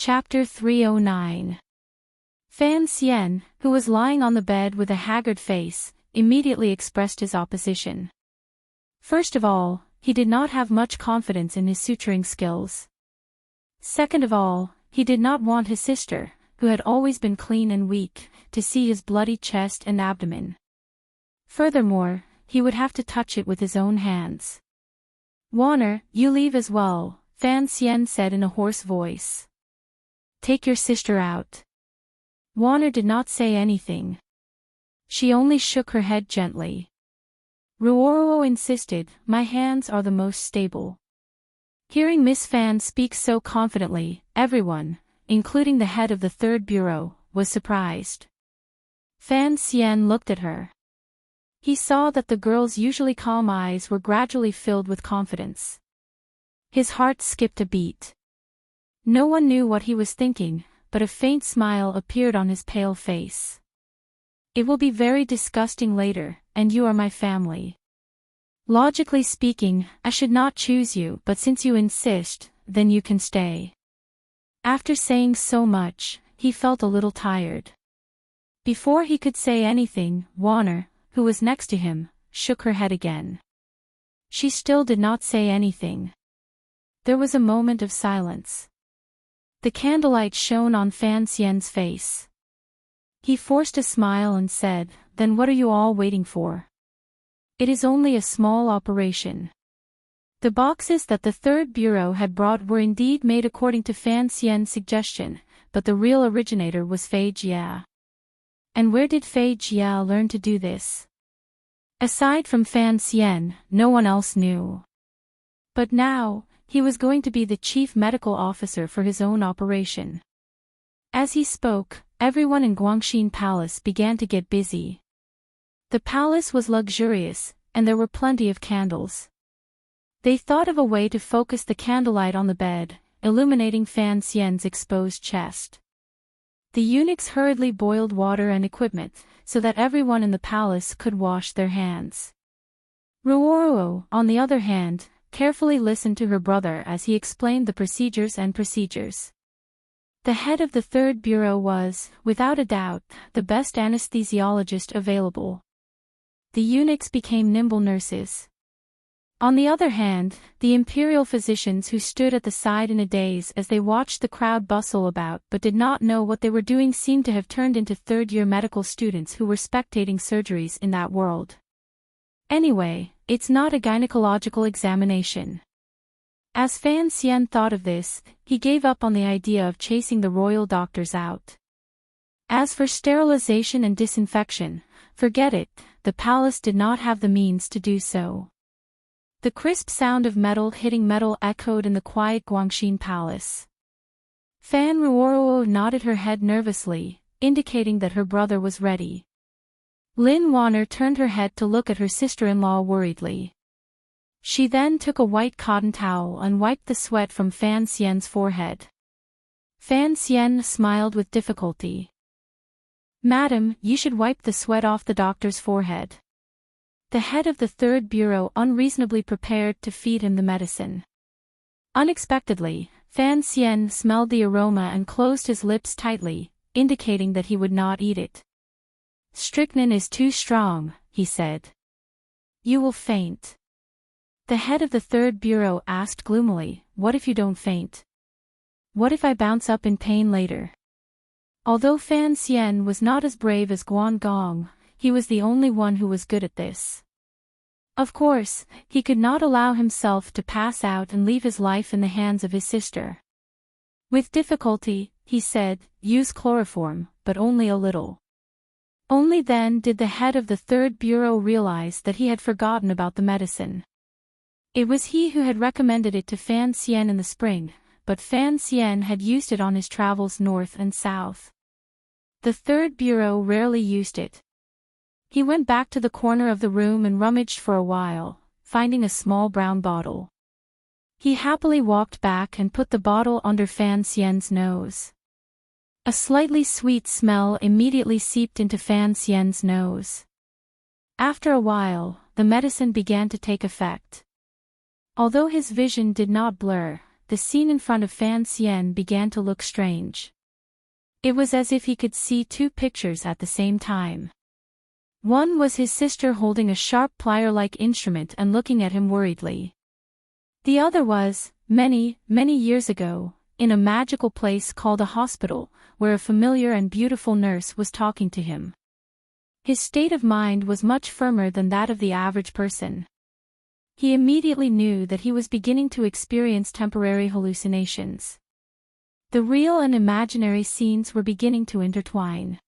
Chapter 309. Fan Xian, who was lying on the bed with a haggard face, immediately expressed his opposition. First of all, he did not have much confidence in his suturing skills. Second of all, he did not want his sister, who had always been clean and weak, to see his bloody chest and abdomen. Furthermore, he would have to touch it with his own hands. "Warner, you leave as well," Fan Xian said in a hoarse voice. "Take your sister out." Warner did not say anything. She only shook her head gently. Ruoro insisted, "My hands are the most stable." Hearing Miss Fan speak so confidently, everyone, including the head of the third bureau, was surprised. Fan Xian looked at her. He saw that the girl's usually calm eyes were gradually filled with confidence. His heart skipped a beat. No one knew what he was thinking, but a faint smile appeared on his pale face. "It will be very disgusting later, and you are my family. Logically speaking, I should not choose you, but since you insist, then you can stay." After saying so much, he felt a little tired. Before he could say anything, Warner, who was next to him, shook her head again. She still did not say anything. There was a moment of silence. The candlelight shone on Fan Xian's face. He forced a smile and said, "Then what are you all waiting for? It is only a small operation." The boxes that the third bureau had brought were indeed made according to Fan Xian's suggestion, but the real originator was Fei Jia. And where did Fei Jia learn to do this? Aside from Fan Xian, no one else knew. But now, he was going to be the chief medical officer for his own operation. As he spoke, everyone in Guangxin Palace began to get busy. The palace was luxurious, and there were plenty of candles. They thought of a way to focus the candlelight on the bed, illuminating Fan Xian's exposed chest. The eunuchs hurriedly boiled water and equipment, so that everyone in the palace could wash their hands. Ruoro, on the other hand, carefully listened to her brother as he explained the procedures. The head of the third bureau was, without a doubt, the best anesthesiologist available. The eunuchs became nimble nurses. On the other hand, the imperial physicians who stood at the side in a daze as they watched the crowd bustle about but did not know what they were doing seemed to have turned into third-year medical students who were spectating surgeries in that world. Anyway, it's not a gynecological examination. As Fan Xian thought of this, he gave up on the idea of chasing the royal doctors out. As for sterilization and disinfection, forget it, the palace did not have the means to do so. The crisp sound of metal hitting metal echoed in the quiet Guangxin Palace. Fan Ruoro nodded her head nervously, indicating that her brother was ready. Lin Warner turned her head to look at her sister-in-law worriedly. She then took a white cotton towel and wiped the sweat from Fan Xian's forehead. Fan Xian smiled with difficulty. "Madam, you should wipe the sweat off the doctor's forehead." The head of the third bureau unreasonably prepared to feed him the medicine. Unexpectedly, Fan Xian smelled the aroma and closed his lips tightly, indicating that he would not eat it. "Strychnine is too strong," he said. "You will faint." The head of the third bureau asked gloomily, "What if you don't faint? What if I bounce up in pain later?" Although Fan Xian was not as brave as Guan Gong, he was the only one who was good at this. Of course, he could not allow himself to pass out and leave his life in the hands of his sister. With difficulty, he said, "Use chloroform, but only a little." Only then did the head of the third bureau realize that he had forgotten about the medicine. It was he who had recommended it to Fan Xian in the spring, but Fan Xian had used it on his travels north and south. The third bureau rarely used it. He went back to the corner of the room and rummaged for a while, finding a small brown bottle. He happily walked back and put the bottle under Fan Xian's nose. A slightly sweet smell immediately seeped into Fan Xian's nose. After a while, the medicine began to take effect. Although his vision did not blur, the scene in front of Fan Xian began to look strange. It was as if he could see two pictures at the same time. One was his sister holding a sharp plier-like instrument and looking at him worriedly. The other was, many, many years ago, in a magical place called a hospital, where a familiar and beautiful nurse was talking to him. His state of mind was much firmer than that of the average person. He immediately knew that he was beginning to experience temporary hallucinations. The real and imaginary scenes were beginning to intertwine.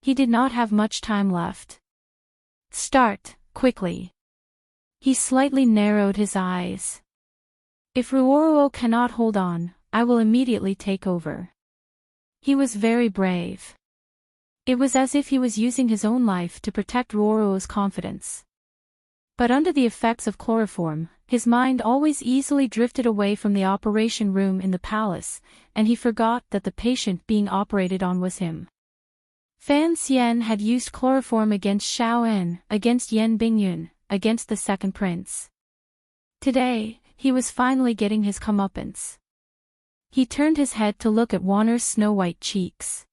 He did not have much time left. Start, quickly. He slightly narrowed his eyes. If Ruoro cannot hold on, I will immediately take over. He was very brave. It was as if he was using his own life to protect Ruoro's confidence. But under the effects of chloroform, his mind always easily drifted away from the operation room in the palace, and he forgot that the patient being operated on was him. Fan Xian had used chloroform against Xiao En, against Yan Bingyun, against the second prince. Today, he was finally getting his comeuppance. He turned his head to look at Wanner's snow-white cheeks.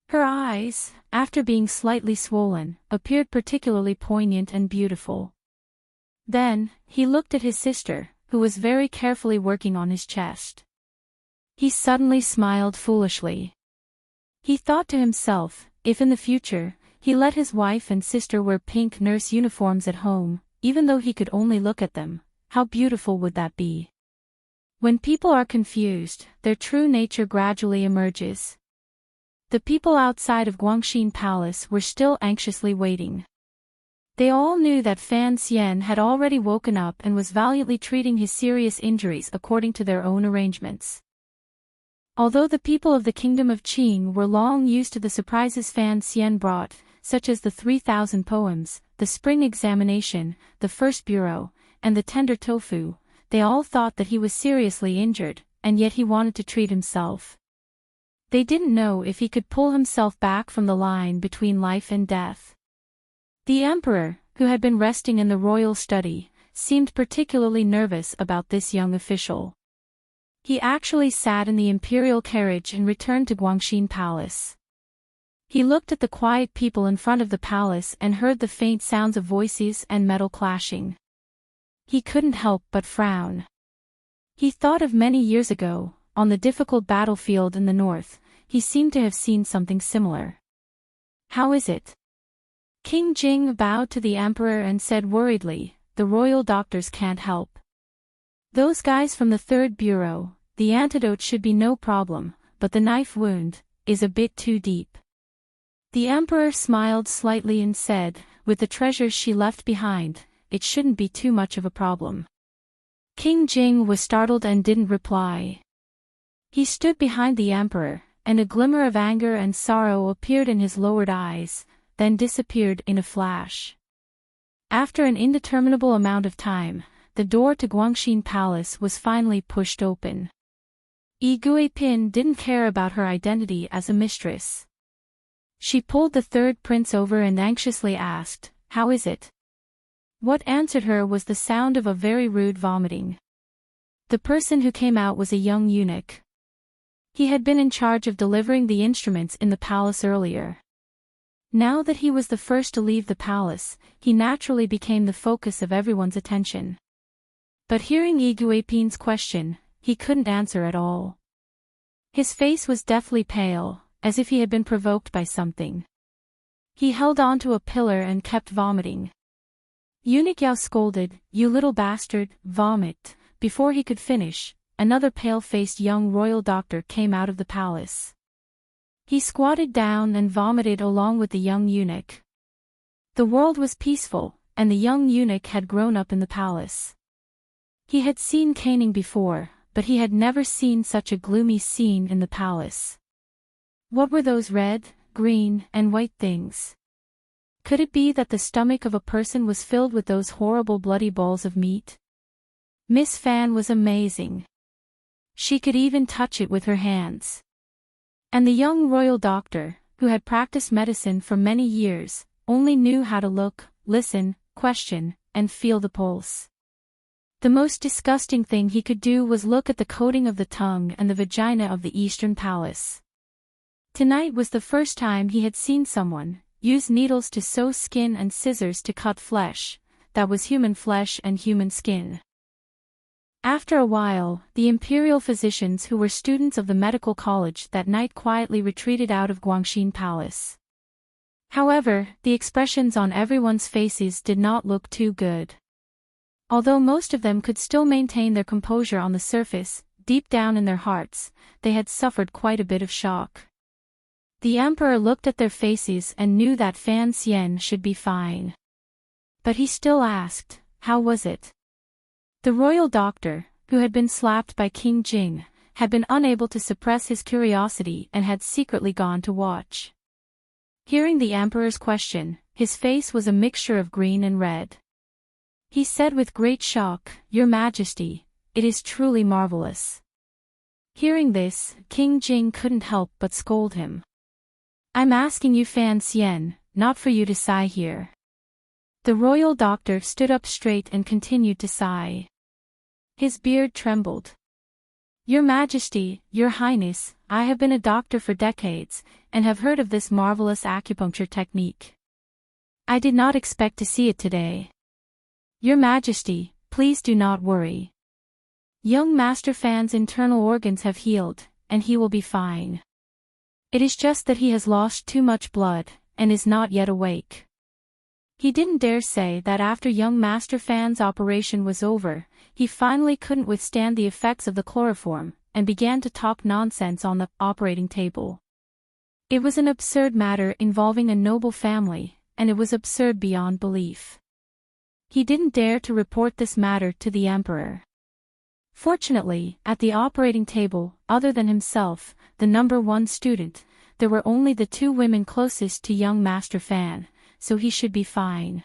Her eyes, after being slightly swollen, appeared particularly poignant and beautiful. Then, he looked at his sister, who was very carefully working on his chest. He suddenly smiled foolishly. He thought to himself, if in the future, he let his wife and sister wear pink nurse uniforms at home, even though he could only look at them, how beautiful would that be? When people are confused, their true nature gradually emerges. The people outside of Guangxin Palace were still anxiously waiting. They all knew that Fan Xian had already woken up and was valiantly treating his serious injuries according to their own arrangements. Although the people of the kingdom of Qing were long used to the surprises Fan Xian brought, such as the 3,000 poems, the spring examination, the first bureau, and the tender tofu, they all thought that he was seriously injured, and yet he wanted to treat himself. They didn't know if he could pull himself back from the line between life and death. The emperor, who had been resting in the royal study, seemed particularly nervous about this young official. He actually sat in the imperial carriage and returned to Guangxin Palace. He looked at the quiet people in front of the palace and heard the faint sounds of voices and metal clashing. He couldn't help but frown. He thought of many years ago, on the difficult battlefield in the north, he seemed to have seen something similar. How is it? King Jing bowed to the emperor and said worriedly, the royal doctors can't help. Those guys from the third bureau, the antidote should be no problem, but the knife wound is a bit too deep. The emperor smiled slightly and said, with the treasures she left behind, it shouldn't be too much of a problem. King Jing was startled and didn't reply. He stood behind the emperor, and a glimmer of anger and sorrow appeared in his lowered eyes, then disappeared in a flash. After an indeterminable amount of time, the door to Guangxin Palace was finally pushed open. Yi Guipin didn't care about her identity as a mistress. She pulled the third prince over and anxiously asked, "How is it?" What answered her was the sound of a very rude vomiting. The person who came out was a young eunuch. He had been in charge of delivering the instruments in the palace earlier. Now that he was the first to leave the palace, he naturally became the focus of everyone's attention. But hearing Yi Guipin's question, he couldn't answer at all. His face was deathly pale, as if he had been provoked by something. He held on to a pillar and kept vomiting. Eunuch Yao scolded, "You little bastard, vomit." Before he could finish, another pale-faced young royal doctor came out of the palace. He squatted down and vomited along with the young eunuch. The world was peaceful, and the young eunuch had grown up in the palace. He had seen caning before, but he had never seen such a gloomy scene in the palace. What were those red, green, and white things? Could it be that the stomach of a person was filled with those horrible bloody balls of meat? Miss Fan was amazing. She could even touch it with her hands. And the young royal doctor, who had practiced medicine for many years, only knew how to look, listen, question, and feel the pulse. The most disgusting thing he could do was look at the coating of the tongue and the vagina of the Eastern Palace. Tonight was the first time he had seen someone use needles to sew skin and scissors to cut flesh, that was human flesh and human skin. After a while, the imperial physicians who were students of the medical college that night quietly retreated out of Guangxin Palace. However, the expressions on everyone's faces did not look too good. Although most of them could still maintain their composure on the surface, deep down in their hearts, they had suffered quite a bit of shock. The emperor looked at their faces and knew that Fan Xian should be fine. But he still asked, how was it? The royal doctor, who had been slapped by King Jing, had been unable to suppress his curiosity and had secretly gone to watch. Hearing the emperor's question, his face was a mixture of green and red. He said with great shock, "Your Majesty, it is truly marvelous." Hearing this, King Jing couldn't help but scold him. "I'm asking you, Fan Xian, not for you to sigh here." The royal doctor stood up straight and continued to sigh. His beard trembled. "Your Majesty, Your Highness, I have been a doctor for decades, and have heard of this marvelous acupuncture technique. I did not expect to see it today. Your Majesty, please do not worry. Young Master Fan's internal organs have healed, and he will be fine. It is just that he has lost too much blood, and is not yet awake." He didn't dare say that after young Master Fan's operation was over, he finally couldn't withstand the effects of the chloroform, and began to talk nonsense on the operating table. It was an absurd matter involving a noble family, and it was absurd beyond belief. He didn't dare to report this matter to the emperor. Fortunately, at the operating table, other than himself, the #1 student, there were only the 2 women closest to young Master Fan, so he should be fine.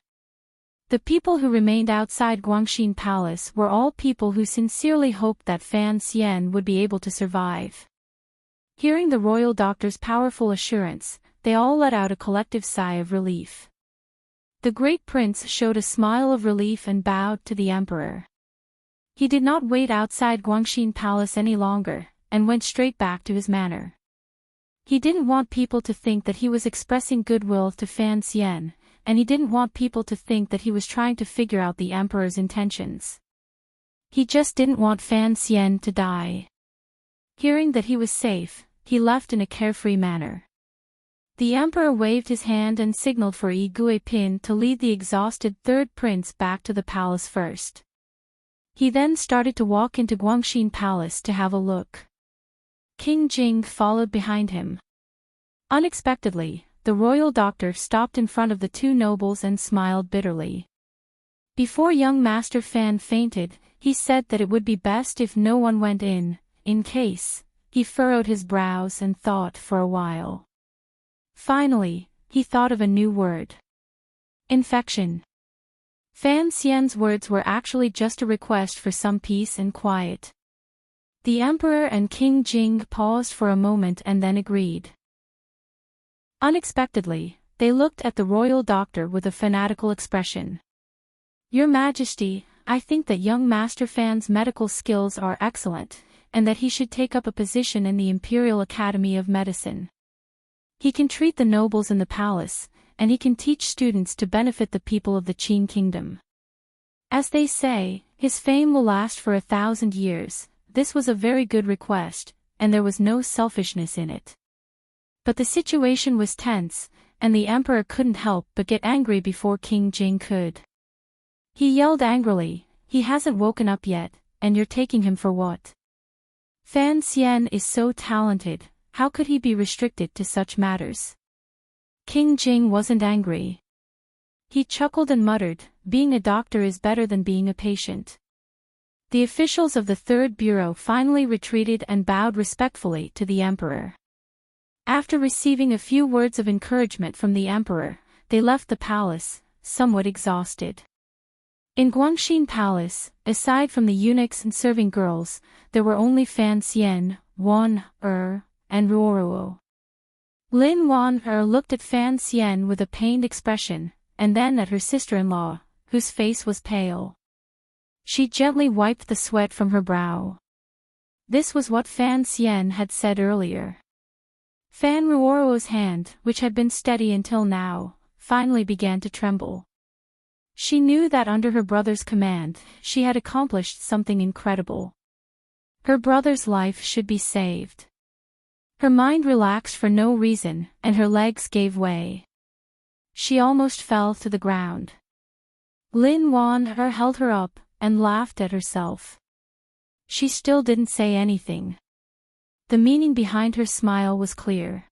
The people who remained outside Guangxin Palace were all people who sincerely hoped that Fan Xian would be able to survive. Hearing the royal doctor's powerful assurance, they all let out a collective sigh of relief. The great prince showed a smile of relief and bowed to the emperor. He did not wait outside Guangxin Palace any longer, and went straight back to his manor. He didn't want people to think that he was expressing goodwill to Fan Xian, and he didn't want people to think that he was trying to figure out the emperor's intentions. He just didn't want Fan Xian to die. Hearing that he was safe, he left in a carefree manner. The emperor waved his hand and signaled for Yi Guipin to lead the exhausted 3rd prince back to the palace first. He then started to walk into Guangxin Palace to have a look. King Jing followed behind him. Unexpectedly, the royal doctor stopped in front of the 2 nobles and smiled bitterly. Before young Master Fan fainted, he said that it would be best if no one went in case. He furrowed his brows and thought for a while. Finally, he thought of a new word. Infection. Fan Xian's words were actually just a request for some peace and quiet. The emperor and King Jing paused for a moment and then agreed. Unexpectedly, they looked at the royal doctor with a fanatical expression. "Your Majesty, I think that young Master Fan's medical skills are excellent, and that he should take up a position in the Imperial Academy of Medicine. He can treat the nobles in the palace, and he can teach students to benefit the people of the Qin Kingdom. As they say, his fame will last for 1,000 years. This was a very good request, and there was no selfishness in it." But the situation was tense, and the emperor couldn't help but get angry before King Jing could. He yelled angrily, "He hasn't woken up yet, and you're taking him for what? Fan Xian is so talented, how could he be restricted to such matters?" King Jing wasn't angry. He chuckled and muttered, "Being a doctor is better than being a patient." The officials of the 3rd Bureau finally retreated and bowed respectfully to the emperor. After receiving a few words of encouragement from the emperor, they left the palace, somewhat exhausted. In Guangxin Palace, aside from the eunuchs and serving girls, there were only Fan Xian, Wan and Ruoruo. Lin Wan looked at Fan Xian with a pained expression, and then at her sister-in-law, whose face was pale. She gently wiped the sweat from her brow. This was what Fan Xian had said earlier. Fan Ruoro's hand, which had been steady until now, finally began to tremble. She knew that under her brother's command, she had accomplished something incredible. Her brother's life should be saved. Her mind relaxed for no reason, and her legs gave way. She almost fell to the ground. Lin Wan held her up, and laughed at herself. She still didn't say anything. The meaning behind her smile was clear.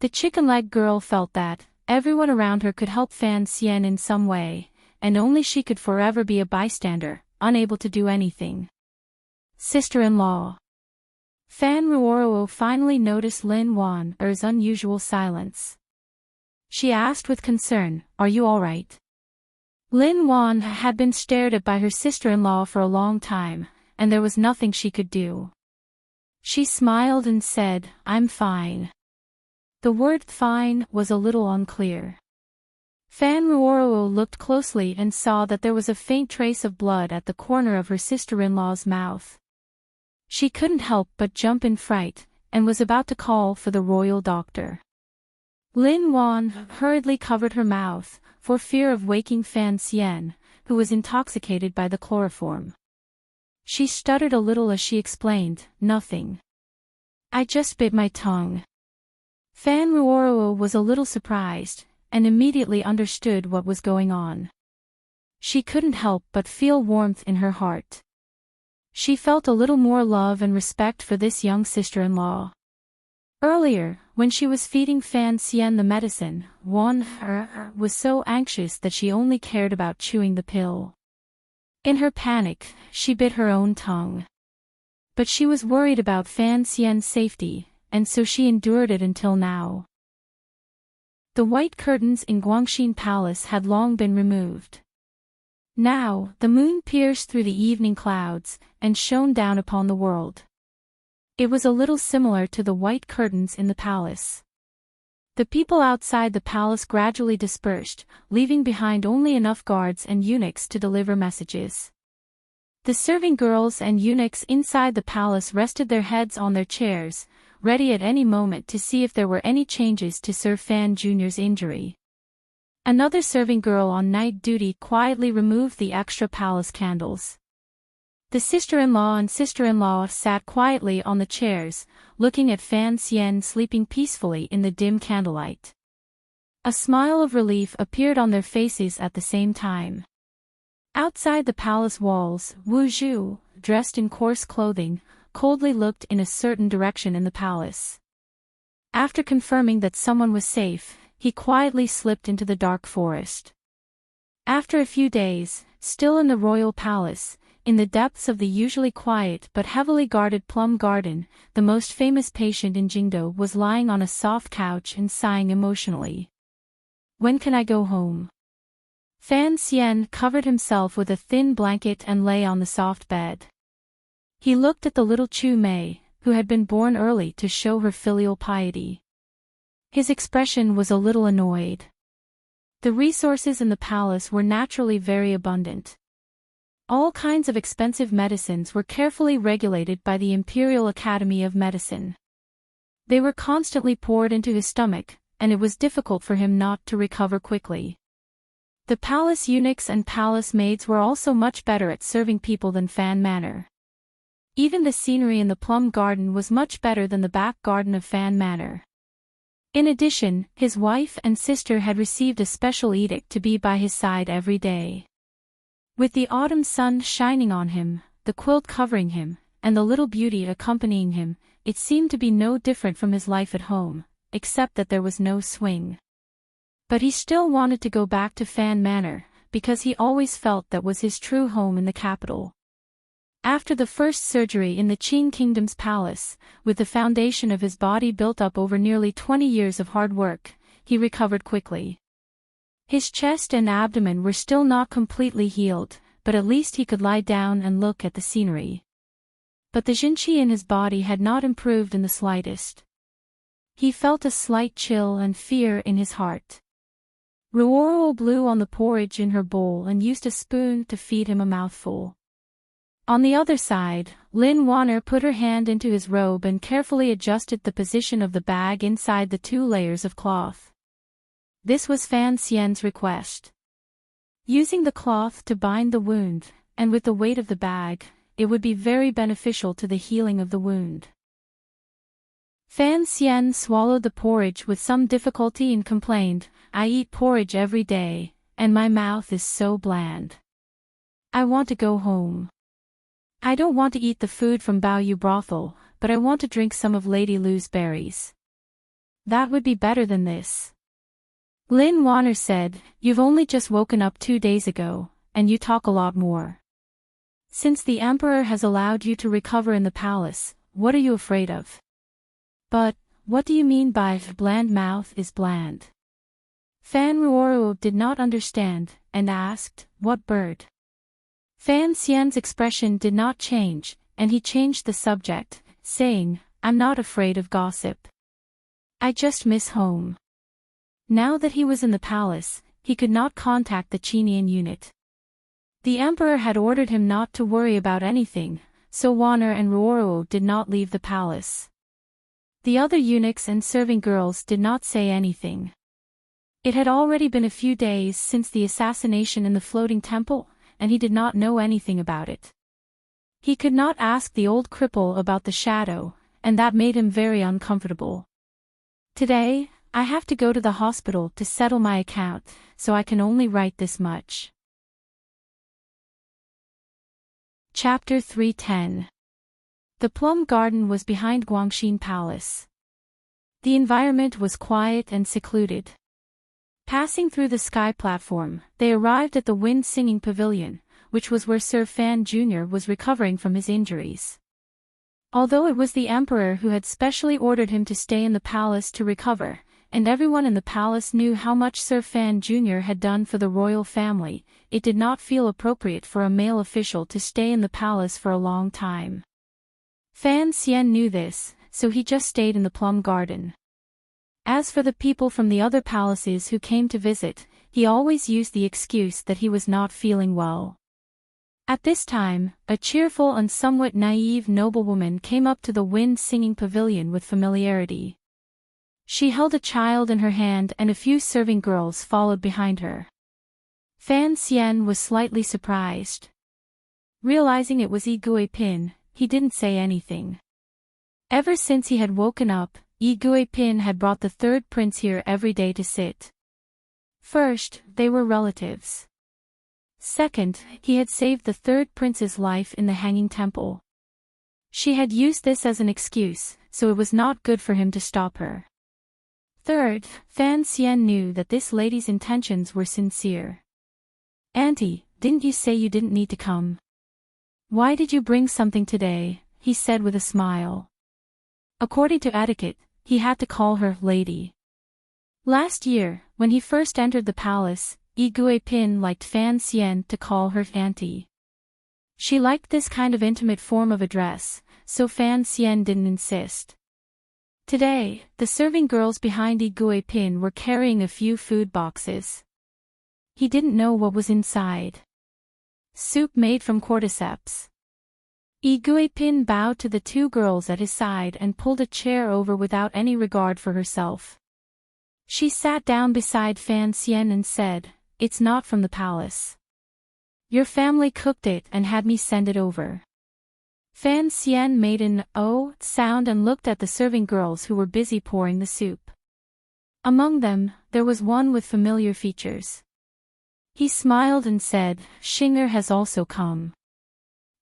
The chicken leg girl felt that everyone around her could help Fan Xian in some way, and only she could forever be a bystander, unable to do anything. Sister-in-law. Fan Ruoro finally noticed Lin Wan's unusual silence. She asked with concern, "Are you all right?" Lin Wan had been stared at by her sister-in-law for a long time, and there was nothing she could do. She smiled and said, "I'm fine." The word "fine" was a little unclear. Fan Ruoro looked closely and saw that there was a faint trace of blood at the corner of her sister-in-law's mouth. She couldn't help but jump in fright, and was about to call for the royal doctor. Lin Wan hurriedly covered her mouth, for fear of waking Fan Xian, who was intoxicated by the chloroform. She stuttered a little as she explained, "Nothing. I just bit my tongue." Fan Ruoro was a little surprised, and immediately understood what was going on. She couldn't help but feel warmth in her heart. She felt a little more love and respect for this young sister-in-law. Earlier, when she was feeding Fan Xian the medicine, Wan was so anxious that she only cared about chewing the pill. In her panic, she bit her own tongue. But she was worried about Fan Xian's safety, and so she endured it until now. The white curtains in Guangxin Palace had long been removed. Now, the moon pierced through the evening clouds, and shone down upon the world. It was a little similar to the white curtains in the palace. The people outside the palace gradually dispersed, leaving behind only enough guards and eunuchs to deliver messages. The serving girls and eunuchs inside the palace rested their heads on their chairs, ready at any moment to see if there were any changes to Sir Fan Jr.'s injury. Another serving girl on night duty quietly removed the extra palace candles. The sister-in-law and sister-in-law sat quietly on the chairs, looking at Fan Xian sleeping peacefully in the dim candlelight. A smile of relief appeared on their faces at the same time. Outside the palace walls, Wu Zhu, dressed in coarse clothing, coldly looked in a certain direction in the palace. After confirming that someone was safe, he quietly slipped into the dark forest. After a few days, still in the royal palace, in the depths of the usually quiet but heavily guarded plum garden, the most famous patient in Jingdo was lying on a soft couch and sighing emotionally. "When can I go home?" Fan Xian covered himself with a thin blanket and lay on the soft bed. He looked at the little Chu Mei, who had been born early to show her filial piety. His expression was a little annoyed. The resources in the palace were naturally very abundant. All kinds of expensive medicines were carefully regulated by the Imperial Academy of Medicine. They were constantly poured into his stomach, and it was difficult for him not to recover quickly. The palace eunuchs and palace maids were also much better at serving people than Fan Manor. Even the scenery in the plum garden was much better than the back garden of Fan Manor. In addition, his wife and sister had received a special edict to be by his side every day. With the autumn sun shining on him, the quilt covering him, and the little beauty accompanying him, it seemed to be no different from his life at home, except that there was no swing. But he still wanted to go back to Fan Manor, because he always felt that was his true home in the capital. After the first surgery in the Qin Kingdom's palace, with the foundation of his body built up over nearly 20 years of hard work, he recovered quickly. His chest and abdomen were still not completely healed, but at least he could lie down and look at the scenery. But the Jinqi in his body had not improved in the slightest. He felt a slight chill and fear in his heart. Ruoro blew on the porridge in her bowl and used a spoon to feed him a mouthful. On the other side, Lin Wanner put her hand into his robe and carefully adjusted the position of the bag inside the 2 layers of cloth. This was Fan Xian's request. Using the cloth to bind the wound, and with the weight of the bag, it would be very beneficial to the healing of the wound. Fan Xian swallowed the porridge with some difficulty and complained, "I eat porridge every day, and my mouth is so bland. I want to go home. I don't want to eat the food from Baoyu brothel, but I want to drink some of Lady Lu's berries. That would be better than this." Lin Wanner said, "You've only just woken up 2 days ago, and you talk a lot more. Since the Emperor has allowed you to recover in the palace, what are you afraid of?" "But, what do you mean by bland mouth is bland?" Fan Ruoro did not understand, and asked, "What bird?" Fan Xian's expression did not change, and he changed the subject, saying, "I'm not afraid of gossip. I just miss home." Now that he was in the palace, he could not contact the Chinian unit. The Emperor had ordered him not to worry about anything, so Wanner and Ruoro did not leave the palace. The other eunuchs and serving girls did not say anything. It had already been a few days since the assassination in the floating temple, and he did not know anything about it. He could not ask the old cripple about the shadow, and that made him very uncomfortable. "Today, I have to go to the hospital to settle my account, so I can only write this much." Chapter 310. The plum garden was behind Guangxin Palace. The environment was quiet and secluded. Passing through the sky platform, they arrived at the wind singing pavilion, which was where Sir Fan Jr. was recovering from his injuries. Although it was the Emperor who had specially ordered him to stay in the palace to recover, and everyone in the palace knew how much Sir Fan Jr. had done for the royal family, it did not feel appropriate for a male official to stay in the palace for a long time. Fan Xian knew this, so he just stayed in the plum garden. As for the people from the other palaces who came to visit, he always used the excuse that he was not feeling well. At this time, a cheerful and somewhat naive noblewoman came up to the wind-singing pavilion with familiarity. She held a child in her hand and a few serving girls followed behind her. Fan Xian was slightly surprised. Realizing it was Yi Guipin, he didn't say anything. Ever since he had woken up, Yi Guipin had brought the 3rd prince here every day to sit. First, they were relatives. Second, he had saved the 3rd prince's life in the hanging temple. She had used this as an excuse, so it was not good for him to stop her. Third, Fan Xian knew that this lady's intentions were sincere. "Auntie, didn't you say you didn't need to come? Why did you bring something today?" he said with a smile. According to etiquette, he had to call her lady. Last year, when he first entered the palace, Yi Guipin liked Fan Xian to call her auntie. She liked this kind of intimate form of address, so Fan Xian didn't insist. Today, the serving girls behind Yi Guipin were carrying a few food boxes. He didn't know what was inside. Soup made from cordyceps. Yi Guipin bowed to the 2 girls at his side and pulled a chair over without any regard for herself. She sat down beside Fan Xian and said, "It's not from the palace. Your family cooked it and had me send it over." Fan Xian made an "oh" sound and looked at the serving girls who were busy pouring the soup. Among them, there was one with familiar features. He smiled and said, "Xinger has also come."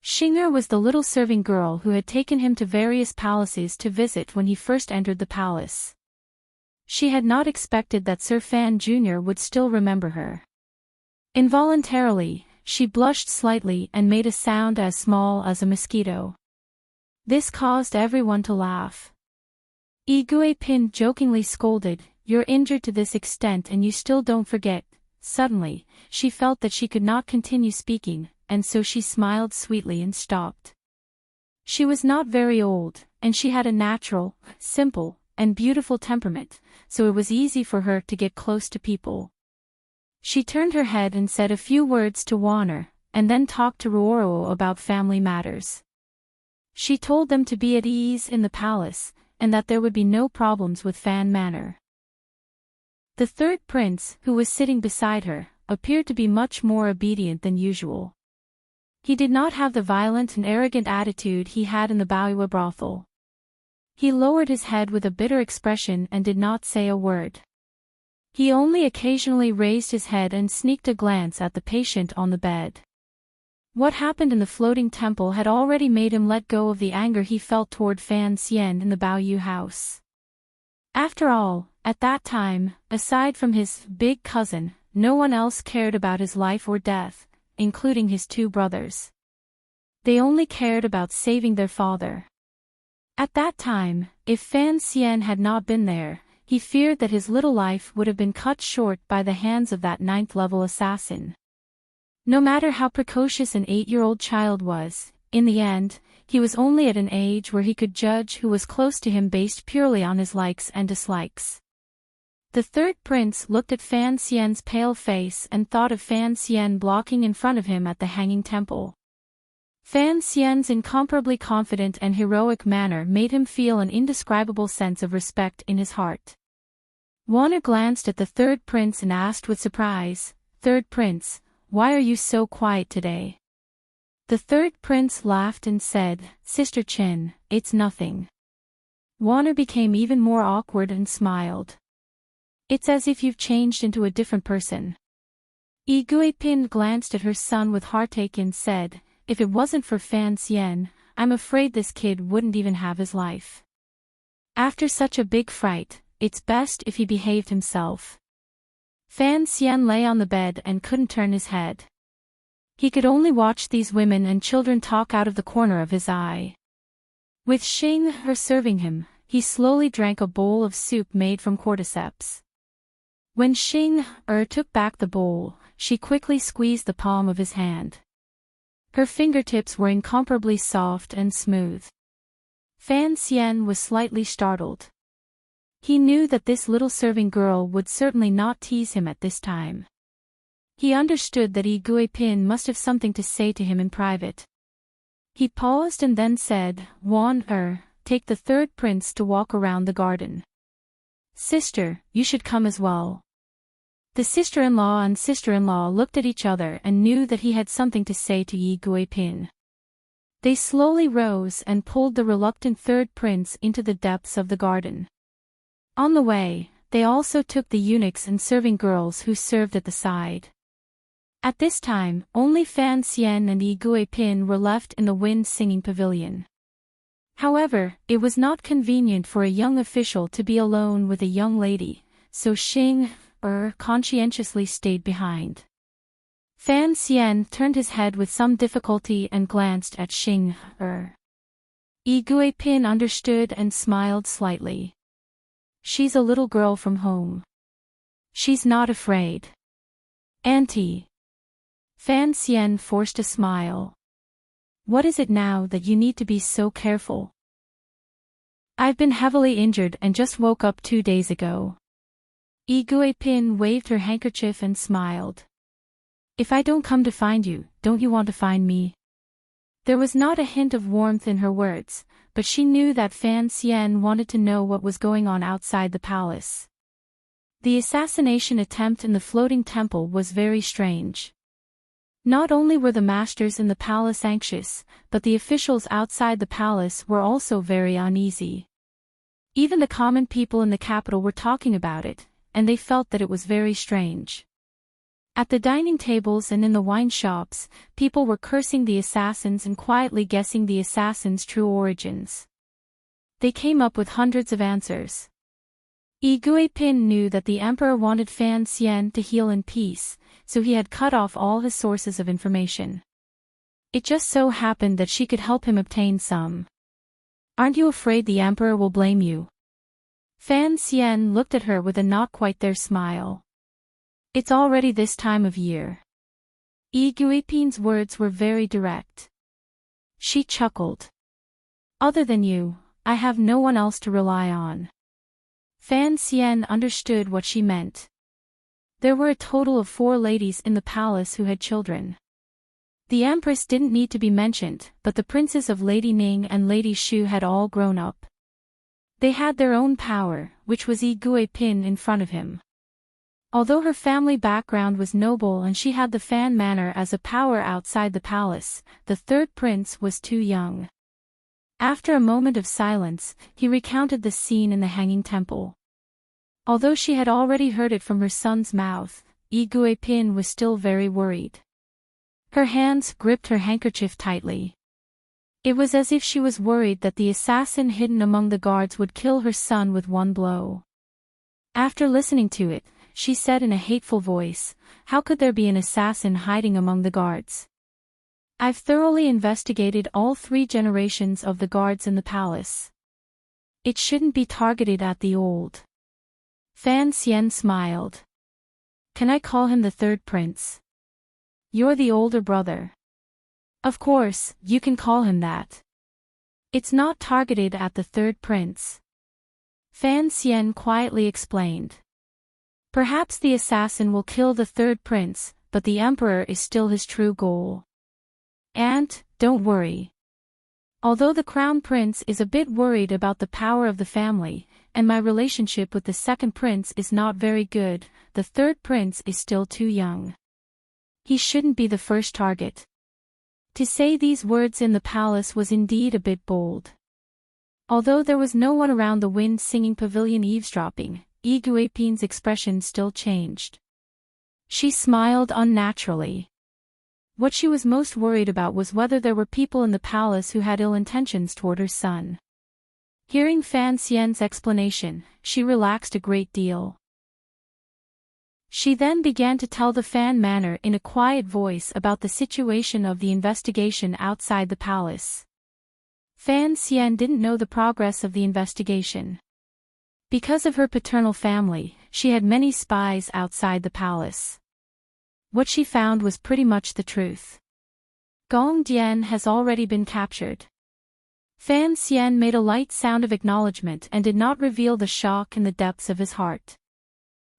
Xinger was the little serving girl who had taken him to various palaces to visit when he first entered the palace. She had not expected that Sir Fan Jr. would still remember her. Involuntarily, she blushed slightly and made a sound as small as a mosquito. This caused everyone to laugh. Yi Guipin jokingly scolded, "You're injured to this extent and you still don't forget." Suddenly, she felt that she could not continue speaking, and so she smiled sweetly and stopped. She was not very old, and she had a natural, simple, and beautiful temperament, so it was easy for her to get close to people. She turned her head and said a few words to Warner, and then talked to Ruoro about family matters. She told them to be at ease in the palace, and that there would be no problems with Fan Manor. The third prince, who was sitting beside her, appeared to be much more obedient than usual. He did not have the violent and arrogant attitude he had in the Bauiwa brothel. He lowered his head with a bitter expression and did not say a word. He only occasionally raised his head and sneaked a glance at the patient on the bed. What happened in the floating temple had already made him let go of the anger he felt toward Fan Xian in the Baoyu house. After all, at that time, aside from his big cousin, no one else cared about his life or death, including his two brothers. They only cared about saving their father. At that time, if Fan Xian had not been there, he feared that his little life would have been cut short by the hands of that 9th-level assassin. No matter how precocious an 8-year-old child was, in the end, he was only at an age where he could judge who was close to him based purely on his likes and dislikes. The third prince looked at Fan Xian's pale face and thought of Fan Xian blocking in front of him at the hanging temple. Fan Xian's incomparably confident and heroic manner made him feel an indescribable sense of respect in his heart. Warner glanced at the third prince and asked with surprise, "Third prince, why are you so quiet today?" The third prince laughed and said, "Sister Chin, it's nothing." Warner became even more awkward and smiled. "It's as if you've changed into a different person." Iguipin glanced at her son with heartache and said, "If it wasn't for Fan Xian, I'm afraid this kid wouldn't even have his life. After such a big fright, it's best if he behaved himself." Fan Xian lay on the bed and couldn't turn his head. He could only watch these women and children talk out of the corner of his eye. With Xing serving him, he slowly drank a bowl of soup made from cordyceps. When Xing took back the bowl, she quickly squeezed the palm of his hand. Her fingertips were incomparably soft and smooth. Fan Xian was slightly startled. He knew that this little serving girl would certainly not tease him at this time. He understood that Iguipin must have something to say to him in private. He paused and then said, "Take the third prince to walk around the garden. Sister, you should come as well." The sister-in-law and sister-in-law looked at each other and knew that he had something to say to Iguipin. They slowly rose and pulled the reluctant third prince into the depths of the garden. On the way, they also took the eunuchs and serving girls who served at the side. At this time, only Fan Xian and Iguipin were left in the wind-singing pavilion. However, it was not convenient for a young official to be alone with a young lady, so Xing conscientiously stayed behind. Fan Xian turned his head with some difficulty and glanced at Xing Iguipin understood and smiled slightly. "She's a little girl from home. She's not afraid." "Auntie." Fan Xian forced a smile. "What is it now that you need to be so careful?" "I've been heavily injured and just woke up 2 days ago." Iguipin waved her handkerchief and smiled. "If I don't come to find you, don't you want to find me?" There was not a hint of warmth in her words, but she knew that Fan Xian wanted to know what was going on outside the palace. The assassination attempt in the floating temple was very strange. Not only were the masters in the palace anxious, but the officials outside the palace were also very uneasy. Even the common people in the capital were talking about it, and they felt that it was very strange. At the dining tables and in the wine shops, people were cursing the assassins and quietly guessing the assassins' true origins. They came up with hundreds of answers. Iguipin knew that the emperor wanted Fan Xian to heal in peace, so he had cut off all his sources of information. It just so happened that she could help him obtain some. "Aren't you afraid the emperor will blame you?" Fan Xian looked at her with a not-quite-there smile. "It's already this time of year." Iguipin's words were very direct. She chuckled. "Other than you, I have no one else to rely on." Fan Xian understood what she meant. There were a total of 4 ladies in the palace who had children. The Empress didn't need to be mentioned, but the princes of Lady Ning and Lady Shu had all grown up. They had their own power, which was Yi Guipin in front of him. Although her family background was noble and she had the fan manor as a power outside the palace, the third prince was too young. After a moment of silence, he recounted the scene in the Hanging Temple. Although she had already heard it from her son's mouth, Yi Guipin was still very worried. Her hands gripped her handkerchief tightly. It was as if she was worried that the assassin hidden among the guards would kill her son with one blow. After listening to it, she said in a hateful voice, "How could there be an assassin hiding among the guards? I've thoroughly investigated all 3 generations of the guards in the palace. It shouldn't be targeted at the old." Fan Xian smiled. "Can I call him the third prince? You're the older brother. Of course, you can call him that. It's not targeted at the third prince." Fan Xian quietly explained. "Perhaps the assassin will kill the third prince, but the emperor is still his true goal. And, don't worry. Although the crown prince is a bit worried about the power of the family, and my relationship with the second prince is not very good, the third prince is still too young. He shouldn't be the first target." To say these words in the palace was indeed a bit bold. Although there was no one around the wind-singing pavilion eavesdropping, Yi Guipin's expression still changed. She smiled unnaturally. What she was most worried about was whether there were people in the palace who had ill intentions toward her son. Hearing Fan Xian's explanation, she relaxed a great deal. She then began to tell the fan manor in a quiet voice about the situation of the investigation outside the palace. Fan Xian didn't know the progress of the investigation. Because of her paternal family, she had many spies outside the palace. What she found was pretty much the truth. Gong Dian has already been captured. Fan Xian made a light sound of acknowledgement and did not reveal the shock in the depths of his heart.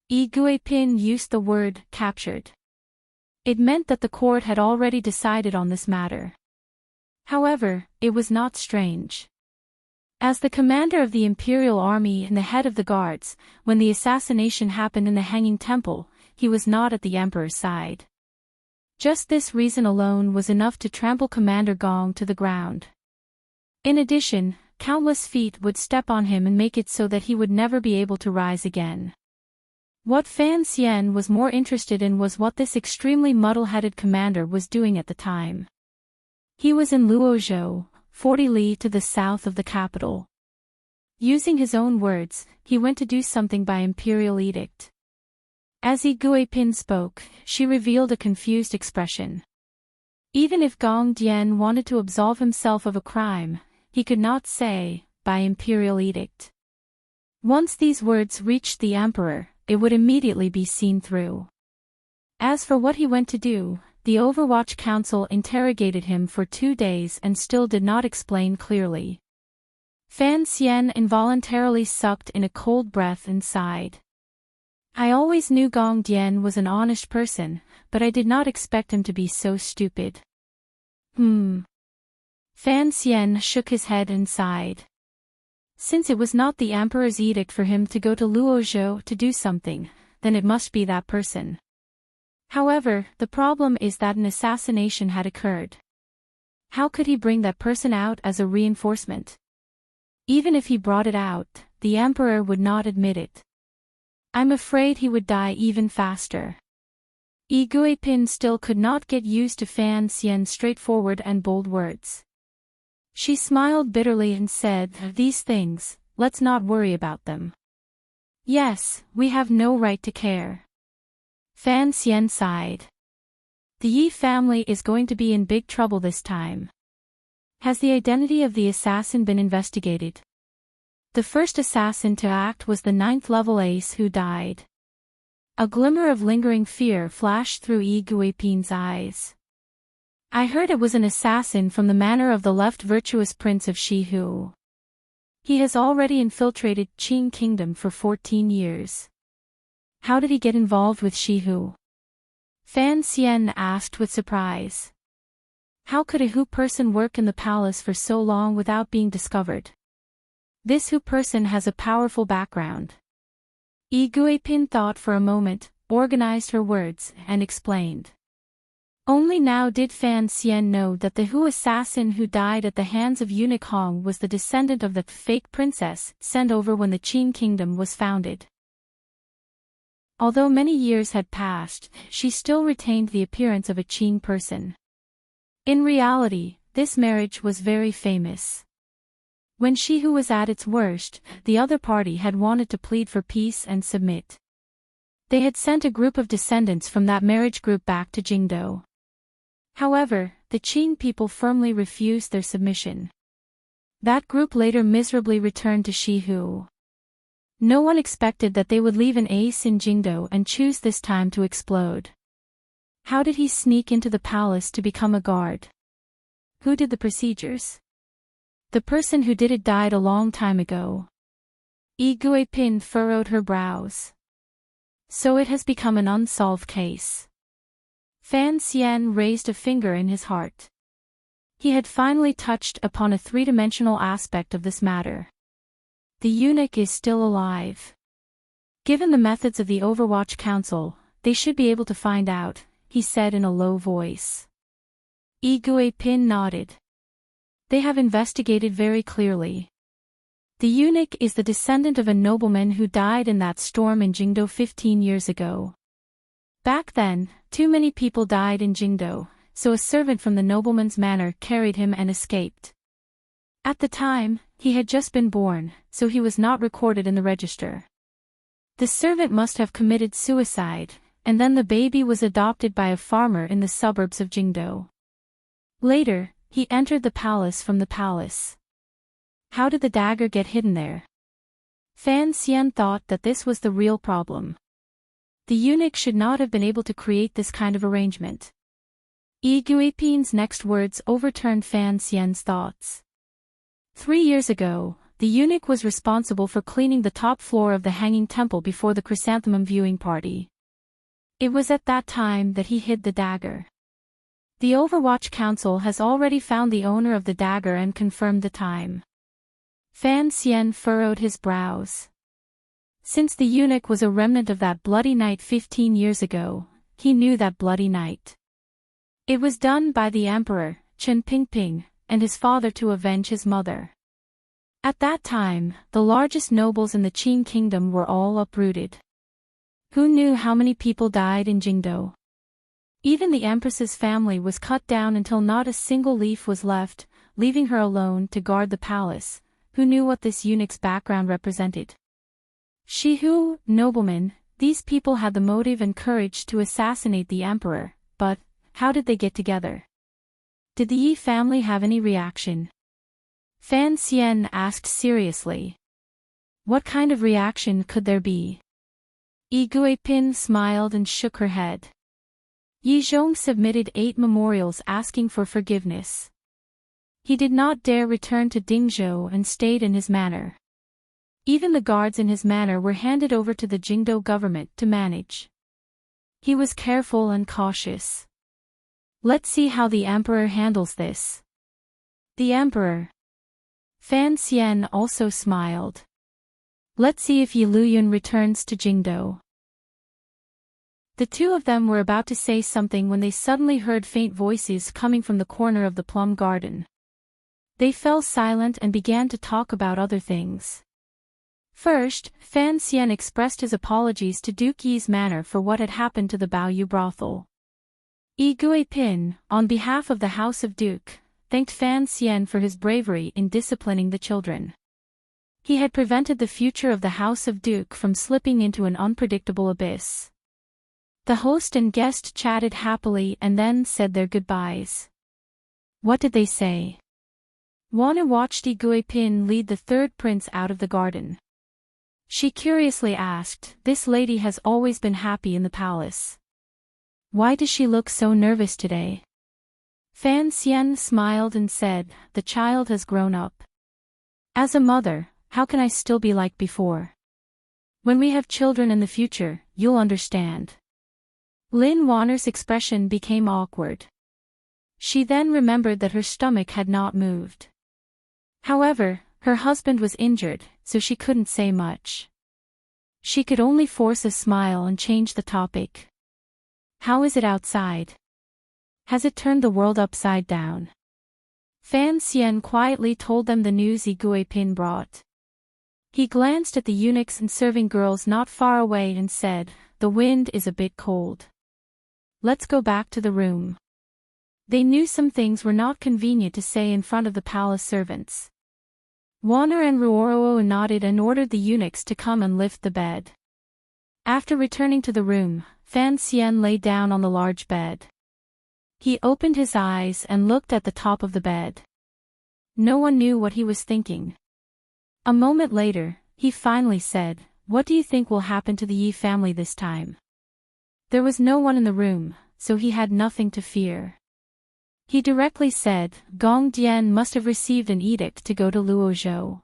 Yi Guipin used the word captured. It meant that the court had already decided on this matter. However, it was not strange. As the commander of the imperial army and the head of the guards, when the assassination happened in the Hanging Temple, he was not at the emperor's side. Just this reason alone was enough to trample Commander Gong to the ground. In addition, countless feet would step on him and make it so that he would never be able to rise again. What Fan Xian was more interested in was what this extremely muddle-headed commander was doing at the time. He was in Luozhou, 40 li to the south of the capital. Using his own words, he went to do something by imperial edict. As Yi Guipin spoke, she revealed a confused expression. Even if Gong Dian wanted to absolve himself of a crime, he could not say, by imperial edict. Once these words reached the emperor, it would immediately be seen through. As for what he went to do, the Overwatch Council interrogated him for 2 days and still did not explain clearly. Fan Xian involuntarily sucked in a cold breath and sighed. I always knew Gong Dian was an honest person, but I did not expect him to be so stupid. Fan Xian shook his head and sighed. Since it was not the emperor's edict for him to go to Luozhou to do something, then it must be that person. However, the problem is that an assassination had occurred. How could he bring that person out as a reinforcement? Even if he brought it out, the emperor would not admit it. I'm afraid he would die even faster. Yi Guipin still could not get used to Fan Xian's straightforward and bold words. She smiled bitterly and said, "These things, let's not worry about them. Yes, we have no right to care." Fan Xian sighed. The Yi family is going to be in big trouble this time. Has the identity of the assassin been investigated? The first assassin to act was the 9th level ace who died. A glimmer of lingering fear flashed through Yi Guipin's eyes. I heard it was an assassin from the manor of the left virtuous prince of Shihu. He has already infiltrated Qing Kingdom for 14 years. How did he get involved with Shihu? Fan Xian asked with surprise. How could a Hu person work in the palace for so long without being discovered? This Hu person has a powerful background. Yi Guipin thought for a moment, organized her words, and explained. Only now did Fan Xian know that the Hu assassin who died at the hands of eunuch Hong was the descendant of the fake princess sent over when the Qin kingdom was founded. Although many years had passed, she still retained the appearance of a Qin person. In reality, this marriage was very famous. When Shihu was at its worst, the other party had wanted to plead for peace and submit. They had sent a group of descendants from that marriage group back to Jingdo. However, the Qin people firmly refused their submission. That group later miserably returned to Shihu. No one expected that they would leave an ace in Jingdo and choose this time to explode. How did he sneak into the palace to become a guard? Who did the procedures? The person who did it died a long time ago. Yi Guipin furrowed her brows. So it has become an unsolved case. Fan Xian raised a finger in his heart. He had finally touched upon a three-dimensional aspect of this matter. The eunuch is still alive. Given the methods of the Overwatch Council, they should be able to find out, he said in a low voice. Yi Guipin nodded. They have investigated very clearly. The eunuch is the descendant of a nobleman who died in that storm in Jingdo 15 years ago. Back then, too many people died in Jingdo, so a servant from the nobleman's manor carried him and escaped. At the time, he had just been born, so he was not recorded in the register. The servant must have committed suicide, and then the baby was adopted by a farmer in the suburbs of Jingdo. Later, he entered the palace from the palace. How did the dagger get hidden there? Fan Xian thought that this was the real problem. The eunuch should not have been able to create this kind of arrangement. Yi Guipin's next words overturned Fan Xian's thoughts. 3 years ago, the eunuch was responsible for cleaning the top floor of the Hanging Temple before the chrysanthemum viewing party. It was at that time that he hid the dagger. The Overwatch Council has already found the owner of the dagger and confirmed the time. Fan Xian furrowed his brows. Since the eunuch was a remnant of that bloody night 15 years ago, he knew that bloody night. It was done by the emperor, Chen Pingping, and his father to avenge his mother. At that time, the largest nobles in the Qin kingdom were all uprooted. Who knew how many people died in Jingdo? Even the empress's family was cut down until not a single leaf was left, leaving her alone to guard the palace. Who knew what this eunuch's background represented? Shihu, noblemen, these people had the motive and courage to assassinate the emperor, but how did they get together? Did the Yi family have any reaction? Fan Xian asked seriously. What kind of reaction could there be? Yi Guipin smiled and shook her head. Yi Zhong submitted 8 memorials asking for forgiveness. He did not dare return to Dingzhou and stayed in his manor. Even the guards in his manor were handed over to the Jingdo government to manage. He was careful and cautious. Let's see how the emperor handles this. The emperor. Fan Xian also smiled. Let's see if Yi Luyun returns to Jingdo. The two of them were about to say something when they suddenly heard faint voices coming from the corner of the plum garden. They fell silent and began to talk about other things. First, Fan Xian expressed his apologies to Duke Yi's manor for what had happened to the Baoyu brothel. Yi Guipin, on behalf of the House of Duke, thanked Fan Xian for his bravery in disciplining the children. He had prevented the future of the House of Duke from slipping into an unpredictable abyss. The host and guest chatted happily and then said their goodbyes. What did they say? Wana watched Yi Guipin lead the third prince out of the garden. She curiously asked, "This lady has always been happy in the palace. Why does she look so nervous today?" Fan Xian smiled and said, "The child has grown up. As a mother, how can I still be like before? When we have children in the future, you'll understand. Lin Wanner's expression became awkward. She then remembered that her stomach had not moved. However, her husband was injured, so she couldn't say much. She could only force a smile and change the topic. How is it outside? Has it turned the world upside down? Fan Xian quietly told them the news Igui Pin brought. He glanced at the eunuchs and serving girls not far away and said, "The wind is a bit cold. Let's go back to the room." They knew some things were not convenient to say in front of the palace servants. Wanner and Ruoro nodded and ordered the eunuchs to come and lift the bed. After returning to the room, Fan Xian lay down on the large bed. He opened his eyes and looked at the top of the bed. No one knew what he was thinking. A moment later, he finally said, "What do you think will happen to the Yi family this time?" There was no one in the room, so he had nothing to fear. He directly said, Gong Dian must have received an edict to go to Luozhou.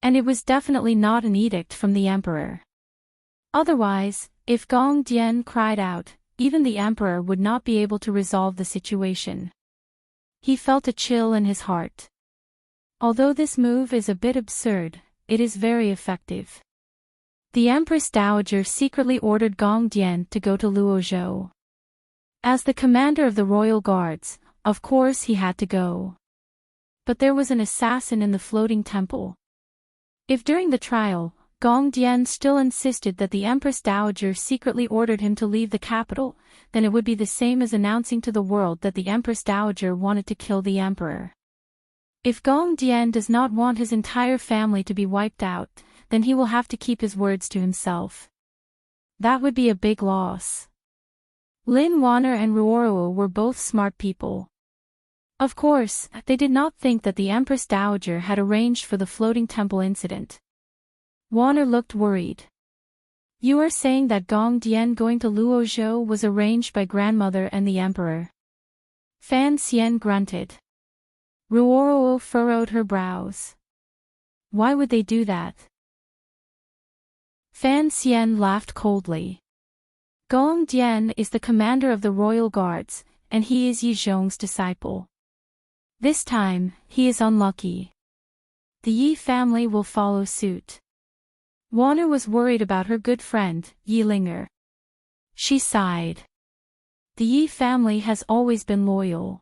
And it was definitely not an edict from the emperor. Otherwise, if Gong Dian cried out, even the emperor would not be able to resolve the situation. He felt a chill in his heart. Although this move is a bit absurd, it is very effective. The Empress Dowager secretly ordered Gong Dian to go to Luozhou. As the commander of the royal guards, of course he had to go. But there was an assassin in the floating temple. If during the trial, Gong Dian still insisted that the Empress Dowager secretly ordered him to leave the capital, then it would be the same as announcing to the world that the Empress Dowager wanted to kill the emperor. If Gong Dian does not want his entire family to be wiped out, then he will have to keep his words to himself. That would be a big loss. Lin Wanner and Ruoro were both smart people. Of course, they did not think that the Empress Dowager had arranged for the floating temple incident. Wanner looked worried. You are saying that Gong Dian going to Luozhou was arranged by grandmother and the emperor? Fan Xian grunted. Ruoro furrowed her brows. Why would they do that? Fan Xian laughed coldly. Gong Dian is the commander of the royal guards, and he is Yi Zhong's disciple. This time, he is unlucky. The Yi family will follow suit. Wanner was worried about her good friend, Yi Linger. She sighed. The Yi family has always been loyal.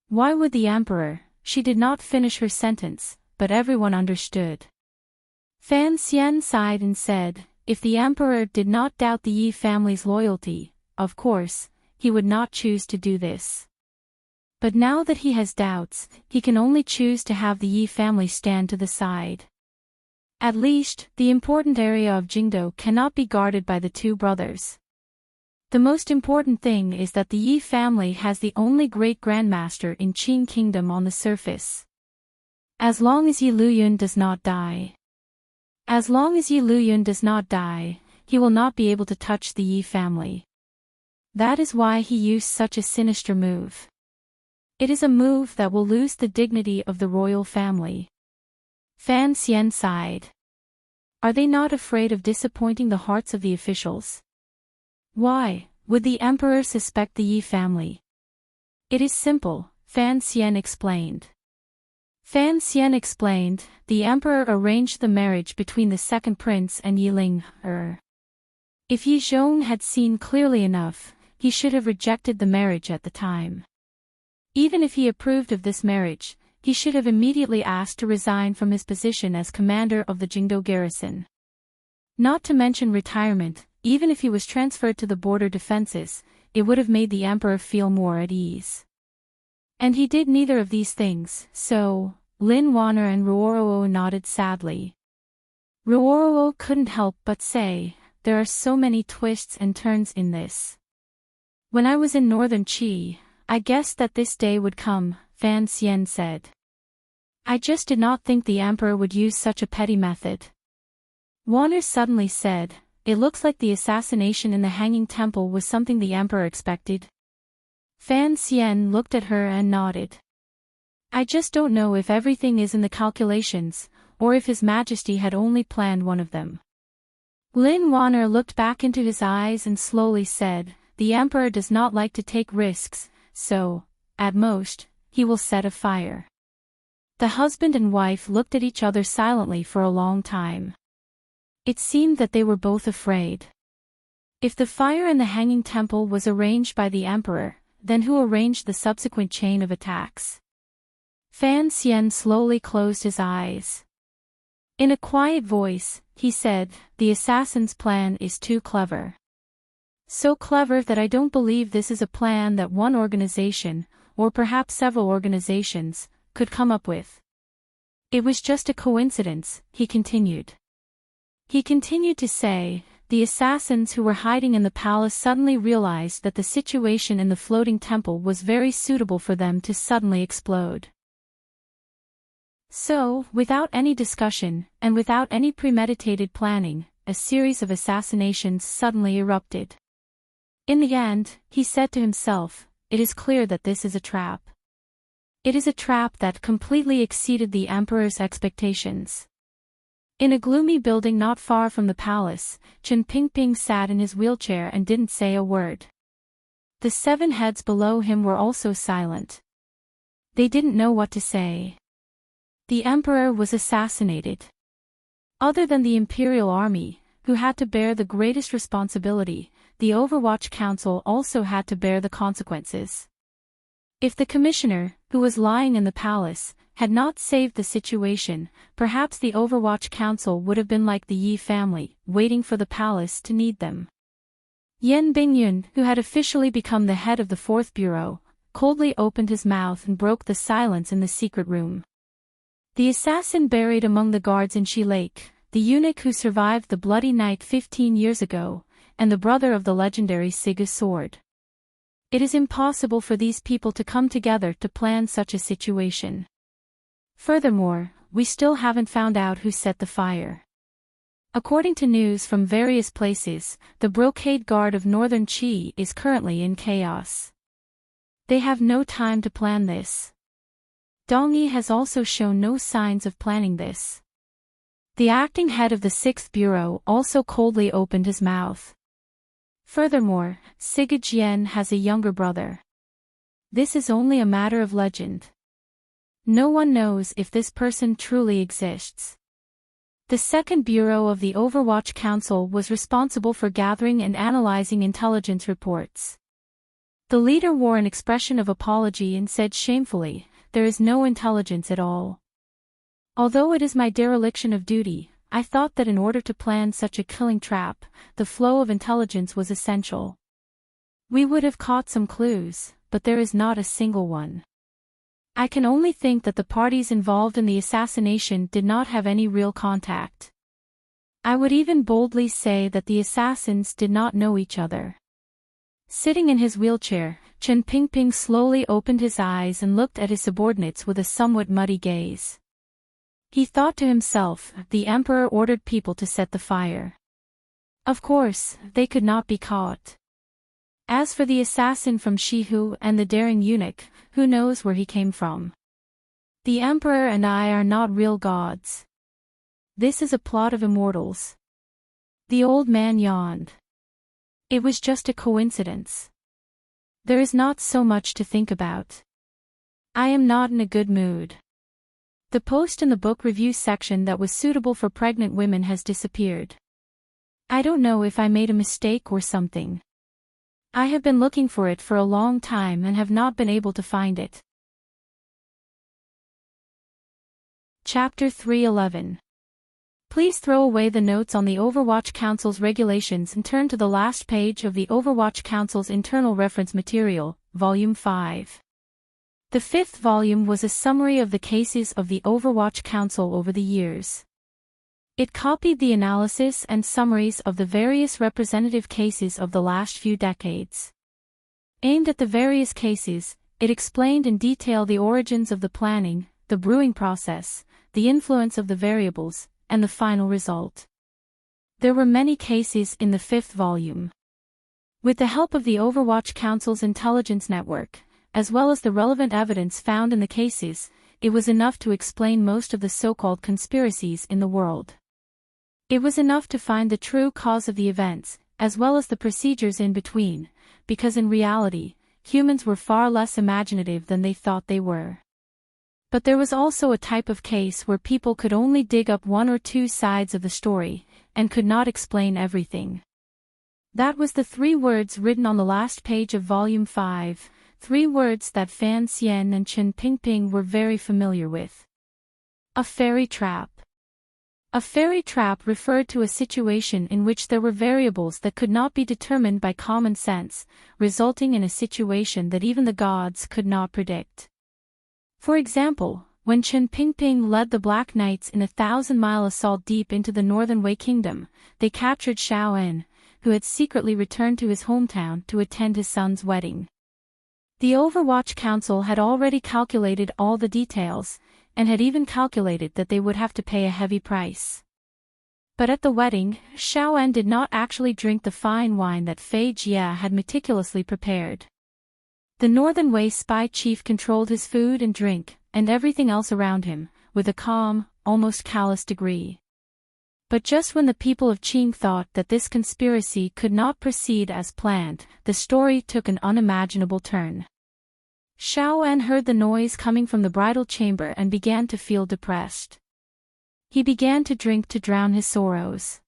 Why would the emperor? She did not finish her sentence, but everyone understood. Fan Xian sighed and said, if the emperor did not doubt the Yi family's loyalty, of course, he would not choose to do this. But now that he has doubts, he can only choose to have the Yi family stand to the side. At least, the important area of Jingdo cannot be guarded by the two brothers. The most important thing is that the Yi family has the only great-grandmaster in Qing Kingdom on the surface. As long as Yi Luyun does not die. As long as Yi Luyun does not die, he will not be able to touch the Yi family. That is why he used such a sinister move. It is a move that will lose the dignity of the royal family. Fan Xian sighed. Are they not afraid of disappointing the hearts of the officials? Why would the emperor suspect the Yi family? It is simple, Fan Xian explained. Fan Xian explained, the emperor arranged the marriage between the second prince and Yi Ling. If Yi Zhong had seen clearly enough, he should have rejected the marriage at the time. Even if he approved of this marriage, he should have immediately asked to resign from his position as commander of the Jingdo garrison. Not to mention retirement, even if he was transferred to the border defenses, it would have made the emperor feel more at ease. And he did neither of these things, so, Lin Wanner and Ruoro nodded sadly. Ruoro couldn't help but say, there are so many twists and turns in this. When I was in northern Qi, I guessed that this day would come, Fan Xian said. I just did not think the emperor would use such a petty method. Wanner suddenly said, it looks like the assassination in the Hanging Temple was something the emperor expected. Fan Xian looked at her and nodded. I just don't know if everything is in the calculations, or if His Majesty had only planned one of them. Lin Wanner looked back into his eyes and slowly said, "The Emperor does not like to take risks, so, at most, he will set a fire." The husband and wife looked at each other silently for a long time. It seemed that they were both afraid. If the fire in the Hanging Temple was arranged by the Emperor, then who arranged the subsequent chain of attacks? Fan Xian slowly closed his eyes. In a quiet voice, he said, "The assassin's plan is too clever. So clever that I don't believe this is a plan that one organization, or perhaps several organizations, could come up with. It was just a coincidence," he continued. He continued to say, "The assassins who were hiding in the palace suddenly realized that the situation in the floating temple was very suitable for them to suddenly explode. So, without any discussion, and without any premeditated planning, a series of assassinations suddenly erupted. In the end," he said to himself, "it is clear that this is a trap. It is a trap that completely exceeded the Emperor's expectations." In a gloomy building not far from the palace, Chen Pingping sat in his wheelchair and didn't say a word. The 7 heads below him were also silent. They didn't know what to say. The Emperor was assassinated. Other than the Imperial Army, who had to bear the greatest responsibility, the Overwatch Council also had to bear the consequences. If the commissioner, who was lying in the palace, had not saved the situation, perhaps the Overwatch Council would have been like the Yi family, waiting for the palace to need them. Yen Bingyun, who had officially become the head of the 4th Bureau, coldly opened his mouth and broke the silence in the secret room. The assassin buried among the guards in Shi Lake, the eunuch who survived the bloody night 15 years ago, and the brother of the legendary Siga sword. It is impossible for these people to come together to plan such a situation. Furthermore, we still haven't found out who set the fire. According to news from various places, the Brocade Guard of Northern Qi is currently in chaos. They have no time to plan this. Dong Yi has also shown no signs of planning this. The acting head of the 6th Bureau also coldly opened his mouth. Furthermore, Siga Jian has a younger brother. This is only a matter of legend. No one knows if this person truly exists. The 2nd Bureau of the Overwatch Council was responsible for gathering and analyzing intelligence reports. The leader wore an expression of apology and said shamefully, "There is no intelligence at all. Although it is my dereliction of duty, I thought that in order to plan such a killing trap, the flow of intelligence was essential. We would have caught some clues, but there is not a single one. I can only think that the parties involved in the assassination did not have any real contact. I would even boldly say that the assassins did not know each other." Sitting in his wheelchair, Chen Pingping slowly opened his eyes and looked at his subordinates with a somewhat muddy gaze. He thought to himself, the Emperor ordered people to set the fire. Of course, they could not be caught. As for the assassin from Shihu and the daring eunuch, who knows where he came from? The Emperor and I are not real gods. This is a plot of immortals. The old man yawned. It was just a coincidence. There is not so much to think about. I am not in a good mood. The post in the book review section that was suitable for pregnant women has disappeared. I don't know if I made a mistake or something. I have been looking for it for a long time and have not been able to find it. Chapter 311. Please throw away the notes on the Overwatch Council's regulations and turn to the last page of the Overwatch Council's internal reference material, Volume 5. The 5th volume was a summary of the cases of the Overwatch Council over the years. It copied the analysis and summaries of the various representative cases of the last few decades. Aimed at the various cases, it explained in detail the origins of the planning, the brewing process, the influence of the variables, and the final result. There were many cases in the 5th volume. With the help of the Overwatch Council's intelligence network, as well as the relevant evidence found in the cases, it was enough to explain most of the so-called conspiracies in the world. It was enough to find the true cause of the events, as well as the procedures in between, because in reality, humans were far less imaginative than they thought they were. But there was also a type of case where people could only dig up one or two sides of the story, and could not explain everything. That was the 3 words written on the last page of Volume 5, 3 words that Fan Xian and Chen Pingping were very familiar with. A fairy trap. A fairy trap referred to a situation in which there were variables that could not be determined by common sense, resulting in a situation that even the gods could not predict. For example, when Chen Pingping led the Black Knights in a 1,000-mile assault deep into the Northern Wei Kingdom, they captured Xiao En, who had secretly returned to his hometown to attend his son's wedding. The Overwatch Council had already calculated all the details, and had even calculated that they would have to pay a heavy price. But at the wedding, Xiao En did not actually drink the fine wine that Fei Jia had meticulously prepared. The Northern Wei spy chief controlled his food and drink, and everything else around him, with a calm, almost callous degree. But just when the people of Qing thought that this conspiracy could not proceed as planned, the story took an unimaginable turn. Xiao En heard the noise coming from the bridal chamber and began to feel depressed. He began to drink to drown his sorrows.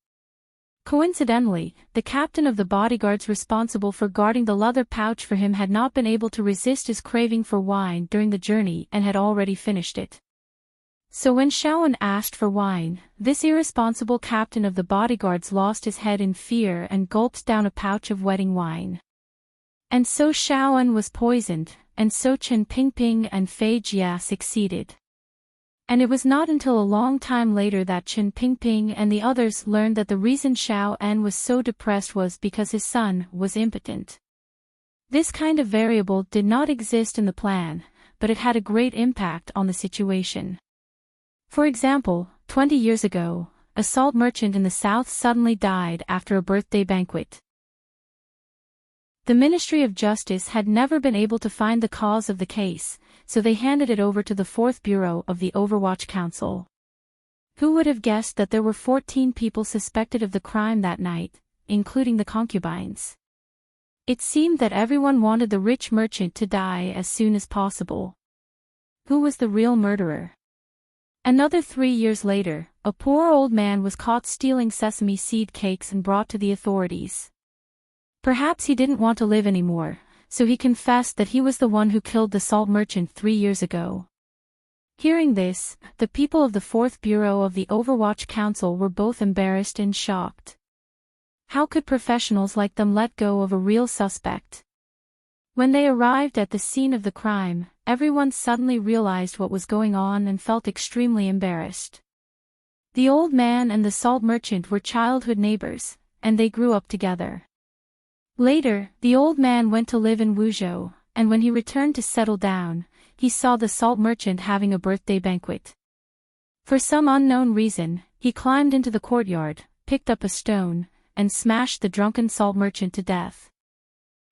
Coincidentally, the captain of the bodyguards responsible for guarding the leather pouch for him had not been able to resist his craving for wine during the journey and had already finished it. So when Xiao En asked for wine, this irresponsible captain of the bodyguards lost his head in fear and gulped down a pouch of wedding wine. And so Xiao En was poisoned, and so Chen Pingping and Fei Jia succeeded. And it was not until a long time later that Chen Pingping and the others learned that the reason Xiao En was so depressed was because his son was impotent. This kind of variable did not exist in the plan, but it had a great impact on the situation. For example, 20 years ago, a salt merchant in the south suddenly died after a birthday banquet. The Ministry of Justice had never been able to find the cause of the case, so they handed it over to the 4th Bureau of the Overwatch Council. Who would have guessed that there were 14 people suspected of the crime that night, including the concubines? It seemed that everyone wanted the rich merchant to die as soon as possible. Who was the real murderer? Another 3 years later, a poor old man was caught stealing sesame seed cakes and brought to the authorities. Perhaps he didn't want to live anymore, so he confessed that he was the one who killed the salt merchant 3 years ago. Hearing this, the people of the 4th Bureau of the Overwatch Council were both embarrassed and shocked. How could professionals like them let go of a real suspect? When they arrived at the scene of the crime, everyone suddenly realized what was going on and felt extremely embarrassed. The old man and the salt merchant were childhood neighbors, and they grew up together. Later, the old man went to live in Wuzhou, and when he returned to settle down, he saw the salt merchant having a birthday banquet. For some unknown reason, he climbed into the courtyard, picked up a stone, and smashed the drunken salt merchant to death.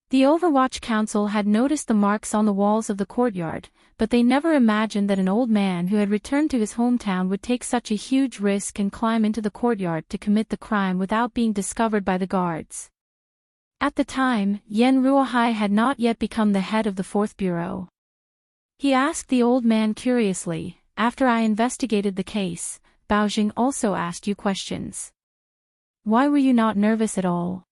The Overwatch Council had noticed the marks on the walls of the courtyard, but they never imagined that an old man who had returned to his hometown would take such a huge risk and climb into the courtyard to commit the crime without being discovered by the guards. At the time, Yan Ruohai had not yet become the head of the 4th Bureau. He asked the old man curiously, "After I investigated the case, Baojing also asked you questions. Why were you not nervous at all?"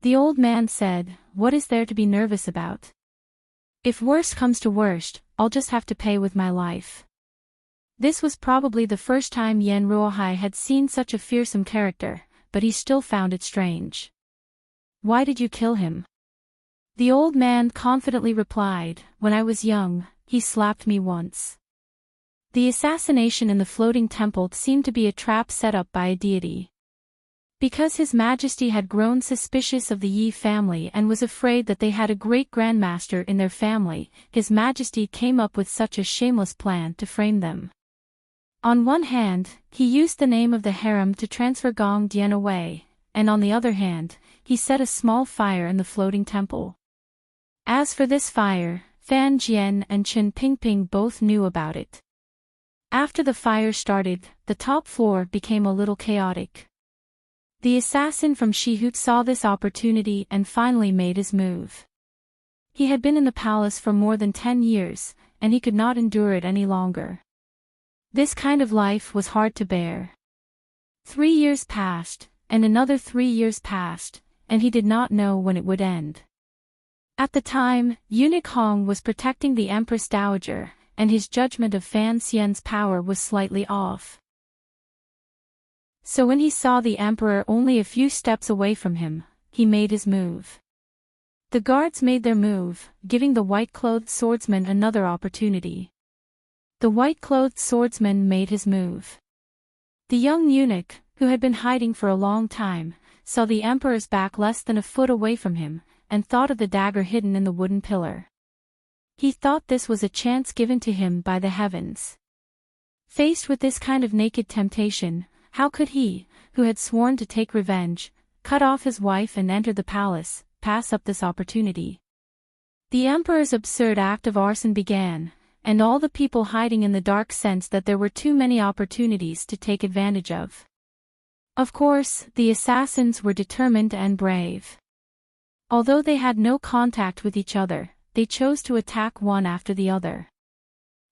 The old man said, "What is there to be nervous about? If worst comes to worst, I'll just have to pay with my life." This was probably the first time Yan Ruohai had seen such a fearsome character, but he still found it strange. "Why did you kill him?" The old man confidently replied, "When I was young, he slapped me once." The assassination in the floating temple seemed to be a trap set up by a deity. Because His Majesty had grown suspicious of the Yi family and was afraid that they had a great grandmaster in their family, His Majesty came up with such a shameless plan to frame them. On one hand, he used the name of the harem to transfer Gong Dian away, and on the other hand, he set a small fire in the floating temple. As for this fire, Fan Jian and Chen Pingping both knew about it. After the fire started, the top floor became a little chaotic. The assassin from Shihut saw this opportunity and finally made his move. He had been in the palace for more than 10 years, and he could not endure it any longer. This kind of life was hard to bear. 3 years passed, and another 3 years passed, and he did not know when it would end. At the time, Eunuch Hong was protecting the Empress Dowager, and his judgment of Fan Xian's power was slightly off. So when he saw the Emperor only a few steps away from him, he made his move. The guards made their move, giving the white-clothed swordsman another opportunity. The white-clothed swordsman made his move. The young eunuch, who had been hiding for a long time, saw the Emperor's back less than a foot away from him, and thought of the dagger hidden in the wooden pillar. He thought this was a chance given to him by the heavens. Faced with this kind of naked temptation, how could he, who had sworn to take revenge, cut off his wife and enter the palace, pass up this opportunity? The Emperor's absurd act of arson began, and all the people hiding in the dark sensed that there were too many opportunities to take advantage of. Of course, the assassins were determined and brave. Although they had no contact with each other, they chose to attack one after the other.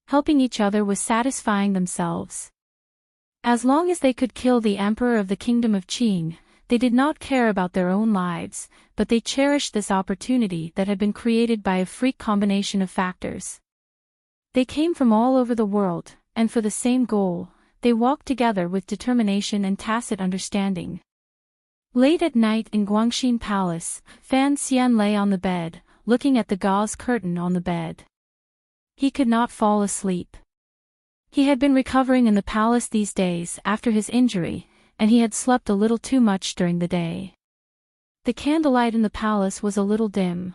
Helping each other was satisfying themselves. As long as they could kill the Emperor of the Kingdom of Qing, they did not care about their own lives, but they cherished this opportunity that had been created by a freak combination of factors. They came from all over the world, and for the same goal, they walked together with determination and tacit understanding. Late at night in Guangxin Palace, Fan Xian lay on the bed, looking at the gauze curtain on the bed. He could not fall asleep. He had been recovering in the palace these days after his injury, and he had slept a little too much during the day. The candlelight in the palace was a little dim.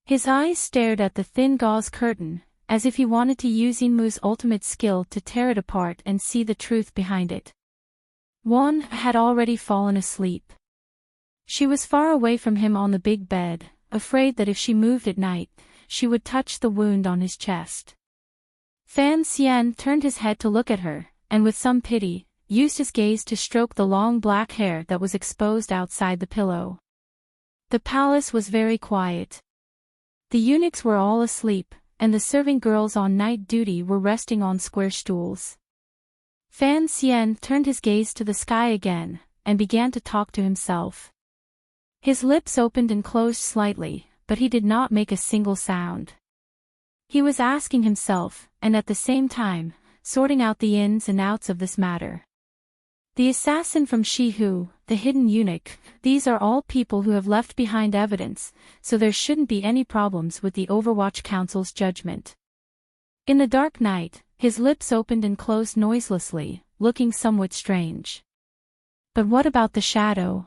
His eyes stared at the thin gauze curtain, as if he wanted to use Inmu's ultimate skill to tear it apart and see the truth behind it. Wan had already fallen asleep. She was far away from him on the big bed, afraid that if she moved at night, she would touch the wound on his chest. Fan Xian turned his head to look at her, and with some pity, used his gaze to stroke the long black hair that was exposed outside the pillow. The palace was very quiet. The eunuchs were all asleep, and the serving girls on night duty were resting on square stools. Fan Xian turned his gaze to the sky again, and began to talk to himself. His lips opened and closed slightly, but he did not make a single sound. He was asking himself, and at the same time, sorting out the ins and outs of this matter. The assassin from Shihu, the hidden eunuch, these are all people who have left behind evidence, so there shouldn't be any problems with the Overwatch Council's judgment. In the dark night, his lips opened and closed noiselessly, looking somewhat strange. But what about the shadow?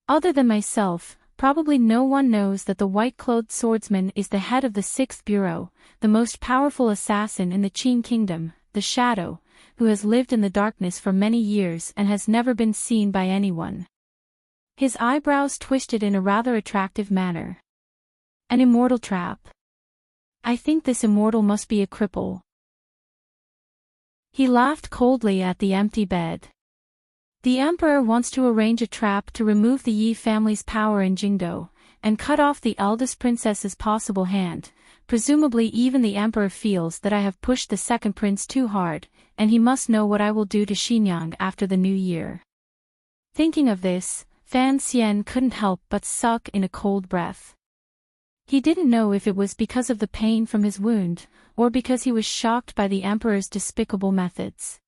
Other than myself, probably no one knows that the white-clothed swordsman is the head of the 6th Bureau, the most powerful assassin in the Qing Kingdom, the Shadow, who has lived in the darkness for many years and has never been seen by anyone. His eyebrows twisted in a rather attractive manner. An immortal trap. I think this immortal must be a cripple. He laughed coldly at the empty bed. The Emperor wants to arrange a trap to remove the Yi family's power in Jingdo, and cut off the eldest princess's possible hand. Presumably even the Emperor feels that I have pushed the second prince too hard, and he must know what I will do to Xinyang after the new year. Thinking of this, Fan Xian couldn't help but suck in a cold breath. He didn't know if it was because of the pain from his wound, or because he was shocked by the Emperor's despicable methods.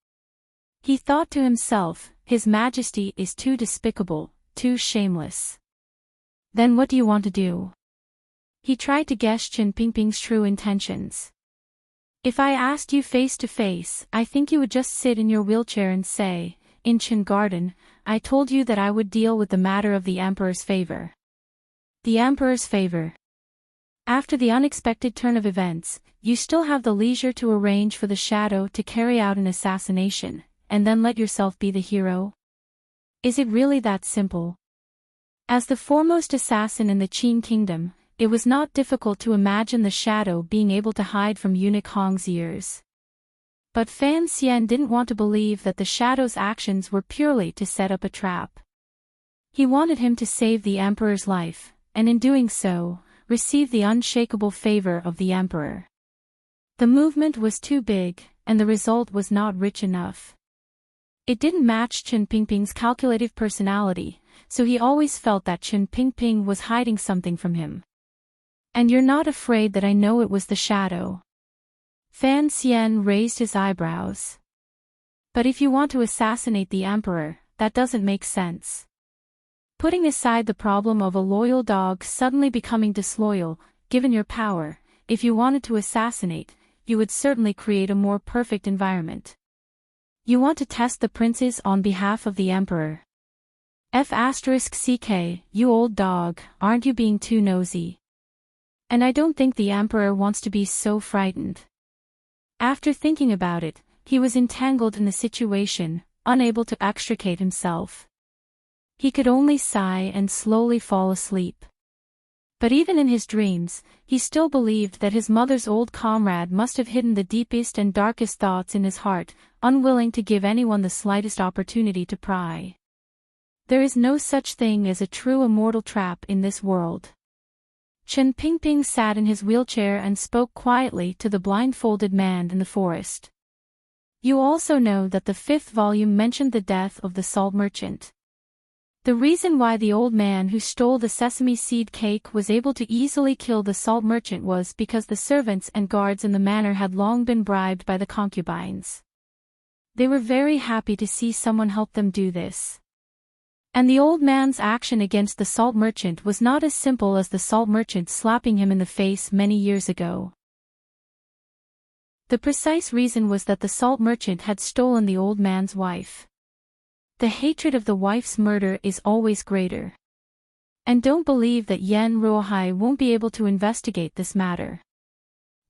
He thought to himself, His Majesty is too despicable, too shameless. Then what do you want to do? He tried to guess Chen Pingping's true intentions. If I asked you face to face, I think you would just sit in your wheelchair and say, in Chen Garden, I told you that I would deal with the matter of the Emperor's favor. The Emperor's favor. After the unexpected turn of events, you still have the leisure to arrange for the Shadow to carry out an assassination, and then let yourself be the hero? Is it really that simple? As the foremost assassin in the Qin Kingdom, it was not difficult to imagine the Shadow being able to hide from Eunuch Hong's ears. But Fan Xian didn't want to believe that the shadow's actions were purely to set up a trap. He wanted him to save the emperor's life, and in doing so, receive the unshakable favor of the emperor. The movement was too big, and the result was not rich enough. It didn't match Chen Pingping's calculative personality, so he always felt that Chen Pingping was hiding something from him. And you're not afraid that I know it was the shadow? Fan Xian raised his eyebrows. But if you want to assassinate the emperor, that doesn't make sense. Putting aside the problem of a loyal dog suddenly becoming disloyal, given your power, if you wanted to assassinate, you would certainly create a more perfect environment. You want to test the princes on behalf of the emperor. F***ck, you old dog, aren't you being too nosy? And I don't think the emperor wants to be so frightened. After thinking about it, he was entangled in the situation, unable to extricate himself. He could only sigh and slowly fall asleep. But even in his dreams, he still believed that his mother's old comrade must have hidden the deepest and darkest thoughts in his heart, unwilling to give anyone the slightest opportunity to pry. There is no such thing as a true immortal trap in this world. Chen Pingping sat in his wheelchair and spoke quietly to the blindfolded man in the forest. You also know that the 5th volume mentioned the death of the salt merchant. The reason why the old man who stole the sesame seed cake was able to easily kill the salt merchant was because the servants and guards in the manor had long been bribed by the concubines. They were very happy to see someone help them do this. And the old man's action against the salt merchant was not as simple as the salt merchant slapping him in the face many years ago. The precise reason was that the salt merchant had stolen the old man's wife. The hatred of the wife's murder is always greater. And don't believe that Yan Ruohai won't be able to investigate this matter.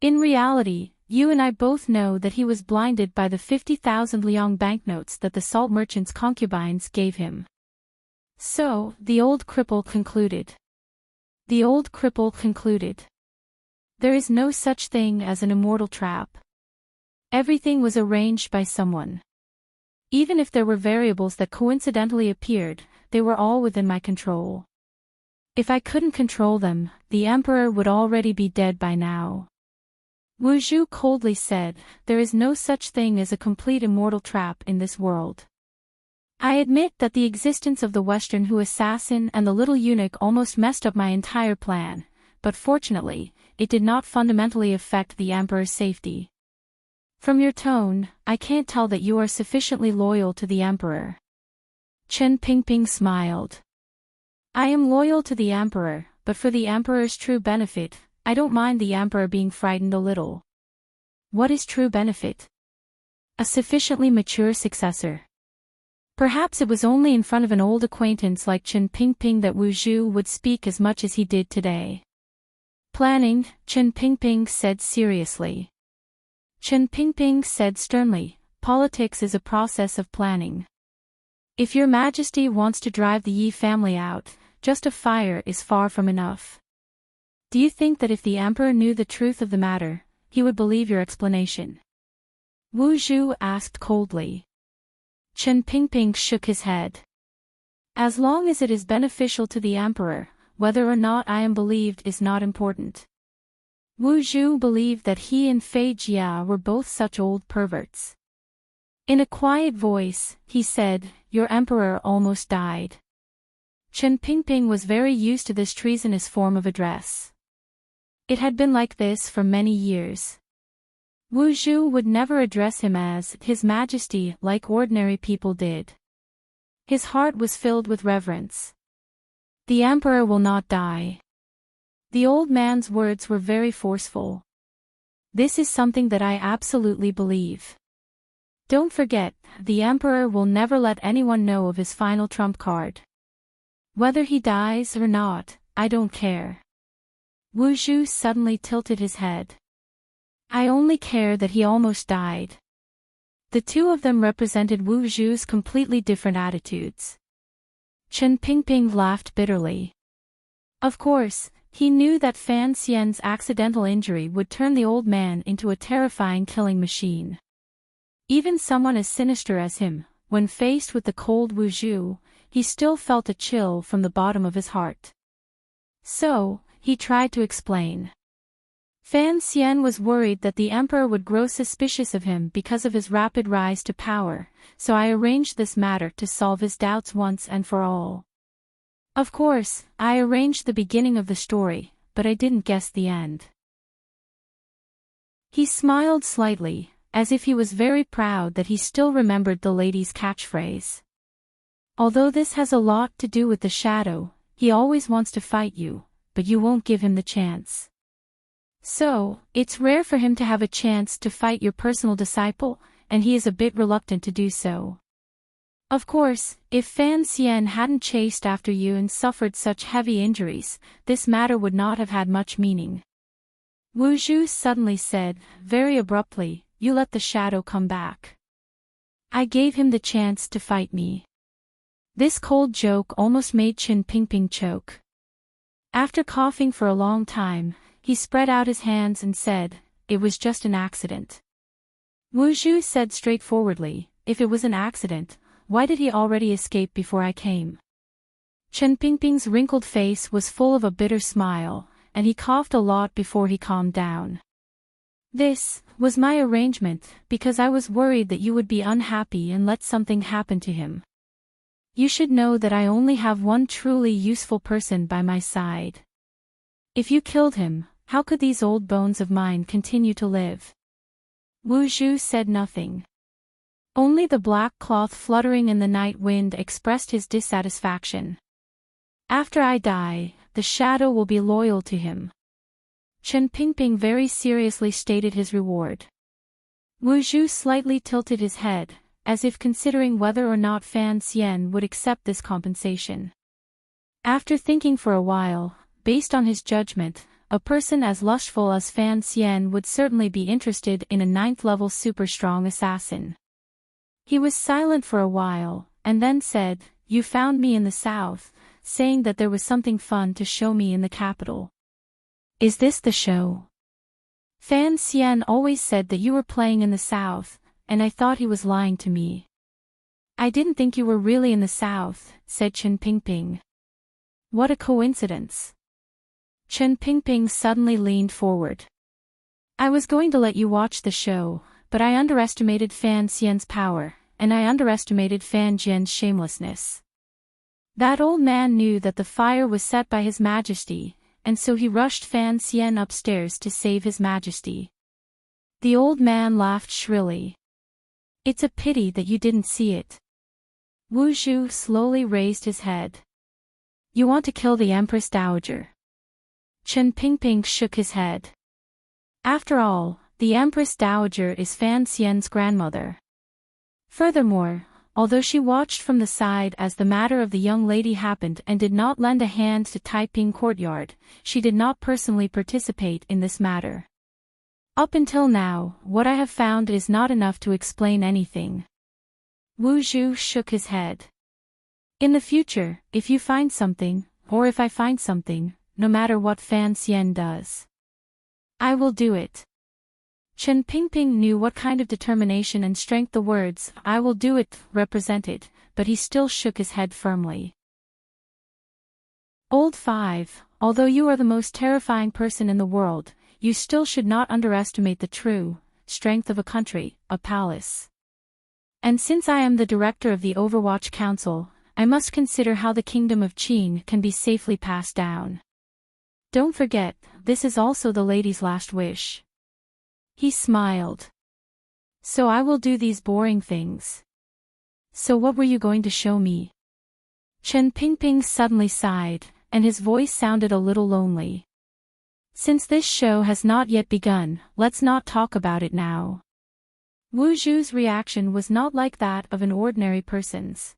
In reality, you and I both know that he was blinded by the 50,000 liang banknotes that the salt merchant's concubines gave him. So, the old cripple concluded. There is no such thing as an immortal trap. Everything was arranged by someone. Even if there were variables that coincidentally appeared, they were all within my control. If I couldn't control them, the emperor would already be dead by now. Wu Zhu coldly said, there is no such thing as a complete immortal trap in this world. I admit that the existence of the Western Hu assassin and the little eunuch almost messed up my entire plan, but fortunately, it did not fundamentally affect the emperor's safety. From your tone, I can't tell that you are sufficiently loyal to the emperor. Chen Pingping smiled. I am loyal to the emperor, but for the emperor's true benefit, I don't mind the emperor being frightened a little. What is true benefit? A sufficiently mature successor. Perhaps it was only in front of an old acquaintance like Chen Pingping that Wu Zhu would speak as much as he did today. Planning, Chen Pingping said seriously. Chen Pingping said sternly, politics is a process of planning. If your majesty wants to drive the Yi family out, just a fire is far from enough. Do you think that if the emperor knew the truth of the matter, he would believe your explanation? Wu Zhu asked coldly. Chen Pingping shook his head. As long as it is beneficial to the emperor, whether or not I am believed is not important. Wu Zhu believed that he and Fei Jia were both such old perverts. In a quiet voice, he said, your emperor almost died. Chen Pingping was very used to this treasonous form of address. It had been like this for many years. Wu Zhu would never address him as His Majesty like ordinary people did. His heart was filled with reverence. The emperor will not die. The old man's words were very forceful. This is something that I absolutely believe. Don't forget, the emperor will never let anyone know of his final trump card. Whether he dies or not, I don't care. Wu Zhu suddenly tilted his head. I only care that he almost died. The two of them represented Wu Zhu's completely different attitudes. Chen Pingping laughed bitterly. Of course, he knew that Fan Xian's accidental injury would turn the old man into a terrifying killing machine. Even someone as sinister as him, when faced with the cold Wu Zhu, he still felt a chill from the bottom of his heart. So, he tried to explain. Fan Xian was worried that the emperor would grow suspicious of him because of his rapid rise to power, so I arranged this matter to solve his doubts once and for all. Of course, I arranged the beginning of the story, but I didn't guess the end. He smiled slightly, as if he was very proud that he still remembered the lady's catchphrase. Although this has a lot to do with the shadow, he always wants to fight you, but you won't give him the chance. So, it's rare for him to have a chance to fight your personal disciple, and he is a bit reluctant to do so. Of course, if Fan Xian hadn't chased after you and suffered such heavy injuries, this matter would not have had much meaning. Wu Zhu suddenly said, very abruptly, you let the shadow come back. I gave him the chance to fight me. This cold joke almost made Qin Pingping choke. After coughing for a long time, he spread out his hands and said, it was just an accident. Wu Zhu said straightforwardly, if it was an accident, why did he already escape before I came? Qin Pingping's wrinkled face was full of a bitter smile, and he coughed a lot before he calmed down. This was my arrangement, because I was worried that you would be unhappy and let something happen to him. You should know that I only have one truly useful person by my side. If you killed him, how could these old bones of mine continue to live? Wu Zhu said nothing. Only the black cloth fluttering in the night wind expressed his dissatisfaction. After I die, the shadow will be loyal to him. Qin Pingping very seriously stated his reward. Wu Zhu slightly tilted his head, as if considering whether or not Fan Xian would accept this compensation. After thinking for a while, based on his judgment, a person as lustful as Fan Xian would certainly be interested in a 9th-level super-strong assassin. He was silent for a while, and then said, you found me in the south, saying that there was something fun to show me in the capital. Is this the show? Fan Xian always said that you were playing in the south, and I thought he was lying to me. I didn't think you were really in the south, said Qin Pingping. What a coincidence. Qin Pingping suddenly leaned forward. I was going to let you watch the show, but I underestimated Fan Xian's power, and I underestimated Fan Jian's shamelessness. That old man knew that the fire was set by His Majesty, and so he rushed Fan Xian upstairs to save His Majesty. The old man laughed shrilly. It's a pity that you didn't see it. Wu Zhu slowly raised his head. You want to kill the Empress Dowager? Qin Pingping shook his head. After all, the Empress Dowager is Fan Xian's grandmother. Furthermore, although she watched from the side as the matter of the young lady happened and did not lend a hand to Taiping Courtyard, she did not personally participate in this matter. Up until now, what I have found is not enough to explain anything. Wu Zhu shook his head. In the future, if you find something, or if I find something, no matter what Fan Xian does, I will do it. Qin Pingping knew what kind of determination and strength the words, I will do it, represented, but he still shook his head firmly. Old 5, although you are the most terrifying person in the world, you still should not underestimate the true strength of a country, a palace. And since I am the director of the Overwatch Council, I must consider how the kingdom of Qin can be safely passed down. Don't forget, this is also the lady's last wish. He smiled. So I will do these boring things. So what were you going to show me? Qin Pingping suddenly sighed, and his voice sounded a little lonely. Since this show has not yet begun, let's not talk about it now. Wu Zhu's reaction was not like that of an ordinary person's.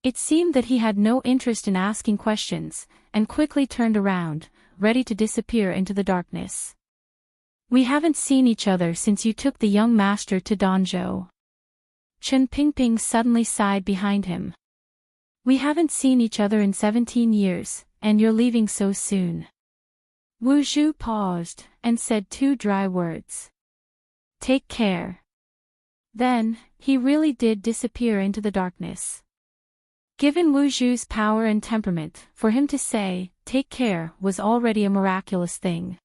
It seemed that he had no interest in asking questions, and quickly turned around, ready to disappear into the darkness. We haven't seen each other since you took the young master to Danzhou. Qin Pingping suddenly sighed behind him. We haven't seen each other in 17 years, and you're leaving so soon. Wu Zhu paused, and said 2 dry words. Take care. Then, he really did disappear into the darkness. Given Wu Zhu's power and temperament, for him to say, "Take care," was already a miraculous thing.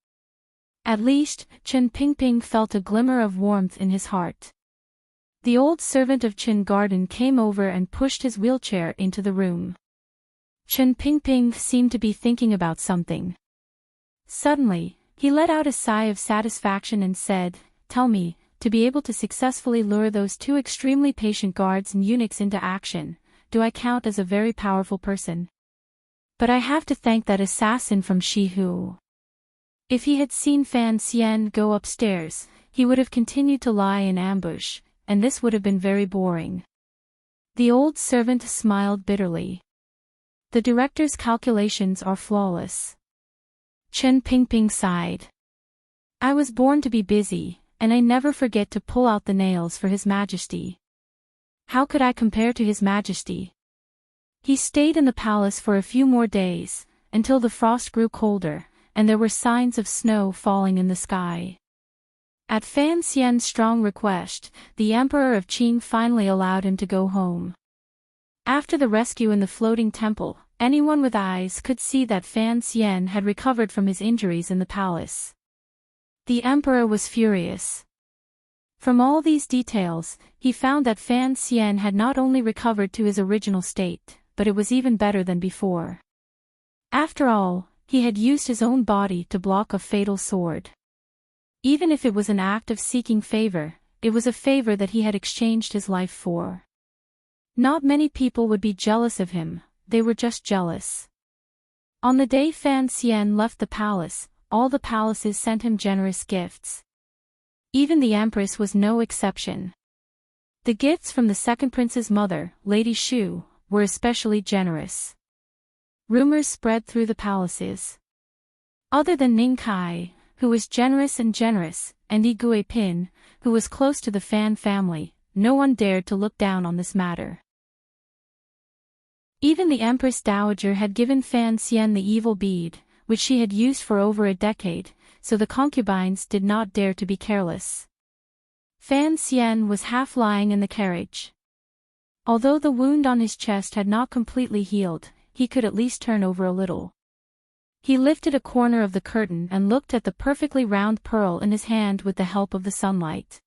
At least, Chen Pingping felt a glimmer of warmth in his heart. The old servant of Chen Garden came over and pushed his wheelchair into the room. Chen Pingping seemed to be thinking about something. Suddenly, he let out a sigh of satisfaction and said, "Tell me, to be able to successfully lure those two extremely patient guards and eunuchs into action, do I count as a very powerful person? But I have to thank that assassin from Shihu. If he had seen Fan Xian go upstairs, he would have continued to lie in ambush, and this would have been very boring." The old servant smiled bitterly. "The director's calculations are flawless." Chen Pingping sighed. "I was born to be busy, and I never forget to pull out the nails for His Majesty. How could I compare to His Majesty?" He stayed in the palace for a few more days, until the frost grew colder, and there were signs of snow falling in the sky. At Fan Xian's strong request, the Emperor of Qing finally allowed him to go home. After the rescue in the floating temple, anyone with eyes could see that Fan Xian had recovered from his injuries in the palace. The Emperor was furious. From all these details, he found that Fan Xian had not only recovered to his original state, but it was even better than before. After all, he had used his own body to block a fatal sword. Even if it was an act of seeking favor, it was a favor that he had exchanged his life for. Not many people would be jealous of him, they were just jealous. On the day Fan Xian left the palace, all the palaces sent him generous gifts. Even the Empress was no exception. The gifts from the second prince's mother, Lady Shu, were especially generous. Rumors spread through the palaces. Other than Ning Kai, who was generous, and Yi Gui Pin, who was close to the Fan family, no one dared to look down on this matter. Even the Empress Dowager had given Fan Xian the evil bead, which she had used for over a decade, so the concubines did not dare to be careless. Fan Xian was half lying in the carriage. Although the wound on his chest had not completely healed, he could at least turn over a little. He lifted a corner of the curtain and looked at the perfectly round pearl in his hand with the help of the sunlight.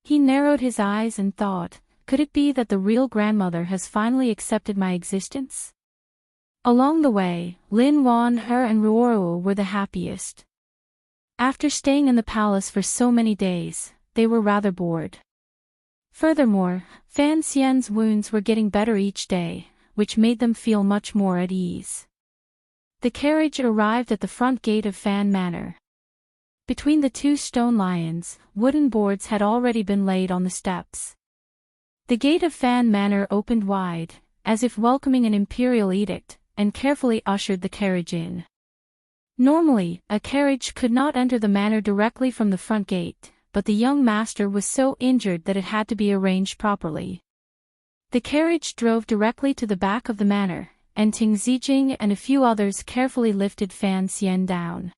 He narrowed his eyes and thought, could it be that the real grandmother has finally accepted my existence? Along the way, Lin Wan He and Ruoru were the happiest. After staying in the palace for so many days, they were rather bored. Furthermore, Fan Xian's wounds were getting better each day, which made them feel much more at ease. The carriage arrived at the front gate of Fan Manor. Between the two stone lions, wooden boards had already been laid on the steps. The gate of Fan Manor opened wide, as if welcoming an imperial edict, and carefully ushered the carriage in. Normally, a carriage could not enter the manor directly from the front gate, but the young master was so injured that it had to be arranged properly. The carriage drove directly to the back of the manor, and Ting Zijing and a few others carefully lifted Fan Xian down.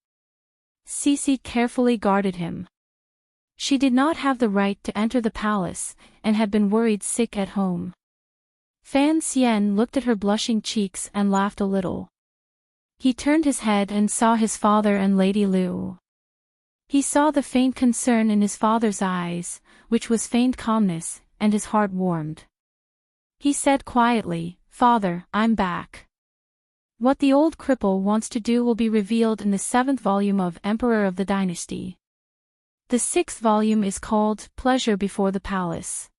Cece carefully guarded him. She did not have the right to enter the palace, and had been worried sick at home. Fan Xian looked at her blushing cheeks and laughed a little. He turned his head and saw his father and Lady Lu. He saw the faint concern in his father's eyes, which was feigned calmness, and his heart warmed. He said quietly, "Father, I'm back." What the old cripple wants to do will be revealed in the 7th volume of Emperor of the Dynasty. The 6th volume is called Pleasure Before the Palace.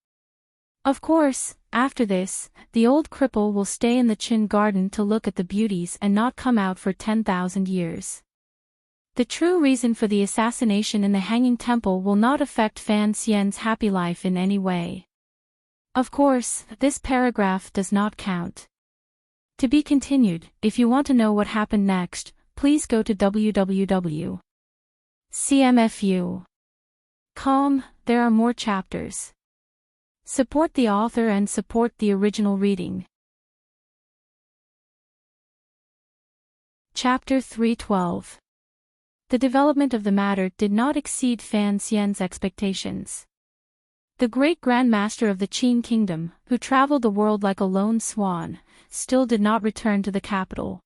Of course, after this, the old cripple will stay in the Qin garden to look at the beauties and not come out for 10,000 years. The true reason for the assassination in the Hanging Temple will not affect Fan Xian's happy life in any way. Of course, this paragraph does not count. To be continued. If you want to know what happened next, please go to www.cmfu.com. There are more chapters. Support the author and support the original reading. Chapter 312. The development of the matter did not exceed Fan Xian's expectations. The great Grand Master of the Qin Kingdom, who traveled the world like a lone swan, still did not return to the capital.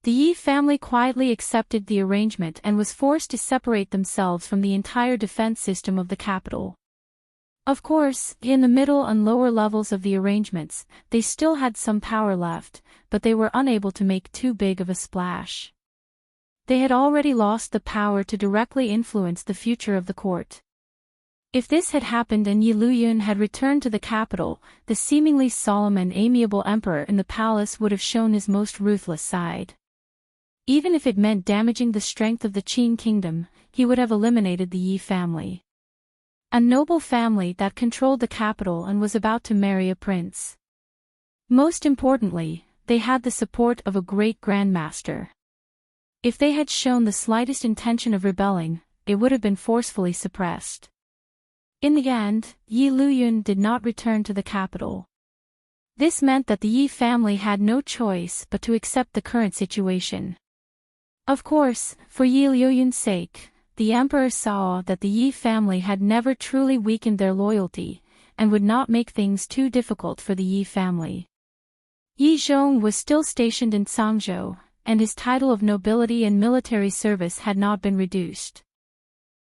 The Yi family quietly accepted the arrangement and was forced to separate themselves from the entire defense system of the capital. Of course, in the middle and lower levels of the arrangements, they still had some power left, but they were unable to make too big of a splash. They had already lost the power to directly influence the future of the court. If this had happened and Yi Luyun had returned to the capital, the seemingly solemn and amiable emperor in the palace would have shown his most ruthless side. Even if it meant damaging the strength of the Qin kingdom, he would have eliminated the Yi family. A noble family that controlled the capital and was about to marry a prince. Most importantly, they had the support of a great grandmaster. If they had shown the slightest intention of rebelling, it would have been forcefully suppressed. In the end, Yi Luyun did not return to the capital. This meant that the Yi family had no choice but to accept the current situation. Of course, for Yi Luyun's sake, the emperor saw that the Yi family had never truly weakened their loyalty, and would not make things too difficult for the Yi family. Yi Zhong was still stationed in Sangzhou, and his title of nobility and military service had not been reduced.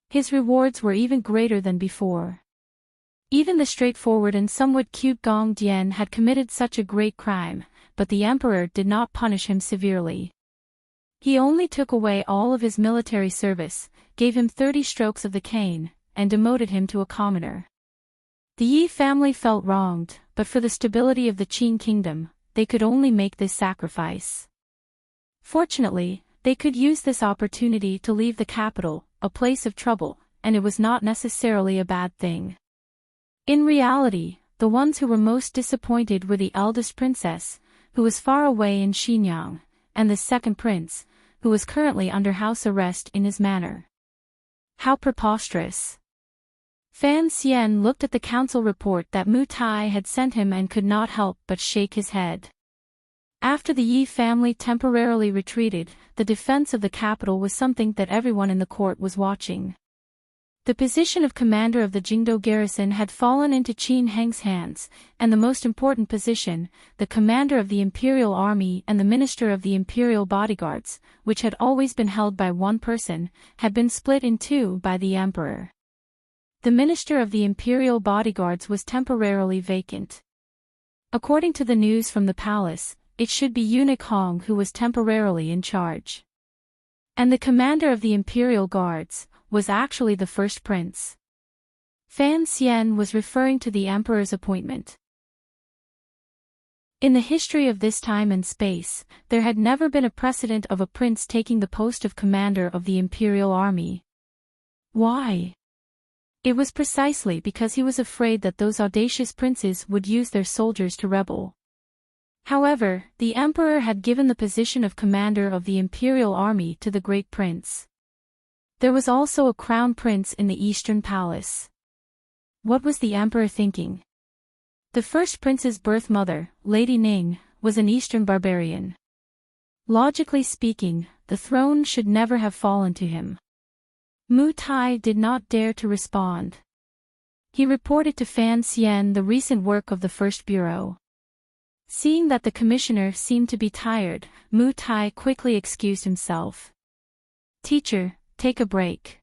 His rewards were even greater than before. Even the straightforward and somewhat cute Gong Dian had committed such a great crime, but the emperor did not punish him severely. He only took away all of his military service, gave him 30 strokes of the cane, and demoted him to a commoner. The Yi family felt wronged, but for the stability of the Qin kingdom, they could only make this sacrifice. Fortunately, they could use this opportunity to leave the capital, a place of trouble, and it was not necessarily a bad thing. In reality, the ones who were most disappointed were the eldest princess, who was far away in Xinyang, and the second prince, who was currently under house arrest in his manor. How preposterous! Fan Xian looked at the council report that Mu Tai had sent him and could not help but shake his head. After the Yi family temporarily retreated, the defense of the capital was something that everyone in the court was watching. The position of commander of the Jingdou garrison had fallen into Qin Heng's hands, and the most important position, the commander of the imperial army and the minister of the imperial bodyguards, which had always been held by one person, had been split in two by the emperor. The minister of the imperial bodyguards was temporarily vacant. According to the news from the palace, it should be Eunuch Hong who was temporarily in charge. And the commander of the imperial guards was actually the first prince. Fan Xian was referring to the emperor's appointment. In the history of this time and space, there had never been a precedent of a prince taking the post of commander of the imperial army. Why? It was precisely because he was afraid that those audacious princes would use their soldiers to rebel. However, the emperor had given the position of commander of the imperial army to the great prince. There was also a crown prince in the eastern palace. What was the emperor thinking? The first prince's birth mother, Lady Ning, was an eastern barbarian. Logically speaking, the throne should never have fallen to him. Mu Tai did not dare to respond. He reported to Fan Xian the recent work of the first bureau. Seeing that the commissioner seemed to be tired, Mu Tai quickly excused himself. "Teacher, take a break."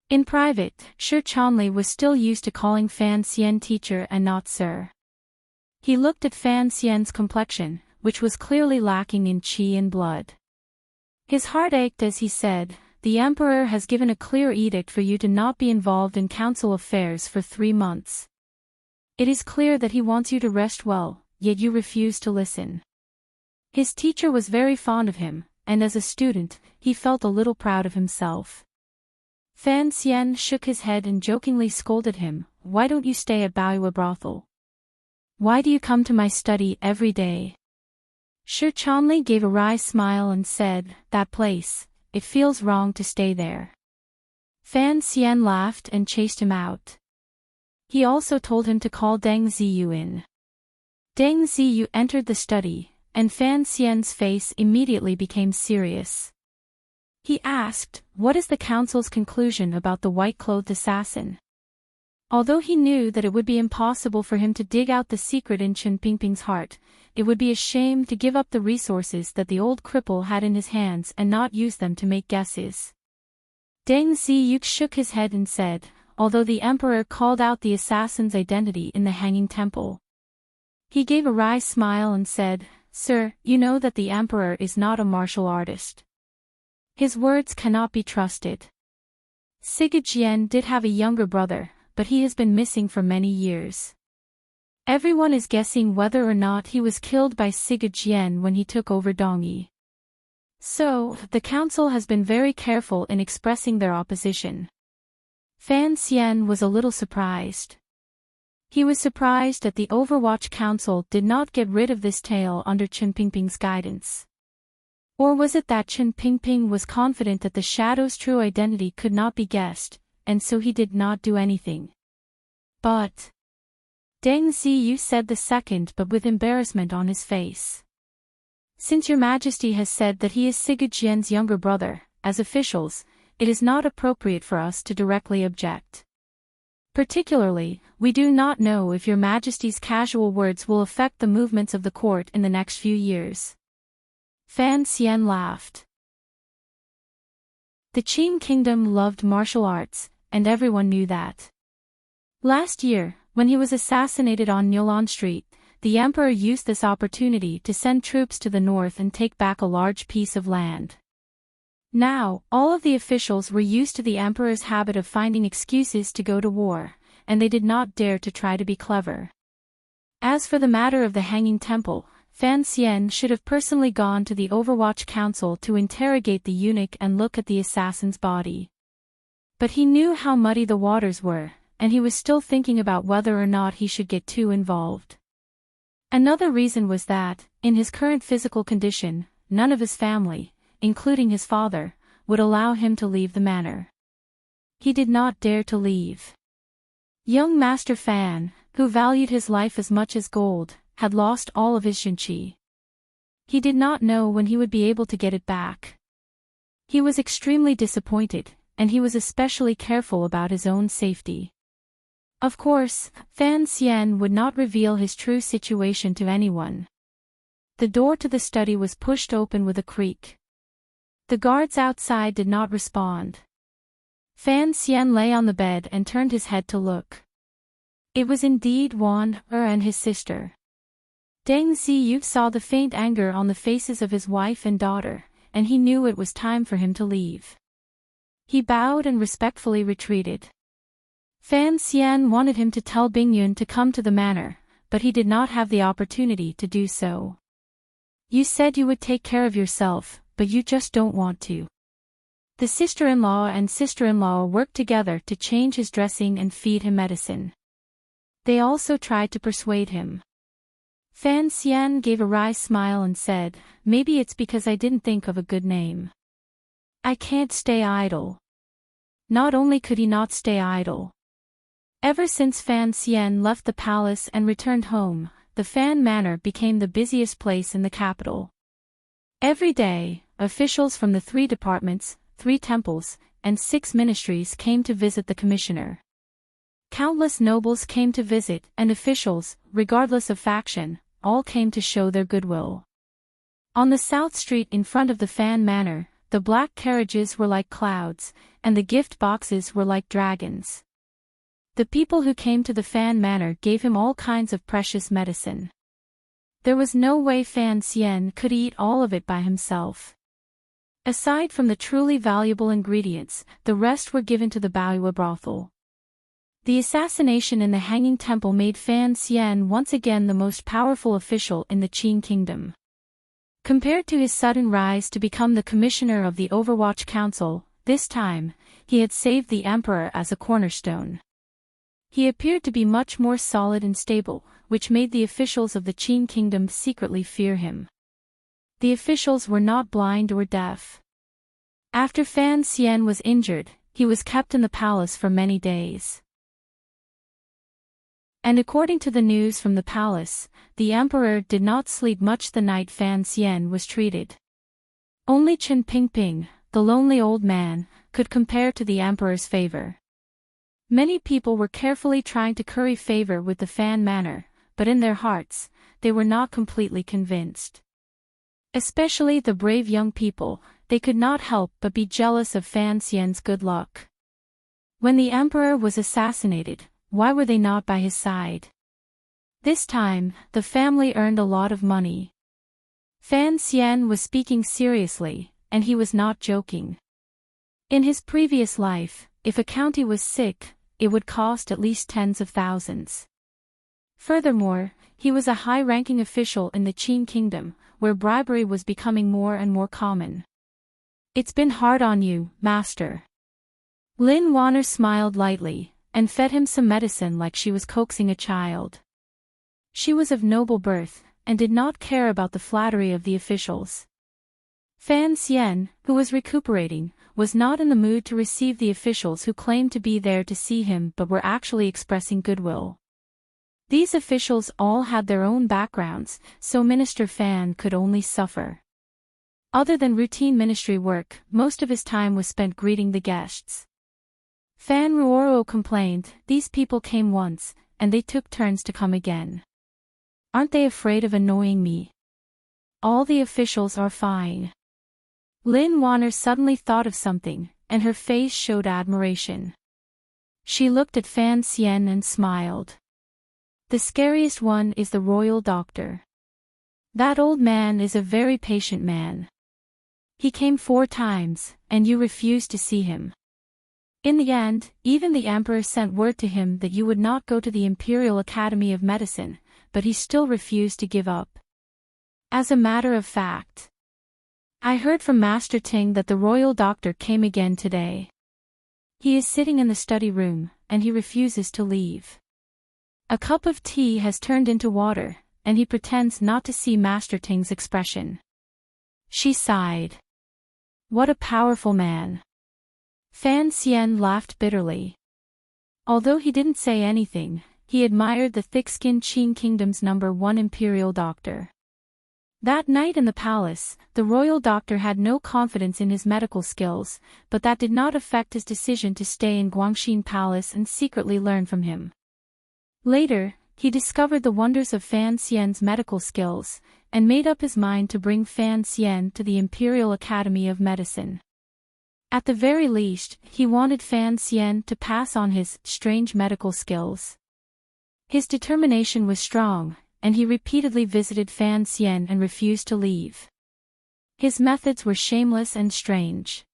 In private, Shi Chanli was still used to calling Fan Xian teacher and not sir. He looked at Fan Xian's complexion, which was clearly lacking in qi and blood. His heart ached as he said, "The emperor has given a clear edict for you to not be involved in council affairs for 3 months. It is clear that he wants you to rest well, yet you refuse to listen." His teacher was very fond of him, and as a student, he felt a little proud of himself. Fan Xian shook his head and jokingly scolded him, "Why don't you stay at Baoyue brothel? Why do you come to my study every day?" Shi Chanli gave a wry smile and said, "That place, it feels wrong to stay there." Fan Xian laughed and chased him out. He also told him to call Deng Ziyu in. Deng Ziyu entered the study, and Fan Xian's face immediately became serious. He asked, "What is the council's conclusion about the white-clothed assassin?" Although he knew that it would be impossible for him to dig out the secret in Chen Pingping's heart, it would be a shame to give up the resources that the old cripple had in his hands and not use them to make guesses. Deng Ziyuk shook his head and said, although the emperor called out the assassin's identity in the hanging temple. He gave a wry smile and said, Sir, you know that the emperor is not a martial artist. His words cannot be trusted. Sigurd did have a younger brother, but he has been missing for many years. Everyone is guessing whether or not he was killed by Sigurd when he took over Dongyi. So, the council has been very careful in expressing their opposition. Fan Xian was a little surprised. He was surprised that the Overwatch Council did not get rid of this tale under Chen Pingping's guidance. Or was it that Chen Pingping was confident that the Shadow's true identity could not be guessed, and so he did not do anything? But Deng Ziyu said the second, but with embarrassment on his face. Since your majesty has said that he is Sigurd Jian's younger brother, as officials, it is not appropriate for us to directly object. Particularly, we do not know if your majesty's casual words will affect the movements of the court in the next few years. Fan Xian laughed. The Qin kingdom loved martial arts, and everyone knew that. Last year, when he was assassinated on Nyolan Street, the emperor used this opportunity to send troops to the north and take back a large piece of land. Now, all of the officials were used to the emperor's habit of finding excuses to go to war, and they did not dare to try to be clever. As for the matter of the hanging temple, Fan Xian should have personally gone to the Overwatch Council to interrogate the eunuch and look at the assassin's body. But he knew how muddy the waters were, and he was still thinking about whether or not he should get too involved. Another reason was that, in his current physical condition, none of his family, including his father, would allow him to leave the manor. He did not dare to leave. Young Master Fan, who valued his life as much as gold, had lost all of his Xinqi. He did not know when he would be able to get it back. He was extremely disappointed, and he was especially careful about his own safety. Of course, Fan Xian would not reveal his true situation to anyone. The door to the study was pushed open with a creak. The guards outside did not respond. Fan Xian lay on the bed and turned his head to look. It was indeed Wan and his sister. Deng Ziyu saw the faint anger on the faces of his wife and daughter, and he knew it was time for him to leave. He bowed and respectfully retreated. Fan Xian wanted him to tell Bingyun to come to the manor, but he did not have the opportunity to do so. You said you would take care of yourself, but you just don't want to. The sister-in-law and sister-in-law worked together to change his dressing and feed him medicine. They also tried to persuade him. Fan Xian gave a wry smile and said, maybe it's because I didn't think of a good name. I can't stay idle. Not only could he not stay idle. Ever since Fan Xian left the palace and returned home, the Fan Manor became the busiest place in the capital. Every day, officials from the 3 departments, 3 temples, and 6 ministries came to visit the commissioner. Countless nobles came to visit, and officials, regardless of faction, all came to show their goodwill. On the South Street in front of the Fan Manor, the black carriages were like clouds, and the gift boxes were like dragons. The people who came to the Fan Manor gave him all kinds of precious medicine. There was no way Fan Xian could eat all of it by himself. Aside from the truly valuable ingredients, the rest were given to the Baoyue brothel. The assassination in the Hanging Temple made Fan Xian once again the most powerful official in the Qin kingdom. Compared to his sudden rise to become the commissioner of the Overwatch Council, this time, he had saved the emperor as a cornerstone. He appeared to be much more solid and stable, which made the officials of the Qin kingdom secretly fear him. The officials were not blind or deaf. After Fan Xian was injured, he was kept in the palace for many days. And according to the news from the palace, the emperor did not sleep much the night Fan Xian was treated. Only Chen Pingping, the lonely old man, could compare to the emperor's favor. Many people were carefully trying to curry favor with the Fan Manor, but in their hearts, they were not completely convinced. Especially the brave young people, they could not help but be jealous of Fan Xian's good luck. When the emperor was assassinated, why were they not by his side? This time, the family earned a lot of money. Fan Xian was speaking seriously, and he was not joking. In his previous life, if a county was sick, it would cost at least tens of thousands. Furthermore, he was a high-ranking official in the Qin kingdom, where bribery was becoming more and more common. "It's been hard on you, master." Lin Wanner smiled lightly, and fed him some medicine like she was coaxing a child. She was of noble birth, and did not care about the flattery of the officials. Fan Xian, who was recuperating, was not in the mood to receive the officials who claimed to be there to see him but were actually expressing goodwill. These officials all had their own backgrounds, so Minister Fan could only suffer. Other than routine ministry work, most of his time was spent greeting the guests. Fan Ruoro complained, "These people came once, and they took turns to come again. Aren't they afraid of annoying me? All the officials are fine." Lin Wanner suddenly thought of something, and her face showed admiration. She looked at Fan Xian and smiled. "The scariest one is the royal doctor. That old man is a very patient man. He came 4 times, and you refused to see him. In the end, even the emperor sent word to him that you would not go to the Imperial Academy of Medicine, but he still refused to give up. As a matter of fact, I heard from Master Ting that the royal doctor came again today. He is sitting in the study room, and he refuses to leave. A cup of tea has turned into water, and he pretends not to see Master Ting's expression." She sighed. "What a powerful man." Fan Xian laughed bitterly. Although he didn't say anything, he admired the thick-skinned Qin Kingdom's #1 imperial doctor. That night in the palace, the royal doctor had no confidence in his medical skills, but that did not affect his decision to stay in Guangxin Palace and secretly learn from him. Later, he discovered the wonders of Fan Xian's medical skills, and made up his mind to bring Fan Xian to the Imperial Academy of Medicine. At the very least, he wanted Fan Xian to pass on his strange medical skills. His determination was strong, and he repeatedly visited Fan Xian and refused to leave. His methods were shameless and strange.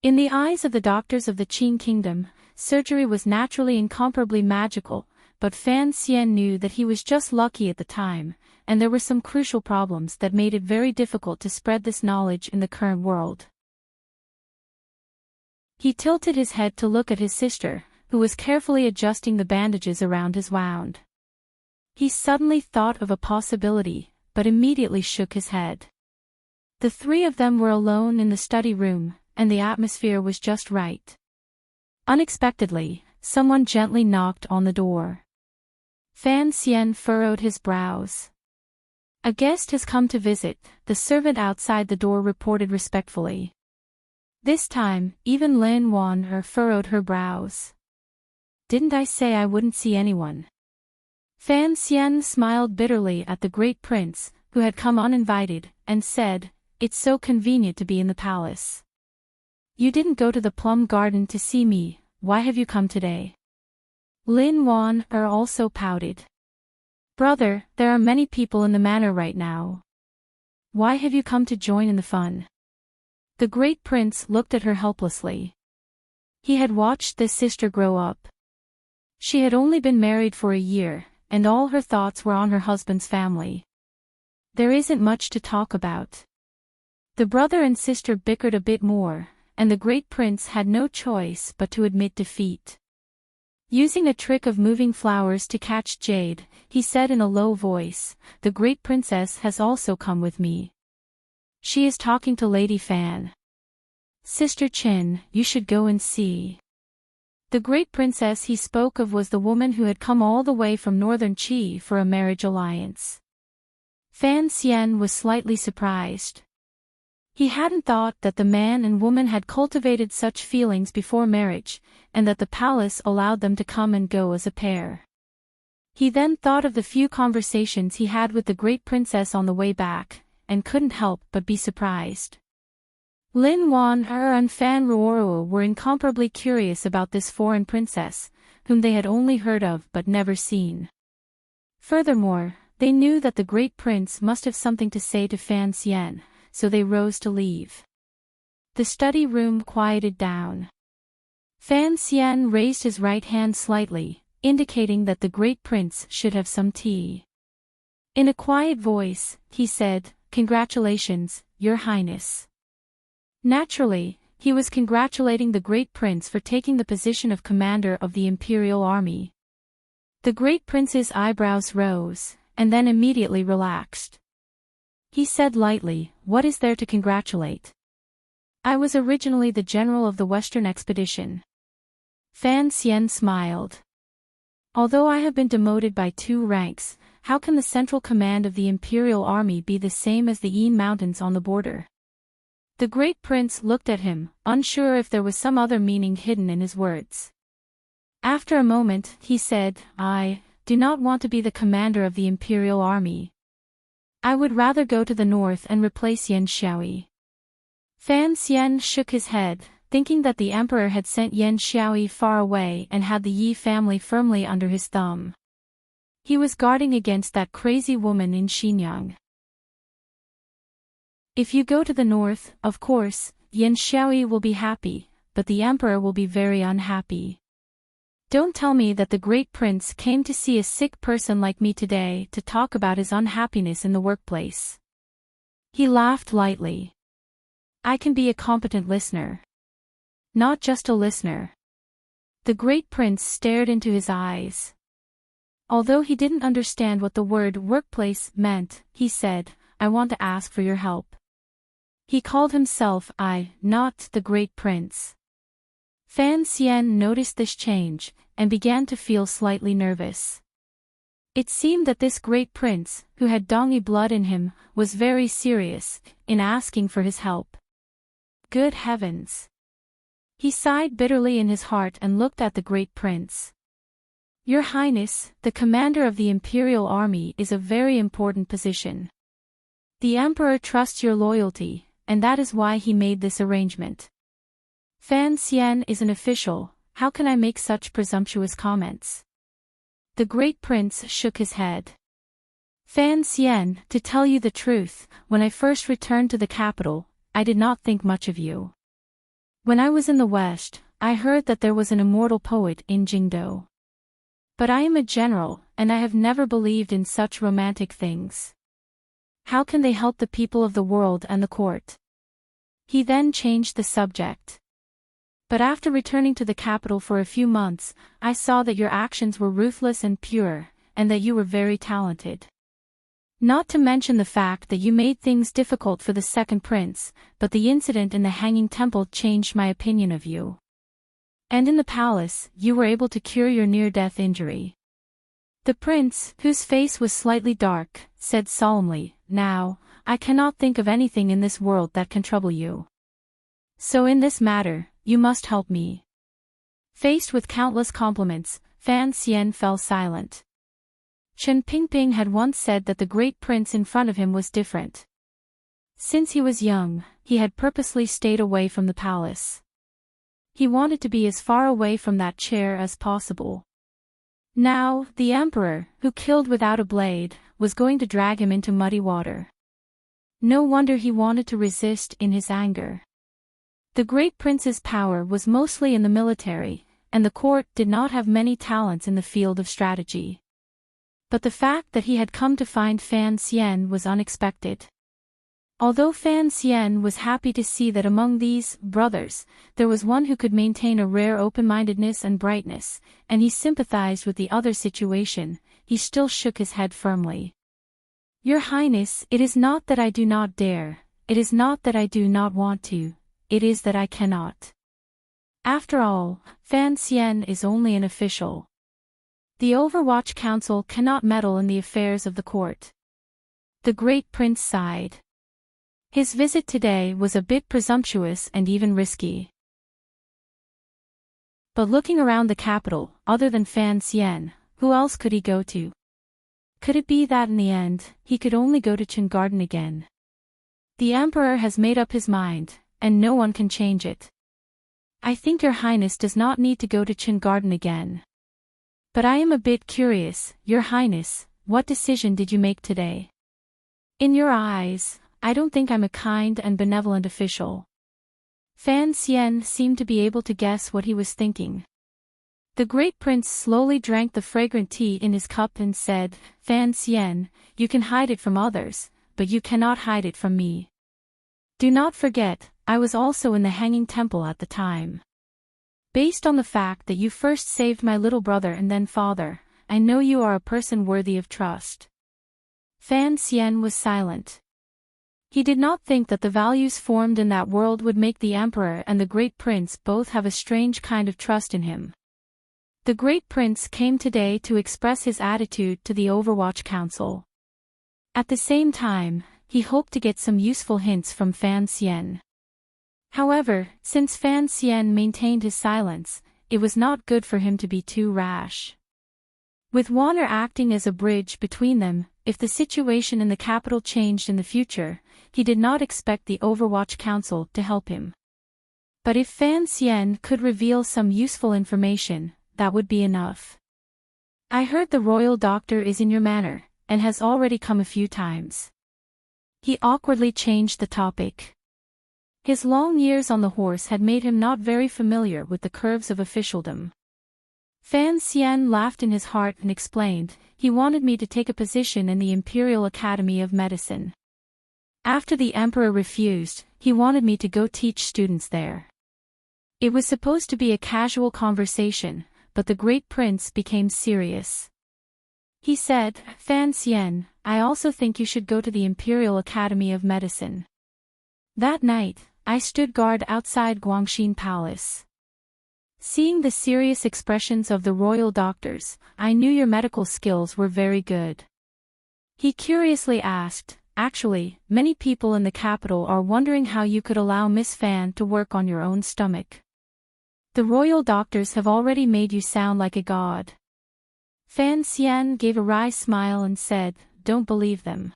In the eyes of the doctors of the Qin Kingdom, surgery was naturally incomparably magical, but Fan Xian knew that he was just lucky at the time, and there were some crucial problems that made it very difficult to spread this knowledge in the current world. He tilted his head to look at his sister, who was carefully adjusting the bandages around his wound. He suddenly thought of a possibility, but immediately shook his head. The 3 of them were alone in the study room, and the atmosphere was just right. Unexpectedly, someone gently knocked on the door. Fan Xian furrowed his brows. "A guest has come to visit," the servant outside the door reported respectfully. This time, even Lin Wanner furrowed her brows. "Didn't I say I wouldn't see anyone?" Fan Xian smiled bitterly at the great prince, who had come uninvited, and said, "It's so convenient to be in the palace. You didn't go to the plum garden to see me, why have you come today?" Lin Wanner also pouted. "Brother, there are many people in the manor right now. Why have you come to join in the fun?" The great prince looked at her helplessly. He had watched this sister grow up. She had only been married for a year, and all her thoughts were on her husband's family. There isn't much to talk about. The brother and sister bickered a bit more, and the great prince had no choice but to admit defeat. Using a trick of moving flowers to catch Jade, he said in a low voice, "The great princess has also come with me. She is talking to Lady Fan. Sister Qin, you should go and see." The great princess he spoke of was the woman who had come all the way from northern Qi for a marriage alliance. Fan Xian was slightly surprised. He hadn't thought that the man and woman had cultivated such feelings before marriage, and that the palace allowed them to come and go as a pair. He then thought of the few conversations he had with the great princess on the way back, and couldn't help but be surprised. Lin Wan and Fan Ruoruo were incomparably curious about this foreign princess, whom they had only heard of but never seen. Furthermore, they knew that the great prince must have something to say to Fan Xian, so they rose to leave. The study room quieted down. Fan Xian raised his right hand slightly, indicating that the great prince should have some tea. In a quiet voice, he said, "Congratulations, Your Highness." Naturally, he was congratulating the great prince for taking the position of commander of the imperial army. The great prince's eyebrows rose, and then immediately relaxed. He said lightly, "What is there to congratulate? I was originally the general of the Western expedition." Fan Xian smiled. "Although I have been demoted by 2 ranks, how can the central command of the imperial army be the same as the Yin Mountains on the border?" The great prince looked at him, unsure if there was some other meaning hidden in his words. After a moment, he said, "I do not want to be the commander of the imperial army. I would rather go to the north and replace Yan Xiaoyi." Fan Xian shook his head, thinking that the emperor had sent Yan Xiaoyi far away and had the Yi family firmly under his thumb. He was guarding against that crazy woman in Xinyang. If you go to the north, of course, Yan Xiaoyi will be happy, but the emperor will be very unhappy. Don't tell me that the great prince came to see a sick person like me today to talk about his unhappiness in the workplace. He laughed lightly. I can be a competent listener. Not just a listener. The great prince stared into his eyes. Although he didn't understand what the word workplace meant, he said, I want to ask for your help. He called himself I, not the great prince. Fan Xian noticed this change, and began to feel slightly nervous. It seemed that this great prince, who had Dongyi blood in him, was very serious in asking for his help. Good heavens! He sighed bitterly in his heart and looked at the great prince. Your Highness, the commander of the imperial army is a very important position. The emperor trusts your loyalty, and that is why he made this arrangement. Fan Xian is an official, how can I make such presumptuous comments? The great prince shook his head. Fan Xian, to tell you the truth, when I first returned to the capital, I did not think much of you. When I was in the West, I heard that there was an immortal poet in Jingdou. But I am a general, and I have never believed in such romantic things. How can they help the people of the world and the court? He then changed the subject. But after returning to the capital for a few months, I saw that your actions were ruthless and pure, and that you were very talented. Not to mention the fact that you made things difficult for the second prince, but the incident in the Hanging Temple changed my opinion of you. And in the palace, you were able to cure your near-death injury. The prince, whose face was slightly dark, said solemnly, Now, I cannot think of anything in this world that can trouble you. So in this matter, you must help me. Faced with countless compliments, Fan Xian fell silent. Chen Pingping had once said that the great prince in front of him was different. Since he was young, he had purposely stayed away from the palace. He wanted to be as far away from that chair as possible. Now, the emperor, who killed without a blade, was going to drag him into muddy water. No wonder he wanted to resist in his anger. The great prince's power was mostly in the military, and the court did not have many talents in the field of strategy. But the fact that he had come to find Fan Xian was unexpected. Although Fan Xian was happy to see that among these brothers, there was one who could maintain a rare open-mindedness and brightness, and he sympathized with the other's situation, he still shook his head firmly. Your Highness, it is not that I do not dare, it is not that I do not want to, it is that I cannot. After all, Fan Xian is only an official. The Overwatch Council cannot meddle in the affairs of the court. The great prince sighed. His visit today was a bit presumptuous and even risky. But looking around the capital, other than Fan Xian, who else could he go to? Could it be that in the end, he could only go to Qin Garden again? The Emperor has made up his mind, and no one can change it. I think Your Highness does not need to go to Qin Garden again. But I am a bit curious, Your Highness, what decision did you make today? In your eyes, I don't think I'm a kind and benevolent official. Fan Xian seemed to be able to guess what he was thinking. The great prince slowly drank the fragrant tea in his cup and said, Fan Xian, you can hide it from others, but you cannot hide it from me. Do not forget, I was also in the Hanging Temple at the time. Based on the fact that you first saved my little brother and then father, I know you are a person worthy of trust. Fan Xian was silent. He did not think that the values formed in that world would make the Emperor and the Great Prince both have a strange kind of trust in him. The Great Prince came today to express his attitude to the Overwatch Council. At the same time, he hoped to get some useful hints from Fan Xian. However, since Fan Xian maintained his silence, it was not good for him to be too rash. With Warner acting as a bridge between them, if the situation in the capital changed in the future, he did not expect the Overwatch Council to help him. But if Fan Xian could reveal some useful information, that would be enough. I heard the royal doctor is in your manor, and has already come a few times. He awkwardly changed the topic. His long years on the horse had made him not very familiar with the curves of officialdom. Fan Xian laughed in his heart and explained, he wanted me to take a position in the Imperial Academy of Medicine. After the Emperor refused, he wanted me to go teach students there. It was supposed to be a casual conversation, but the Great Prince became serious. He said, Fan Xian, I also think you should go to the Imperial Academy of Medicine. That night, I stood guard outside Guangxin Palace. Seeing the serious expressions of the royal doctors, I knew your medical skills were very good. He curiously asked, actually, many people in the capital are wondering how you could allow Miss Fan to work on your own stomach. The royal doctors have already made you sound like a god. Fan Xian gave a wry smile and said, don't believe them.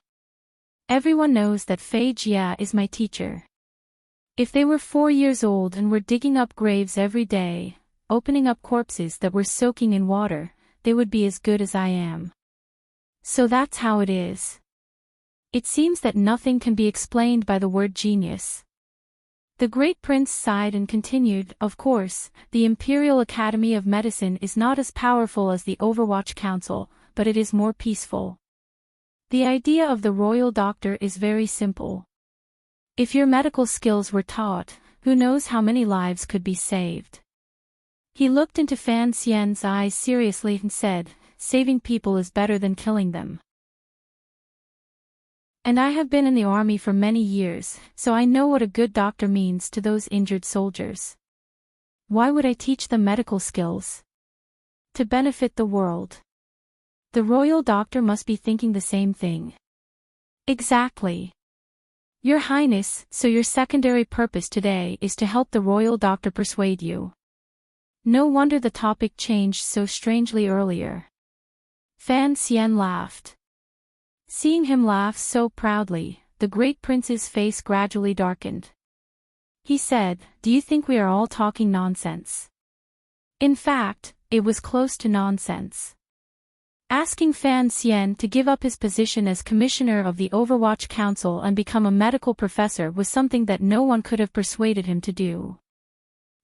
Everyone knows that Fei Jia is my teacher. If they were 4 years old and were digging up graves every day, opening up corpses that were soaking in water, they would be as good as I am. So that's how it is. It seems that nothing can be explained by the word genius. The Great Prince sighed and continued, of course, the Imperial Academy of Medicine is not as powerful as the Overwatch Council, but it is more peaceful. The idea of the royal doctor is very simple. If your medical skills were taught, who knows how many lives could be saved. He looked into Fan Xian's eyes seriously and said, saving people is better than killing them. And I have been in the army for many years, so I know what a good doctor means to those injured soldiers. Why would I teach them medical skills? To benefit the world. The royal doctor must be thinking the same thing. Exactly. Your Highness, so your secondary purpose today is to help the royal doctor persuade you. No wonder the topic changed so strangely earlier. Fan Xian laughed. Seeing him laugh so proudly, the Great Prince's face gradually darkened. He said, do you think we are all talking nonsense? In fact, it was close to nonsense. Asking Fan Xian to give up his position as commissioner of the Overwatch Council and become a medical professor was something that no one could have persuaded him to do.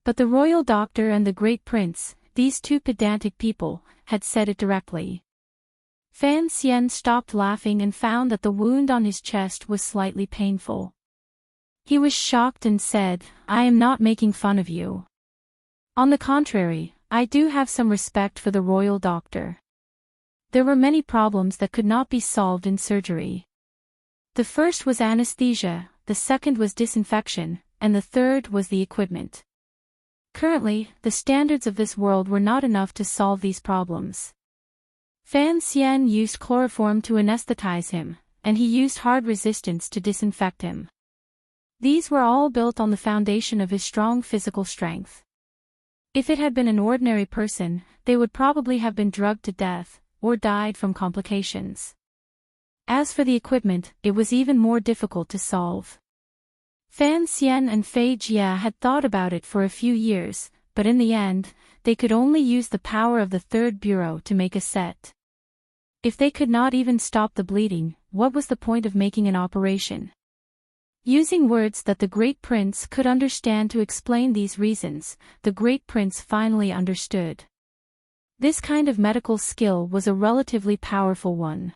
But the royal doctor and the Great Prince, these two pedantic people, had said it directly. Fan Xian stopped laughing and found that the wound on his chest was slightly painful. He was shocked and said, I am not making fun of you. On the contrary, I do have some respect for the royal doctor. There were many problems that could not be solved in surgery. The first was anesthesia, the second was disinfection, and the third was the equipment. Currently, the standards of this world were not enough to solve these problems. Fan Xian used chloroform to anesthetize him, and he used hard resistance to disinfect him. These were all built on the foundation of his strong physical strength. If it had been an ordinary person, they would probably have been drugged to death, or died from complications. As for the equipment, it was even more difficult to solve. Fan Xian and Fei Jia had thought about it for a few years, but in the end, they could only use the power of the third bureau to make a set. If they could not even stop the bleeding, what was the point of making an operation? Using words that the Great Prince could understand to explain these reasons, the Great Prince finally understood. This kind of medical skill was a relatively powerful one.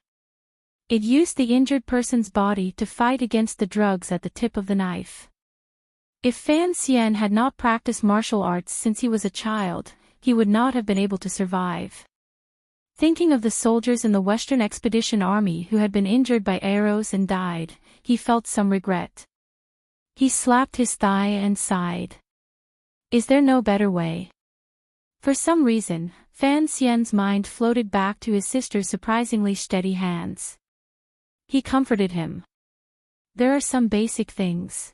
It used the injured person's body to fight against the drugs at the tip of the knife. If Fan Xian had not practiced martial arts since he was a child, he would not have been able to survive. Thinking of the soldiers in the Western Expedition Army who had been injured by arrows and died, he felt some regret. He slapped his thigh and sighed. Is there no better way? For some reason, Fan Xian's mind floated back to his sister's surprisingly steady hands. He comforted him. There are some basic things.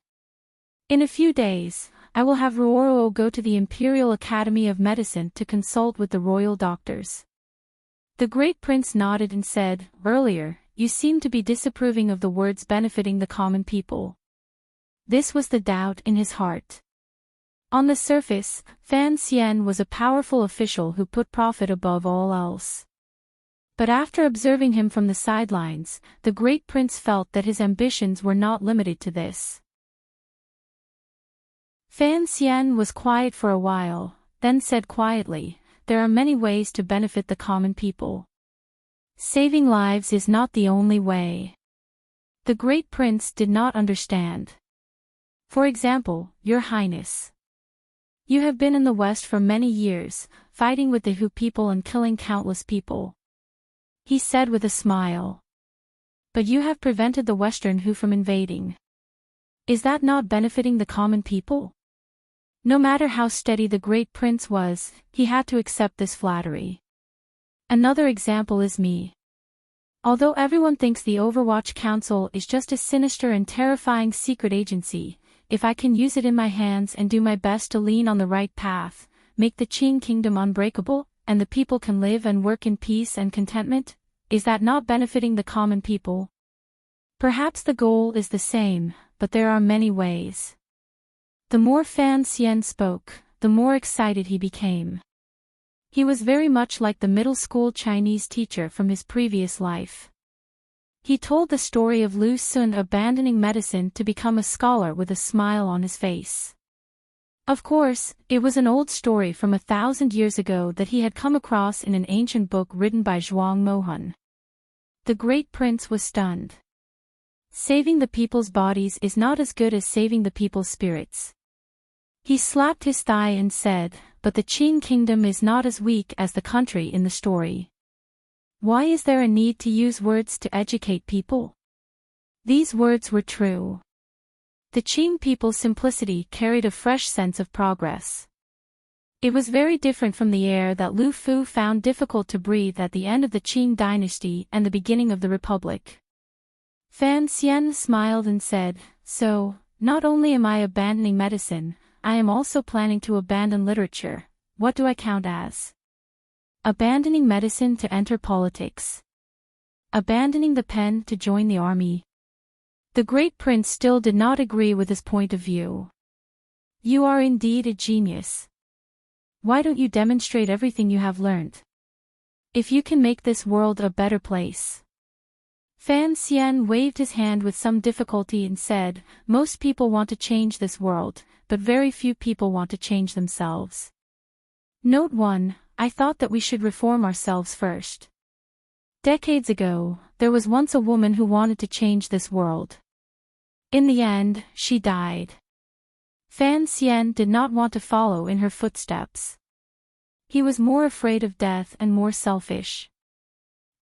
In a few days, I will have Ruoro go to the Imperial Academy of Medicine to consult with the royal doctors. The Great Prince nodded and said, earlier, you seemed to be disapproving of the words benefiting the common people. This was the doubt in his heart. On the surface, Fan Xian was a powerful official who put profit above all else. But after observing him from the sidelines, the Great Prince felt that his ambitions were not limited to this. Fan Xian was quiet for a while, then said quietly, there are many ways to benefit the common people. Saving lives is not the only way. The Great Prince did not understand. For example, Your Highness. You have been in the West for many years, fighting with the Hu people and killing countless people. He said with a smile. But you have prevented the Western Hu from invading. Is that not benefiting the common people? No matter how steady the Great Prince was, he had to accept this flattery. Another example is me. Although everyone thinks the Overwatch Council is just a sinister and terrifying secret agency, if I can use it in my hands and do my best to lean on the right path, make the Qing Kingdom unbreakable, and the people can live and work in peace and contentment, is that not benefiting the common people? Perhaps the goal is the same, but there are many ways. The more Fan Xian spoke, the more excited he became. He was very much like the middle school Chinese teacher from his previous life. He told the story of Lu Sun abandoning medicine to become a scholar with a smile on his face. Of course, it was an old story from 1,000 years ago that he had come across in an ancient book written by Zhuang Mohan. The Great Prince was stunned. Saving the people's bodies is not as good as saving the people's spirits. He slapped his thigh and said, but the Qing Kingdom is not as weak as the country in the story. Why is there a need to use words to educate people? These words were true. The Qing people's simplicity carried a fresh sense of progress. It was very different from the air that Lu Fu found difficult to breathe at the end of the Qing dynasty and the beginning of the Republic. Fan Xian smiled and said, so, not only am I abandoning medicine, I am also planning to abandon literature. What do I count as? Abandoning medicine to enter politics. Abandoning the pen to join the army. The Great Prince still did not agree with his point of view. You are indeed a genius. Why don't you demonstrate everything you have learned? If you can make this world a better place. Fan Xian waved his hand with some difficulty and said, most people want to change this world, but very few people want to change themselves. Note 1, I thought that we should reform ourselves first. Decades ago, there was once a woman who wanted to change this world. In the end, she died. Fan Xian did not want to follow in her footsteps. He was more afraid of death and more selfish.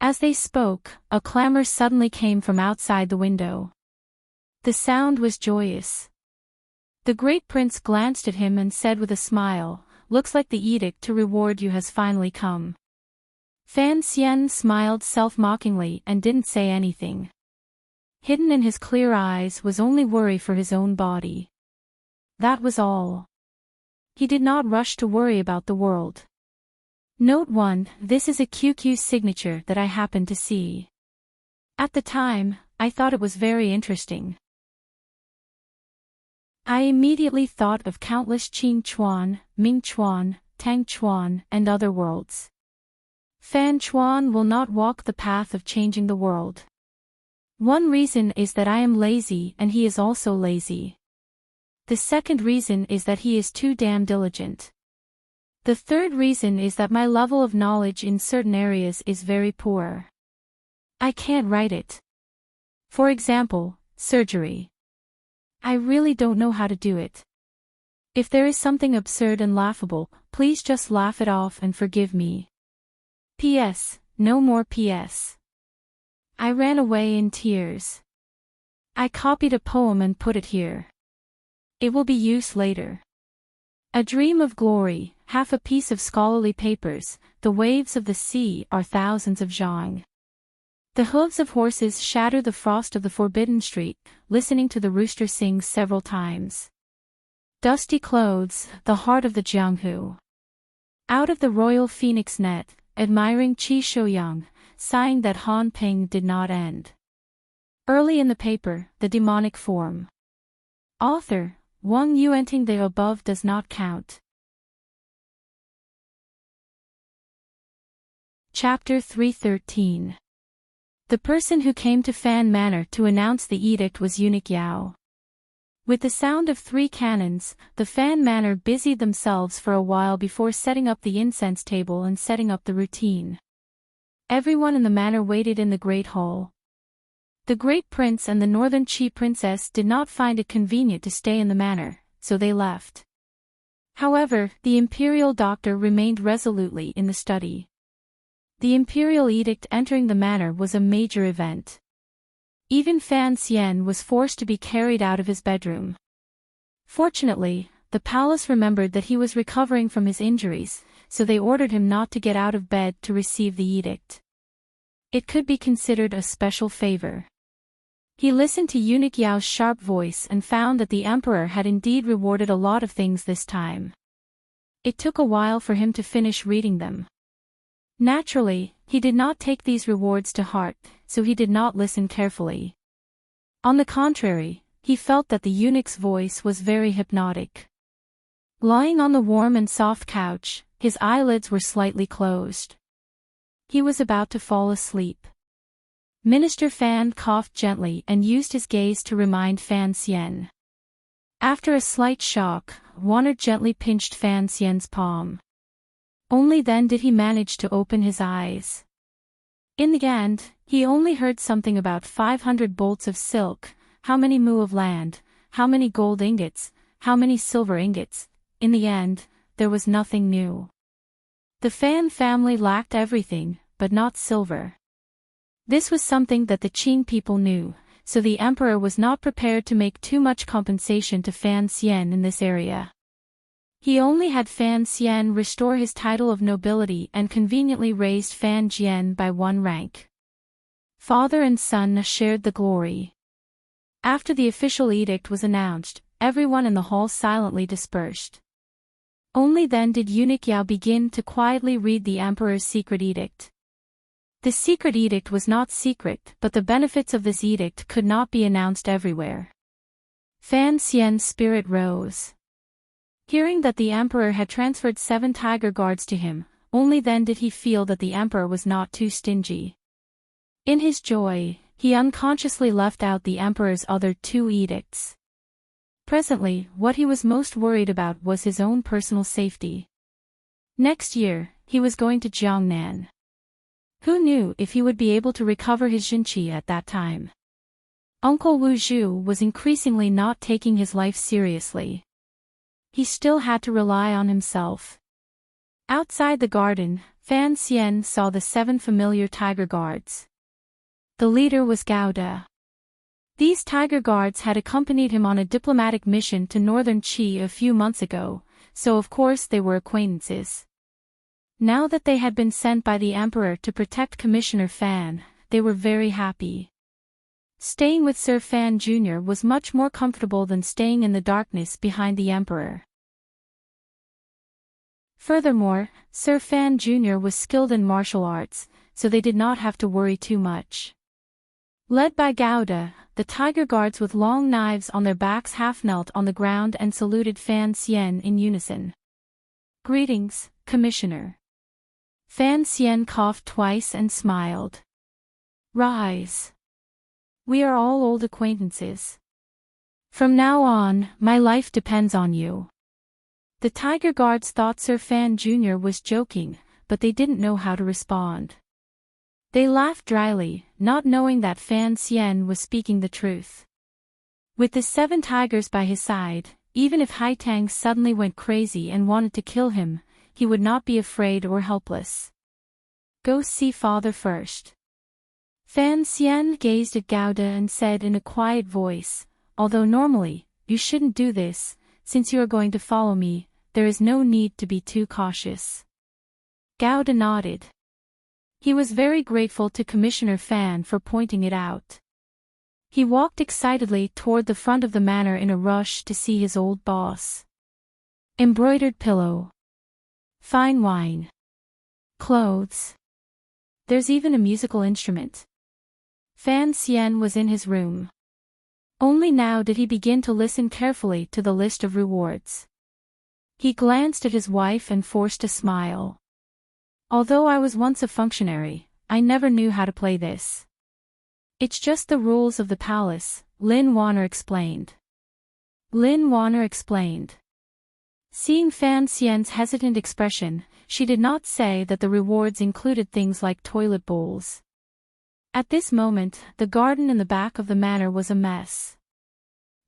As they spoke, a clamor suddenly came from outside the window. The sound was joyous. The Great Prince glanced at him and said with a smile, looks like the edict to reward you has finally come. Fan Xian smiled self-mockingly and didn't say anything. hidden in his clear eyes was only worry for his own body. That was all. He did not rush to worry about the world. Note 1, this is a QQ signature that I happened to see. At the time, I thought it was very interesting. I immediately thought of countless Qing Chuan, Ming Chuan, Tang Chuan, and other worlds. Fan Chuan will not walk the path of changing the world. One reason is that I am lazy and he is also lazy. The second reason is that he is too damn diligent. The third reason is that my level of knowledge in certain areas is very poor. I can't write it. For example, surgery. I really don't know how to do it. If there is something absurd and laughable, please just laugh it off and forgive me. P.S. No more P.S. I ran away in tears. I copied a poem and put it here. It will be used later. A dream of glory, half a piece of scholarly papers, the waves of the sea are thousands of zhang. The hooves of horses shatter the frost of the forbidden street, listening to the rooster sing several times. Dusty clothes, the heart of the Jianghu. Out of the royal phoenix net, admiring Qi Shouyang, sighing that Han Ping did not end. Early in the paper, the demonic form. Author, Wang Yuanting. The above does not count. Chapter 313. The person who came to Fan Manor to announce the edict was Eunuch Yao. With the sound of 3 cannons, the Fan Manor busied themselves for a while before setting up the incense table and setting up the routine. Everyone in the manor waited in the great hall. The great prince and the northern Qi princess did not find it convenient to stay in the manor, so they left. However, the imperial doctor remained resolutely in the study. The imperial edict entering the manor was a major event. Even Fan Xian was forced to be carried out of his bedroom. Fortunately, the palace remembered that he was recovering from his injuries, so they ordered him not to get out of bed to receive the edict. It could be considered a special favor. He listened to Eunuch Yao's sharp voice and found that the emperor had indeed rewarded a lot of things this time. It took a while for him to finish reading them. Naturally, he did not take these rewards to heart, so he did not listen carefully. On the contrary, he felt that the eunuch's voice was very hypnotic. Lying on the warm and soft couch, his eyelids were slightly closed. He was about to fall asleep. Minister Fan coughed gently and used his gaze to remind Fan Xian. After a slight shock, Wanner gently pinched Fan Xian's palm. Only then did he manage to open his eyes. In the end, he only heard something about 500 bolts of silk, how many mu of land, how many gold ingots, how many silver ingots. In the end, there was nothing new. The Fan family lacked everything, but not silver. This was something that the Qing people knew, so the emperor was not prepared to make too much compensation to Fan Xian in this area. He only had Fan Xian restore his title of nobility and conveniently raised Fan Jian by 1 rank. Father and son shared the glory. After the official edict was announced, everyone in the hall silently dispersed. Only then did Eunuch Yao begin to quietly read the emperor's secret edict. The secret edict was not secret, but the benefits of this edict could not be announced everywhere. Fan Xian's spirit rose. Hearing that the emperor had transferred 7 tiger guards to him, only then did he feel that the emperor was not too stingy. In his joy, he unconsciously left out the emperor's other 2 edicts. Presently, what he was most worried about was his own personal safety. Next year, he was going to Jiangnan. Who knew if he would be able to recover his Jinqi at that time? Uncle Wu Zhu was increasingly not taking his life seriously. He still had to rely on himself. Outside the garden, Fan Xian saw the 7 familiar tiger guards. The leader was Gao De. These tiger guards had accompanied him on a diplomatic mission to northern Qi a few months ago, so of course they were acquaintances. Now that they had been sent by the emperor to protect Commissioner Fan, they were very happy. Staying with Sir Fan Jr. was much more comfortable than staying in the darkness behind the Emperor. Furthermore, Sir Fan Jr. was skilled in martial arts, so they did not have to worry too much. Led by Gouda, the tiger guards with long knives on their backs half knelt on the ground and saluted Fan Xian in unison. "Greetings, Commissioner." Fan Xian coughed twice and smiled. "Rise. We are all old acquaintances. From now on, my life depends on you." The tiger guards thought Sir Fan Jr. was joking, but they didn't know how to respond. They laughed dryly, not knowing that Fan Xian was speaking the truth. With the 7 tigers by his side, even if Haitang suddenly went crazy and wanted to kill him, he would not be afraid or helpless. "Go see father first." Fan Xian gazed at Gouda and said in a quiet voice, "Although normally, you shouldn't do this, since you are going to follow me, there is no need to be too cautious." Gouda nodded. He was very grateful to Commissioner Fan for pointing it out. He walked excitedly toward the front of the manor in a rush to see his old boss. Embroidered pillow. Fine wine. Clothes. There's even a musical instrument. Fan Xian was in his room. Only now did he begin to listen carefully to the list of rewards. He glanced at his wife and forced a smile. "Although I was once a functionary, I never knew how to play this." "It's just the rules of the palace," Lin Wanner explained. Seeing Fan Xian's hesitant expression, she did not say that the rewards included things like toilet bowls. At this moment, the garden in the back of the manor was a mess.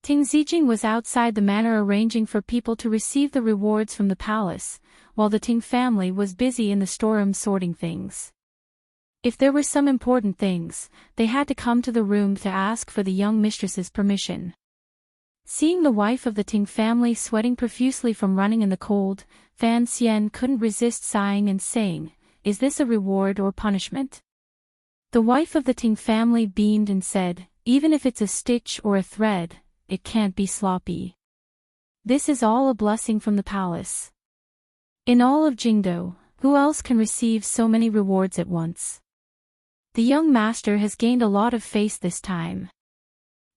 Ting Zijing was outside the manor arranging for people to receive the rewards from the palace, while the Ting family was busy in the storeroom sorting things. If there were some important things, they had to come to the room to ask for the young mistress's permission. Seeing the wife of the Ting family sweating profusely from running in the cold, Fan Xian couldn't resist sighing and saying, "Is this a reward or punishment?" The wife of the Ting family beamed and said, "Even if it's a stitch or a thread, it can't be sloppy. This is all a blessing from the palace. In all of Jingdo, who else can receive so many rewards at once? The young master has gained a lot of face this time."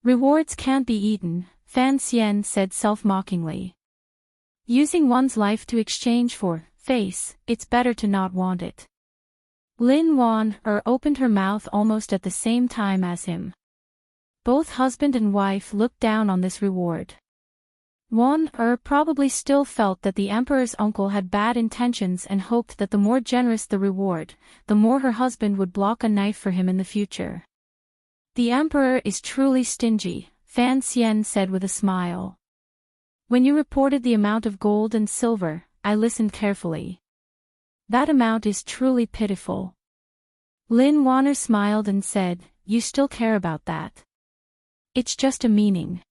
"Rewards can't be eaten," Fan Xian said self-mockingly. "Using one's life to exchange for face, it's better to not want it." Lin Wanner opened her mouth almost at the same time as him. Both husband and wife looked down on this reward. Wanner probably still felt that the emperor's uncle had bad intentions and hoped that the more generous the reward, the more her husband would block a knife for him in the future. "The emperor is truly stingy," Fan Xian said with a smile. "When you reported the amount of gold and silver, I listened carefully. That amount is truly pitiful." Lin Wanner smiled and said, "You still care about that? It's just a meaning.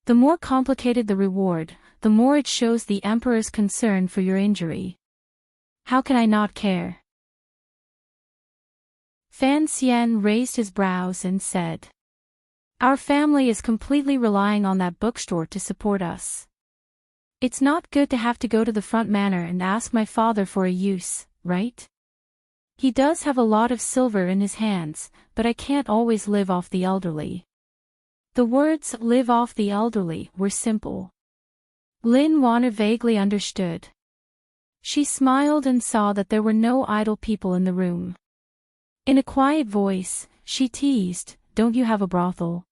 The more complicated the reward, the more it shows the emperor's concern for your injury. How can I not care?" Fan Xian raised his brows and said, "Our family is completely relying on that bookstore to support us. It's not good to have to go to the front manor and ask my father for a use, right? He does have a lot of silver in his hands, but I can't always live off the elderly." The words "live off the elderly" were simple. Lin Wanner vaguely understood. She smiled and saw that there were no idle people in the room. In a quiet voice, she teased, "Don't you have a brothel?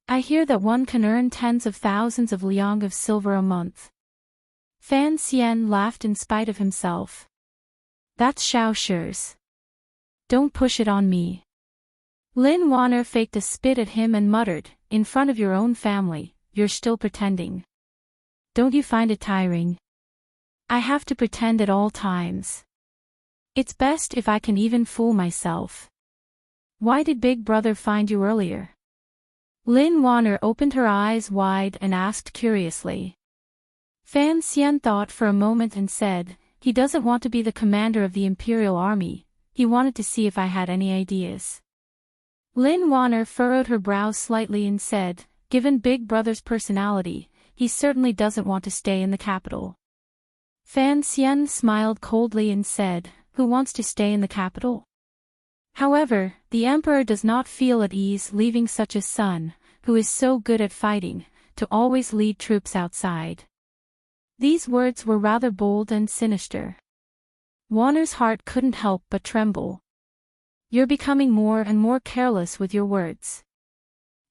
I hear that one can earn tens of thousands of liang of silver a month." Fan Xian laughed in spite of himself. "That's Xiao Shi's. Don't push it on me." Lin Wanner faked a spit at him and muttered, "In front of your own family, you're still pretending. Don't you find it tiring? I have to pretend at all times. It's best if I can even fool myself. Why did Big Brother find you earlier?" Lin Wanner opened her eyes wide and asked curiously. Fan Xian thought for a moment and said, "He doesn't want to be the commander of the Imperial Army, he wanted to see if I had any ideas." Lin Wanner furrowed her brows slightly and said, given Big Brother's personality, he certainly doesn't want to stay in the capital. Fan Xian smiled coldly and said, who wants to stay in the capital? However, the emperor does not feel at ease leaving such a son, who is so good at fighting, to always lead troops outside. These words were rather bold and sinister. Wanner's heart couldn't help but tremble. You're becoming more and more careless with your words.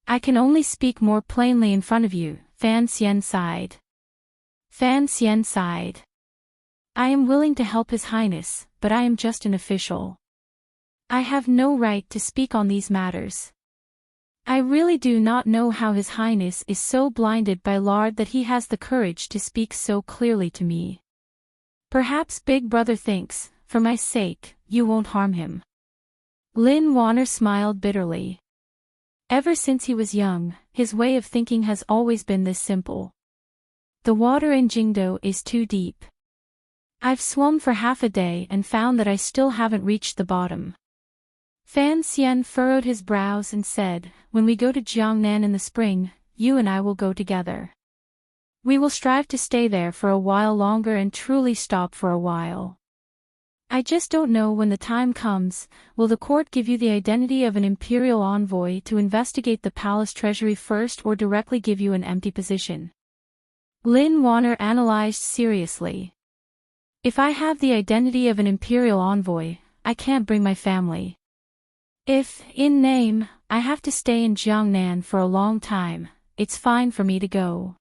I can only speak more plainly in front of you, Fan Xian sighed. Fan Xian sighed. I am willing to help His Highness, but I am just an official. I have no right to speak on these matters. I really do not know how His Highness is so blinded by lard that he has the courage to speak so clearly to me. Perhaps Big Brother thinks, for my sake, you won't harm him. Lin Wanner smiled bitterly. Ever since he was young, his way of thinking has always been this simple. The water in Jingdo is too deep. I've swum for half a day and found that I still haven't reached the bottom. Fan Xian furrowed his brows and said, when we go to Jiangnan in the spring, you and I will go together. We will strive to stay there for a while longer and truly stop for a while. I just don't know when the time comes, will the court give you the identity of an imperial envoy to investigate the palace treasury first or directly give you an empty position? Lin Wanner analyzed seriously. If I have the identity of an imperial envoy, I can't bring my family. If, in name, I have to stay in Jiangnan for a long time, it's fine for me to go.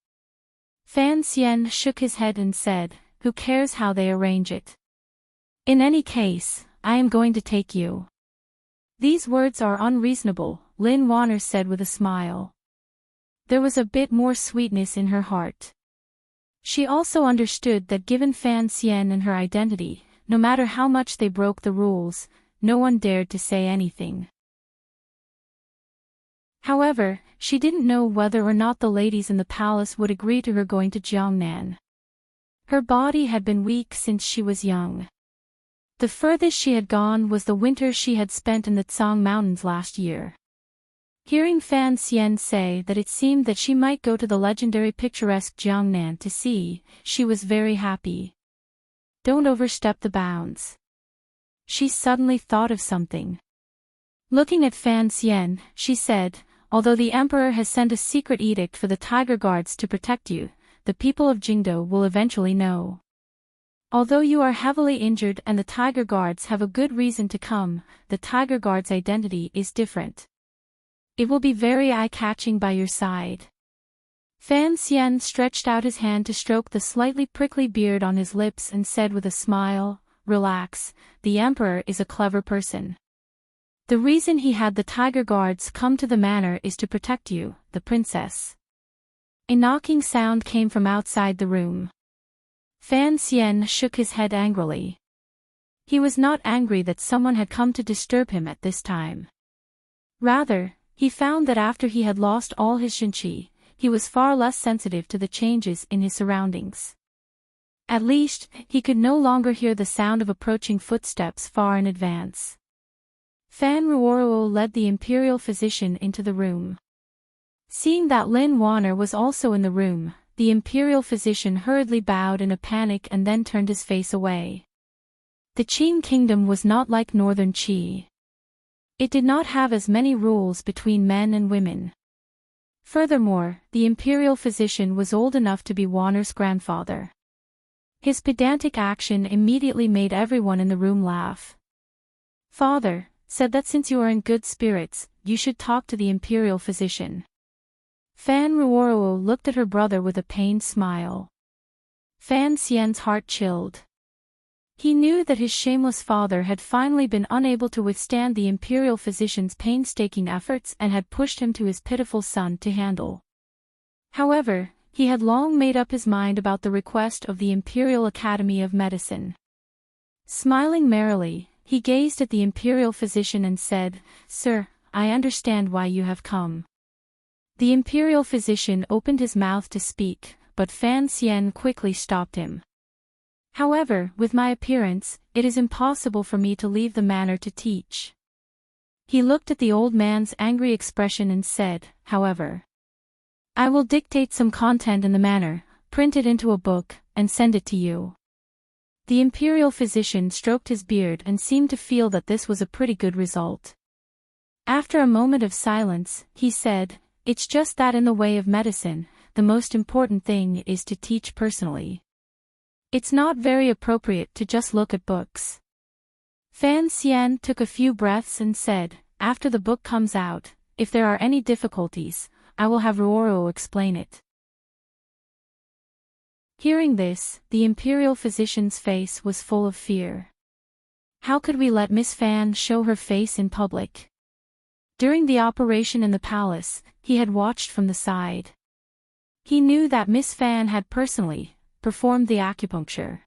Fan Xian shook his head and said, who cares how they arrange it? In any case, I am going to take you. These words are unreasonable, Lin Wanner said with a smile. There was a bit more sweetness in her heart. She also understood that given Fan Xian and her identity, no matter how much they broke the rules, no one dared to say anything. However, she didn't know whether or not the ladies in the palace would agree to her going to Jiangnan. Her body had been weak since she was young. The furthest she had gone was the winter she had spent in the Tsang Mountains last year. Hearing Fan Xian say that it seemed that she might go to the legendary picturesque Jiangnan to see, she was very happy. Don't overstep the bounds. She suddenly thought of something. Looking at Fan Xian, she said, although the emperor has sent a secret edict for the tiger guards to protect you, the people of Jingdo will eventually know. Although you are heavily injured and the tiger guards have a good reason to come, the tiger guard's identity is different. It will be very eye-catching by your side. Fan Xian stretched out his hand to stroke the slightly prickly beard on his lips and said with a smile, relax, the emperor is a clever person. The reason he had the tiger guards come to the manor is to protect you, the princess. A knocking sound came from outside the room. Fan Xian shook his head angrily. He was not angry that someone had come to disturb him at this time. Rather, he found that after he had lost all his xinqi, he was far less sensitive to the changes in his surroundings. At least, he could no longer hear the sound of approaching footsteps far in advance. Fan Ruoruo led the imperial physician into the room. Seeing that Lin Wanner was also in the room, the imperial physician hurriedly bowed in a panic and then turned his face away. The Qin kingdom was not like northern Qi. It did not have as many rules between men and women. Furthermore, the imperial physician was old enough to be Wanner's grandfather. His pedantic action immediately made everyone in the room laugh. Father said that since you are in good spirits, you should talk to the imperial physician. Fan Ruoruo looked at her brother with a pained smile. Fan Xian's heart chilled. He knew that his shameless father had finally been unable to withstand the imperial physician's painstaking efforts and had pushed him to his pitiful son to handle. However, he had long made up his mind about the request of the Imperial Academy of Medicine. Smiling merrily, he gazed at the imperial physician and said, "Sir, I understand why you have come." The imperial physician opened his mouth to speak, but Fan Xian quickly stopped him. However, with my appearance, it is impossible for me to leave the manor to teach. He looked at the old man's angry expression and said, however, I will dictate some content in the manner, print it into a book, and send it to you. The imperial physician stroked his beard and seemed to feel that this was a pretty good result. After a moment of silence, he said, it's just that in the way of medicine, the most important thing is to teach personally. It's not very appropriate to just look at books. Fan Xian took a few breaths and said, after the book comes out, if there are any difficulties, I will have Ruoro explain it. Hearing this, the imperial physician's face was full of fear. How could we let Miss Fan show her face in public? During the operation in the palace, he had watched from the side. He knew that Miss Fan had personally performed the acupuncture.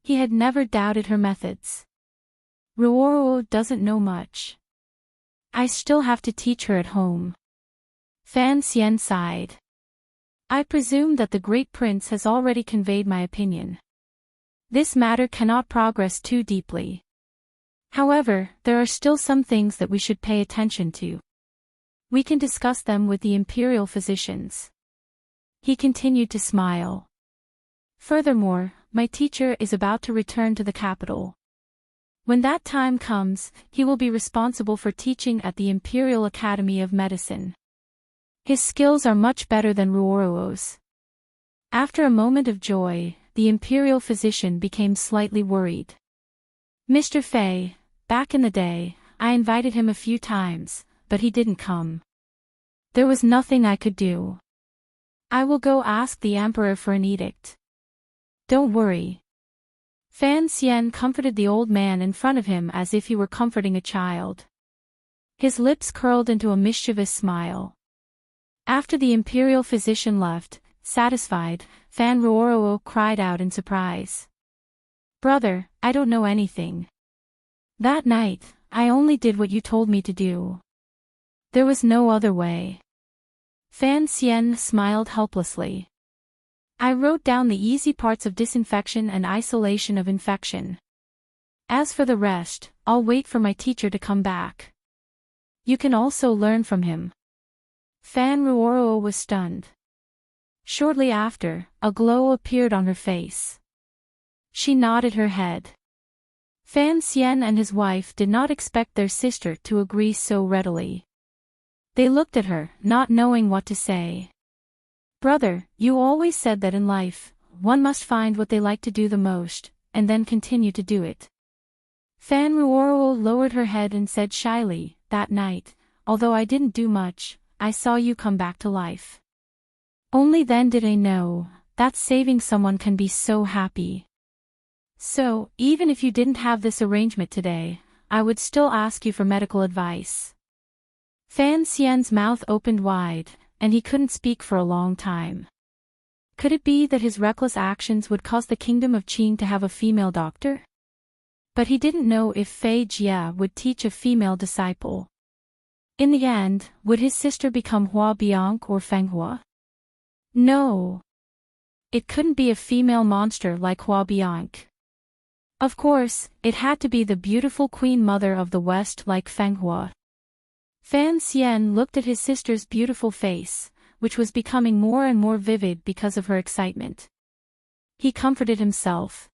He had never doubted her methods. Ruoro doesn't know much. I still have to teach her at home. Fan Xian sighed. I presume that the great prince has already conveyed my opinion. This matter cannot progress too deeply. However, there are still some things that we should pay attention to. We can discuss them with the imperial physicians. He continued to smile. Furthermore, my teacher is about to return to the capital. When that time comes, he will be responsible for teaching at the Imperial Academy of Medicine. His skills are much better than Ruoro's. After a moment of joy, the imperial physician became slightly worried. Mr. Fei, back in the day, I invited him a few times, but he didn't come. There was nothing I could do. I will go ask the emperor for an edict. Don't worry. Fan Xian comforted the old man in front of him as if he were comforting a child. His lips curled into a mischievous smile. After the imperial physician left, satisfied, Fan Ruoro cried out in surprise. Brother, I don't know anything. That night, I only did what you told me to do. There was no other way. Fan Xian smiled helplessly. I wrote down the easy parts of disinfection and isolation of infection. As for the rest, I'll wait for my teacher to come back. You can also learn from him. Fan Ruoro was stunned. Shortly after, a glow appeared on her face. She nodded her head. Fan Xian and his wife did not expect their sister to agree so readily. They looked at her, not knowing what to say. Brother, you always said that in life, one must find what they like to do the most, and then continue to do it. Fan Ruoro lowered her head and said shyly, that night, although I didn't do much, I saw you come back to life. Only then did I know that saving someone can be so happy. So, even if you didn't have this arrangement today, I would still ask you for medical advice. Fan Xian's mouth opened wide, and he couldn't speak for a long time. Could it be that his reckless actions would cause the kingdom of Qing to have a female doctor? But he didn't know if Fei Jia would teach a female disciple. In the end, would his sister become Hua Bianc or Feng Hua? No. It couldn't be a female monster like Hua Bianc. Of course, it had to be the beautiful queen mother of the West like Feng Hua. Fan Xian looked at his sister's beautiful face, which was becoming more and more vivid because of her excitement. He comforted himself.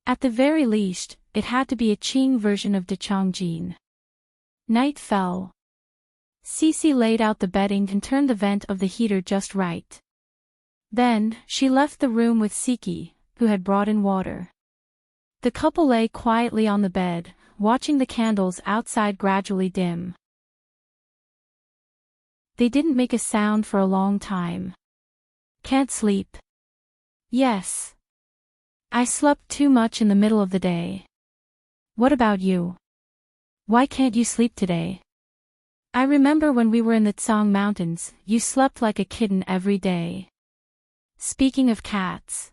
At the very least, it had to be a Qing version of De Changjin. Night fell. Cece laid out the bedding and turned the vent of the heater just right. Then, she left the room with Siki, who had brought in water. The couple lay quietly on the bed, watching the candles outside gradually dim. They didn't make a sound for a long time. Can't sleep. Yes. I slept too much in the middle of the day. What about you? Why can't you sleep today? I remember when we were in the Tsang Mountains, you slept like a kitten every day. Speaking of cats.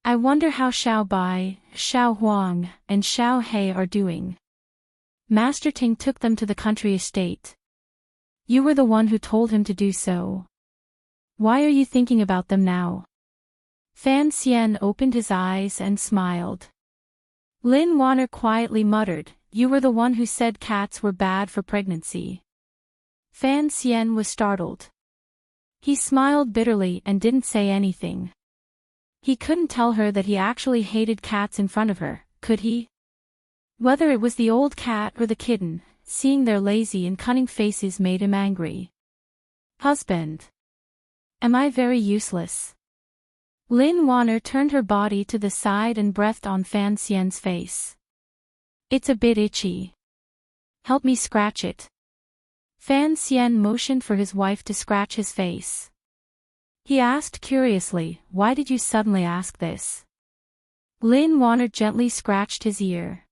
I wonder how Xiao Bai, Xiao Huang, and Xiao He are doing. Master Ting took them to the country estate. You were the one who told him to do so. Why are you thinking about them now? Fan Xian opened his eyes and smiled. Lin Wanner quietly muttered, you were the one who said cats were bad for pregnancy. Fan Xian was startled. He smiled bitterly and didn't say anything. He couldn't tell her that he actually hated cats in front of her, could he? Whether it was the old cat or the kitten, seeing their lazy and cunning faces made him angry. Husband. Am I very useless? Lin Wanner turned her body to the side and breathed on Fan Xian's face. It's a bit itchy. Help me scratch it. Fan Xian motioned for his wife to scratch his face. He asked curiously, why did you suddenly ask this? Lin Wanner gently scratched his ear.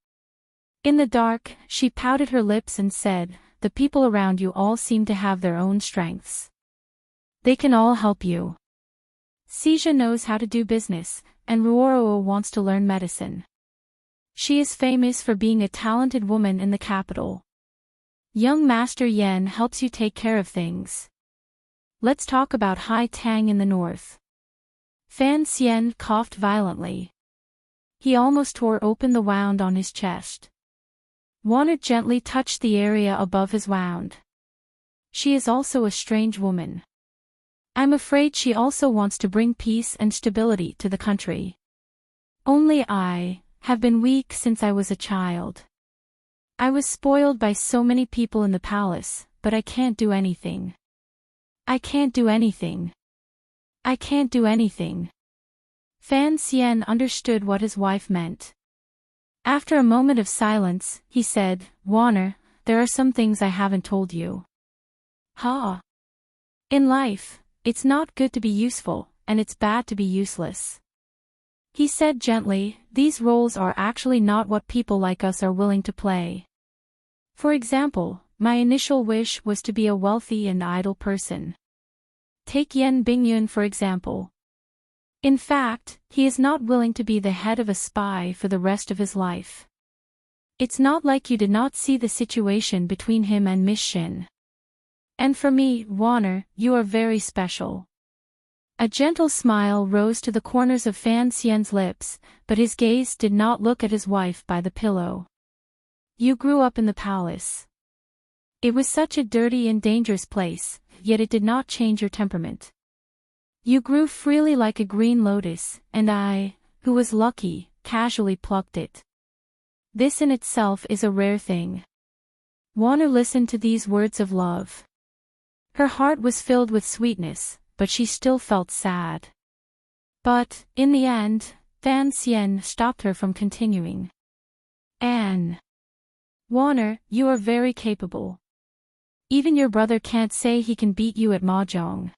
In the dark, she pouted her lips and said, the people around you all seem to have their own strengths. They can all help you. Xia knows how to do business, and Ruoro wants to learn medicine. She is famous for being a talented woman in the capital. Young Master Yan helps you take care of things. Let's talk about Hai Tang in the north. Fan Xian coughed violently. He almost tore open the wound on his chest. Wanner gently touched the area above his wound. She is also a strange woman. I'm afraid she also wants to bring peace and stability to the country. Only I have been weak since I was a child. I was spoiled by so many people in the palace, but I can't do anything. I can't do anything. I can't do anything. Fan Xian understood what his wife meant. After a moment of silence, he said, Wanner, there are some things I haven't told you. Ha! In life, it's not good to be useful, and it's bad to be useless. He said gently, these roles are actually not what people like us are willing to play. For example, my initial wish was to be a wealthy and idle person. Take Yan Bingyun for example. In fact, he is not willing to be the head of a spy for the rest of his life. It's not like you did not see the situation between him and Miss Shin. And for me, Wanner, you are very special. A gentle smile rose to the corners of Fan Xian's lips, but his gaze did not look at his wife by the pillow. You grew up in the palace. It was such a dirty and dangerous place, yet it did not change your temperament. You grew freely like a green lotus, and I, who was lucky, casually plucked it. This in itself is a rare thing. Wanner listened to these words of love. Her heart was filled with sweetness, but she still felt sad. But, in the end, Fan Xian stopped her from continuing. Anne. Wanner, you are very capable. Even your brother can't say he can beat you at mahjong.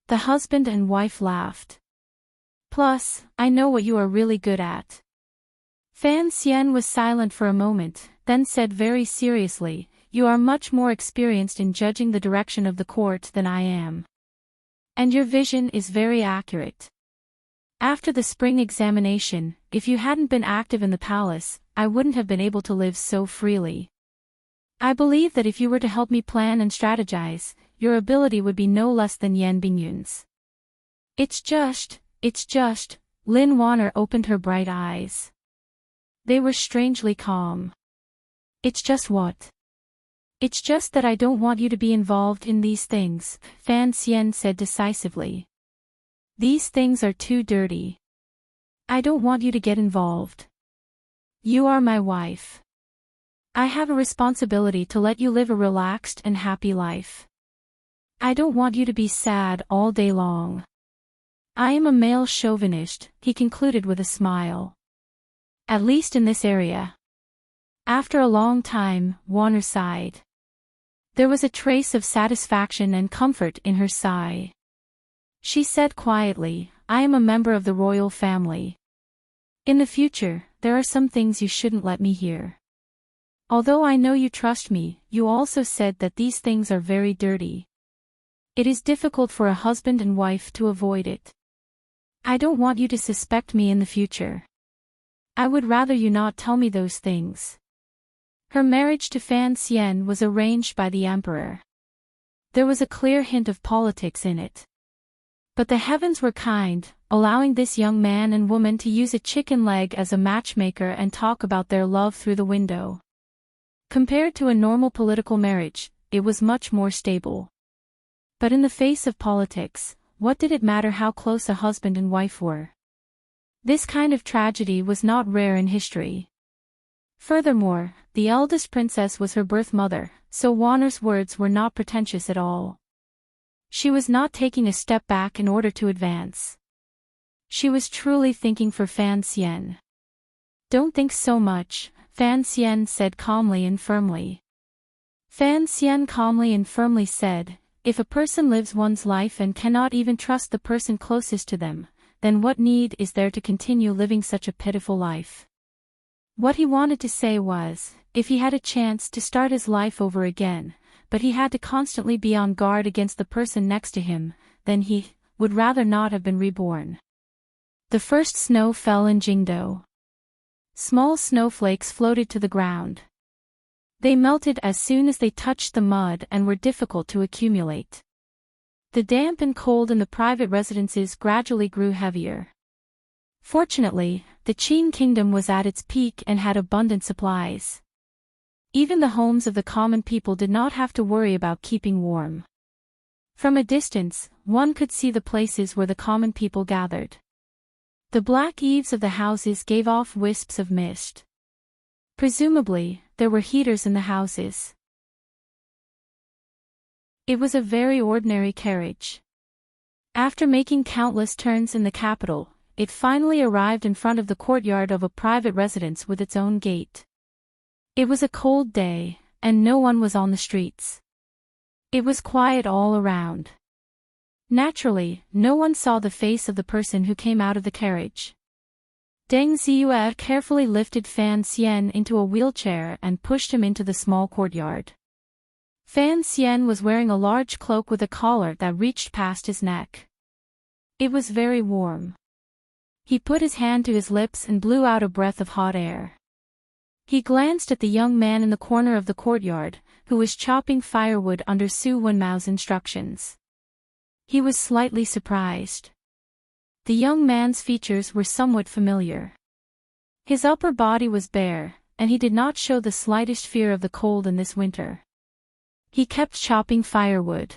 The husband and wife laughed. Plus, I know what you are really good at. Fan Xian was silent for a moment, then said very seriously, you are much more experienced in judging the direction of the court than I am. And your vision is very accurate. After the spring examination, if you hadn't been active in the palace, I wouldn't have been able to live so freely. I believe that if you were to help me plan and strategize, your ability would be no less than Yan Bingyun's. It's just, Lin Wanner opened her bright eyes. They were strangely calm. It's just what? It's just that I don't want you to be involved in these things, Fan Xian said decisively. These things are too dirty. I don't want you to get involved. You are my wife. I have a responsibility to let you live a relaxed and happy life. I don't want you to be sad all day long. I am a male chauvinist, he concluded with a smile. At least in this area. After a long time, Wanner sighed. There was a trace of satisfaction and comfort in her sigh. She said quietly, I am a member of the royal family. In the future, there are some things you shouldn't let me hear. Although I know you trust me, you also said that these things are very dirty. It is difficult for a husband and wife to avoid it. I don't want you to suspect me in the future. I would rather you not tell me those things. Her marriage to Fan Xian was arranged by the emperor. There was a clear hint of politics in it. But the heavens were kind, allowing this young man and woman to use a chicken leg as a matchmaker and talk about their love through the window. Compared to a normal political marriage, it was much more stable. But in the face of politics, what did it matter how close a husband and wife were? This kind of tragedy was not rare in history. Furthermore, the eldest princess was her birth mother, so Warner's words were not pretentious at all. She was not taking a step back in order to advance. She was truly thinking for Fan Xian. "Don't think so much," Fan Xian said calmly and firmly. Fan Xian calmly and firmly said, "If a person lives one's life and cannot even trust the person closest to them, then what need is there to continue living such a pitiful life?" What he wanted to say was, if he had a chance to start his life over again, but he had to constantly be on guard against the person next to him, then he would rather not have been reborn. The first snow fell in Jingdo. Small snowflakes floated to the ground. They melted as soon as they touched the mud and were difficult to accumulate. The damp and cold in the private residences gradually grew heavier. Fortunately, the Qin kingdom was at its peak and had abundant supplies. Even the homes of the common people did not have to worry about keeping warm. From a distance, one could see the places where the common people gathered. The black eaves of the houses gave off wisps of mist. Presumably, there were heaters in the houses. It was a very ordinary carriage. After making countless turns in the capital, it finally arrived in front of the courtyard of a private residence with its own gate. It was a cold day, and no one was on the streets. It was quiet all around. Naturally, no one saw the face of the person who came out of the carriage. Deng Ziyue carefully lifted Fan Xian into a wheelchair and pushed him into the small courtyard. Fan Xian was wearing a large cloak with a collar that reached past his neck. It was very warm. He put his hand to his lips and blew out a breath of hot air. He glanced at the young man in the corner of the courtyard, who was chopping firewood under Su Wenmao's instructions. He was slightly surprised. The young man's features were somewhat familiar. His upper body was bare, and he did not show the slightest fear of the cold in this winter. He kept chopping firewood.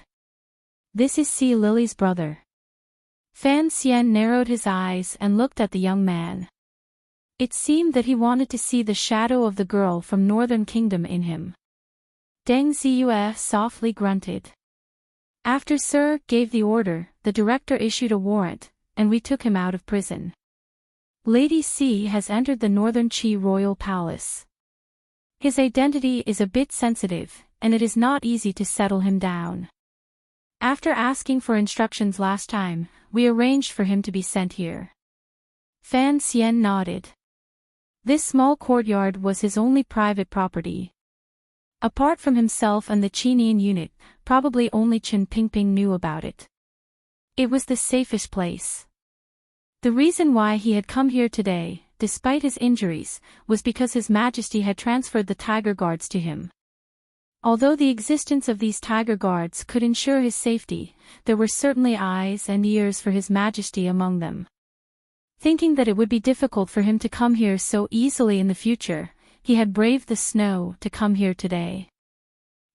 "This is Sea Lily's brother." Fan Xian narrowed his eyes and looked at the young man. It seemed that he wanted to see the shadow of the girl from Northern Kingdom in him. Deng Ziyue softly grunted. After Sir gave the order, the director issued a warrant, and we took him out of prison. Lady C has entered the Northern Qi royal palace. His identity is a bit sensitive, and it is not easy to settle him down. After asking for instructions last time, we arranged for him to be sent here. Fan Xian nodded. This small courtyard was his only private property. Apart from himself and the Qinian unit, probably only Chen Pingping knew about it. It was the safest place. The reason why he had come here today, despite his injuries, was because His Majesty had transferred the Tiger Guards to him. Although the existence of these Tiger Guards could ensure his safety, there were certainly eyes and ears for His Majesty among them. Thinking that it would be difficult for him to come here so easily in the future, he had braved the snow to come here today.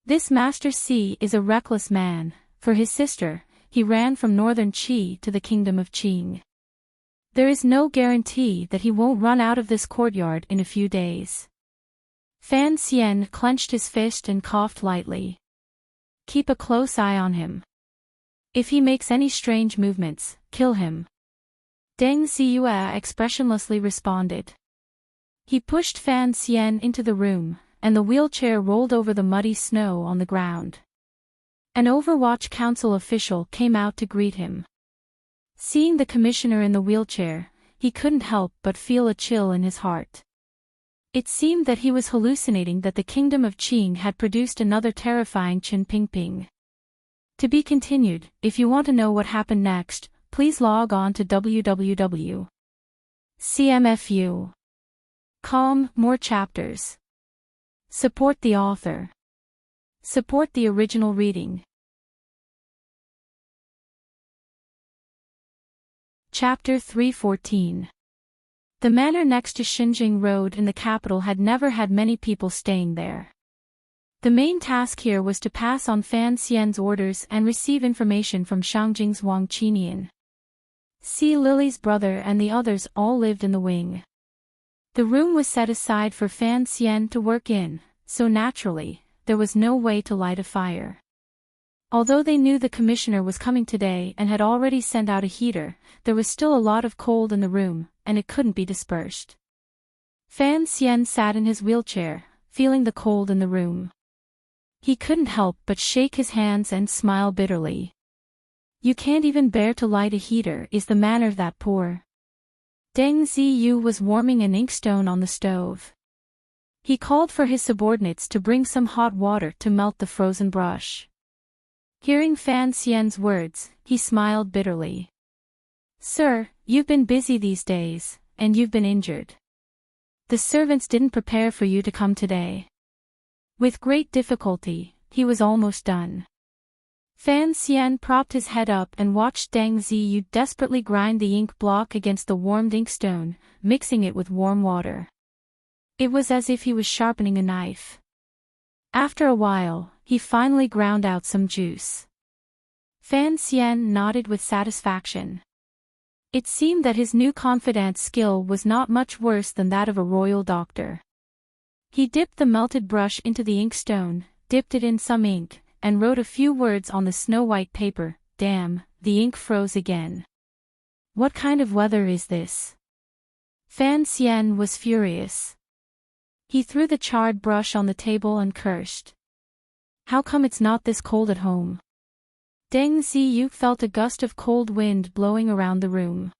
This Master C is a reckless man. For his sister, he ran from Northern Qi to the Kingdom of Qing. There is no guarantee that he won't run out of this courtyard in a few days. Fan Xian clenched his fist and coughed lightly. Keep a close eye on him. If he makes any strange movements, kill him. Deng Ziyue expressionlessly responded. He pushed Fan Xian into the room, and the wheelchair rolled over the muddy snow on the ground. An Overwatch Council official came out to greet him. Seeing the commissioner in the wheelchair, he couldn't help but feel a chill in his heart. It seemed that he was hallucinating that the Kingdom of Qing had produced another terrifying Chen Pingping. To be continued. If you want to know what happened next, please log on to www.cmfu.com. More chapters. Support the author. Support the original reading. Chapter 314. The manor next to Xinjing Road in the capital had never had many people staying there. The main task here was to pass on Fan Xian's orders and receive information from Shangjing's Wang Qinian. Si Lily's brother and the others all lived in the wing. The room was set aside for Fan Xian to work in, so naturally, there was no way to light a fire. Although they knew the commissioner was coming today and had already sent out a heater, there was still a lot of cold in the room, and it couldn't be dispersed. Fan Xian sat in his wheelchair, feeling the cold in the room. He couldn't help but shake his hands and smile bitterly. You can't even bear to light a heater, is the manner that poor? Deng Ziyu was warming an inkstone on the stove. He called for his subordinates to bring some hot water to melt the frozen brush. Hearing Fan Xian's words, he smiled bitterly. Sir, you've been busy these days, and you've been injured. The servants didn't prepare for you to come today. With great difficulty, he was almost done. Fan Xian propped his head up and watched Deng Ziyu desperately grind the ink block against the warmed inkstone, mixing it with warm water. It was as if he was sharpening a knife. After a while, he finally ground out some juice. Fan Xian nodded with satisfaction. It seemed that his new confidant's skill was not much worse than that of a royal doctor. He dipped the melted brush into the inkstone, dipped it in some ink, and wrote a few words on the snow-white paper. Damn, the ink froze again. What kind of weather is this? Fan Xian was furious. He threw the charred brush on the table and cursed. How come it's not this cold at home? Deng Ziyu felt a gust of cold wind blowing around the room.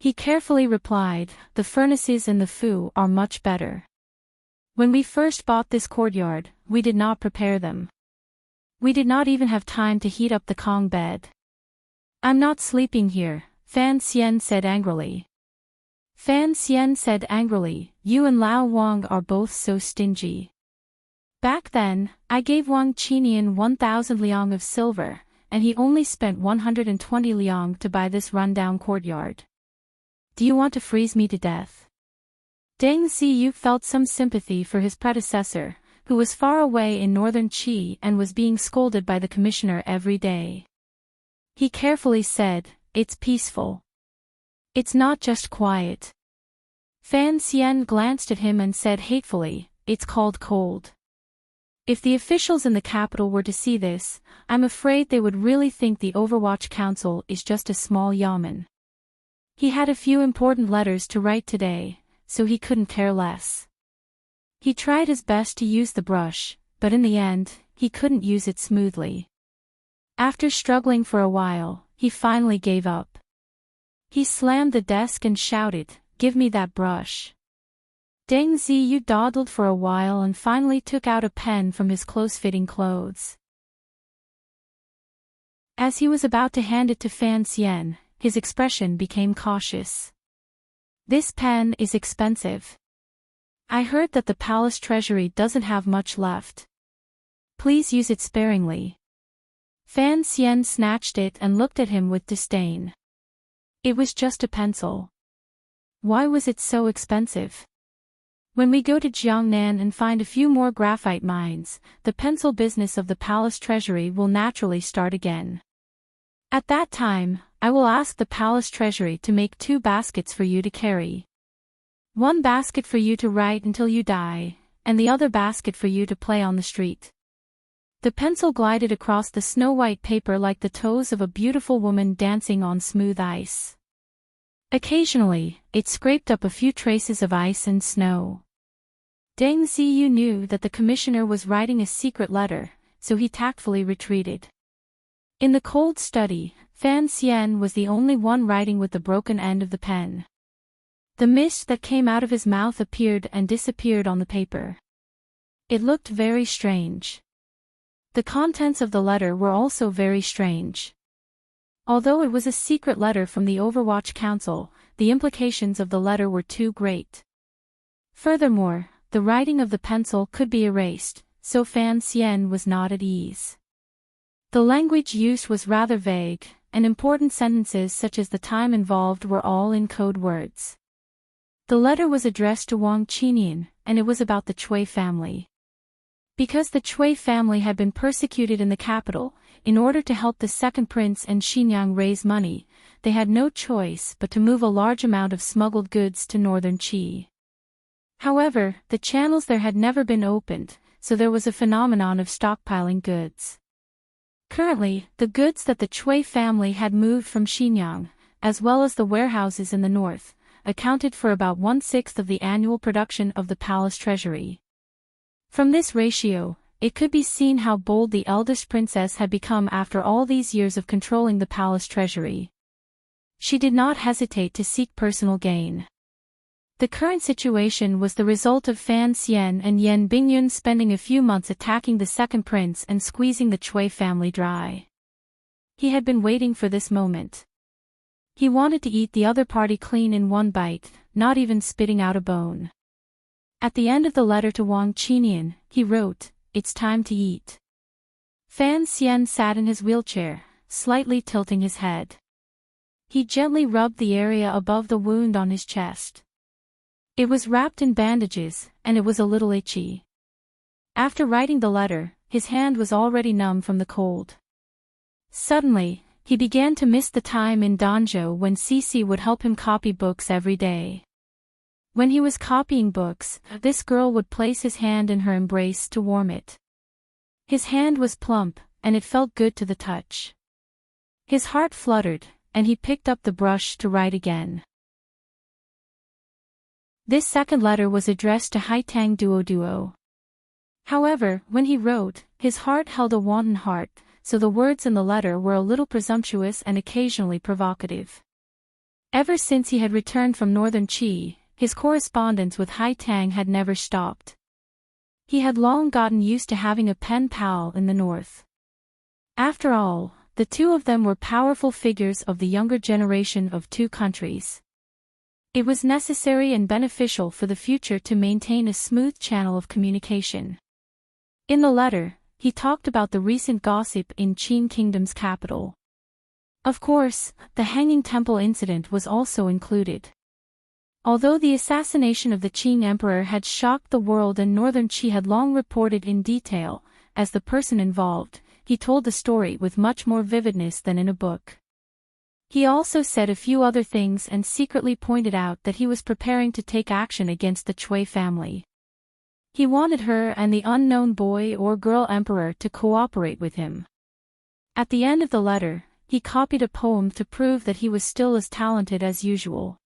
He carefully replied, the furnaces in the Fu are much better. When we first bought this courtyard, we did not prepare them. We did not even have time to heat up the Kong bed. I'm not sleeping here, Fan Xian said angrily. Fan Xian said angrily, you and Lao Wang are both so stingy. Back then, I gave Wang Qinian 1,000 liang of silver, and he only spent 120 liang to buy this rundown courtyard. Do you want to freeze me to death? Deng Ziyu felt some sympathy for his predecessor, who was far away in northern Qi and was being scolded by the commissioner every day. He carefully said, it's peaceful. It's not just quiet. Fan Xian glanced at him and said hatefully, it's called cold. If the officials in the capital were to see this, I'm afraid they would really think the Overwatch Council is just a small yamen. He had a few important letters to write today, so he couldn't care less. He tried his best to use the brush, but in the end, he couldn't use it smoothly. After struggling for a while, he finally gave up. He slammed the desk and shouted, give me that brush. Deng Ziyu dawdled for a while and finally took out a pen from his close-fitting clothes. As he was about to hand it to Fan Xian, his expression became cautious. This pen is expensive. I heard that the palace treasury doesn't have much left. Please use it sparingly. Fan Xian snatched it and looked at him with disdain. It was just a pencil. Why was it so expensive? When we go to Jiangnan and find a few more graphite mines, the pencil business of the palace treasury will naturally start again. At that time, I will ask the palace treasury to make 2 baskets for you to carry. 1 basket for you to write until you die, and the other basket for you to play on the street. The pencil glided across the snow-white paper like the toes of a beautiful woman dancing on smooth ice. Occasionally, it scraped up a few traces of ice and snow. Deng Ziyu knew that the commissioner was writing a secret letter, so he tactfully retreated. In the cold study, Fan Xian was the only one writing with the broken end of the pen. The mist that came out of his mouth appeared and disappeared on the paper. It looked very strange. The contents of the letter were also very strange. Although it was a secret letter from the Overwatch Council, the implications of the letter were too great. Furthermore, the writing of the pencil could be erased, so Fan Xian was not at ease. The language used was rather vague, and important sentences such as the time involved were all in code words. The letter was addressed to Wang Qinian, and it was about the Cui family. Because the Cui family had been persecuted in the capital, in order to help the second prince and Xinyang raise money, they had no choice but to move a large amount of smuggled goods to northern Qi. However, the channels there had never been opened, so there was a phenomenon of stockpiling goods. Currently, the goods that the Cui family had moved from Xinyang, as well as the warehouses in the north, accounted for about 1/6 of the annual production of the palace treasury. From this ratio, it could be seen how bold the eldest princess had become after all these years of controlling the palace treasury. She did not hesitate to seek personal gain. The current situation was the result of Fan Xian and Yan Bingyun spending a few months attacking the second prince and squeezing the Cui family dry. He had been waiting for this moment. He wanted to eat the other party clean in one bite, not even spitting out a bone. At the end of the letter to Wang Qinian, he wrote, "It's time to eat." Fan Xian sat in his wheelchair, slightly tilting his head. He gently rubbed the area above the wound on his chest. It was wrapped in bandages, and it was a little itchy. After writing the letter, his hand was already numb from the cold. Suddenly, he began to miss the time in Danzhou when Cici would help him copy books every day. When he was copying books, this girl would place his hand in her embrace to warm it. His hand was plump, and it felt good to the touch. His heart fluttered, and he picked up the brush to write again. This second letter was addressed to Haitang Duo. However, when he wrote, his heart held a wanton heart, so the words in the letter were a little presumptuous and occasionally provocative. Ever since he had returned from northern Qi, his correspondence with Haitang had never stopped. He had long gotten used to having a pen pal in the north. After all, the two of them were powerful figures of the younger generation of two countries. It was necessary and beneficial for the future to maintain a smooth channel of communication. In the letter, he talked about the recent gossip in Qin Kingdom's capital. Of course, the hanging temple incident was also included. Although the assassination of the Qin emperor had shocked the world and northern Qi had long reported in detail, as the person involved, he told the story with much more vividness than in a book. He also said a few other things and secretly pointed out that he was preparing to take action against the Cui family. He wanted her and the unknown boy or girl emperor to cooperate with him. At the end of the letter, he copied a poem to prove that he was still as talented as usual.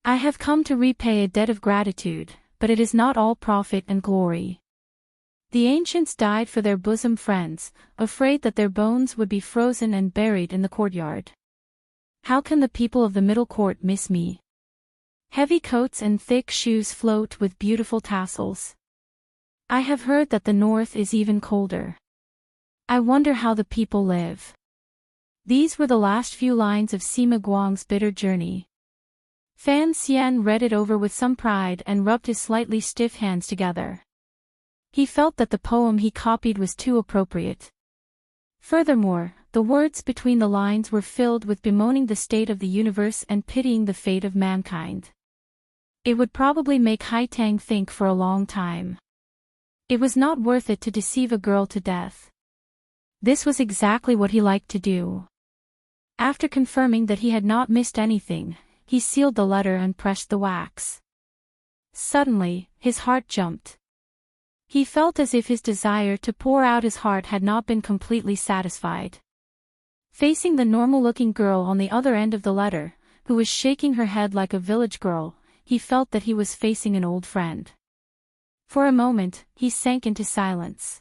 "I have come to repay a debt of gratitude, but it is not all profit and glory. The ancients died for their bosom friends, afraid that their bones would be frozen and buried in the courtyard. How can the people of the middle court miss me? Heavy coats and thick shoes float with beautiful tassels. I have heard that the north is even colder. I wonder how the people live." These were the last few lines of Sima Guang's bitter journey. Fan Xian read it over with some pride and rubbed his slightly stiff hands together. He felt that the poem he copied was too appropriate. Furthermore, the words between the lines were filled with bemoaning the state of the universe and pitying the fate of mankind. It would probably make Haitang think for a long time. It was not worth it to deceive a girl to death. This was exactly what he liked to do. After confirming that he had not missed anything, he sealed the letter and pressed the wax. Suddenly, his heart jumped. He felt as if his desire to pour out his heart had not been completely satisfied. Facing the normal-looking girl on the other end of the letter, who was shaking her head like a village girl, he felt that he was facing an old friend. For a moment, he sank into silence.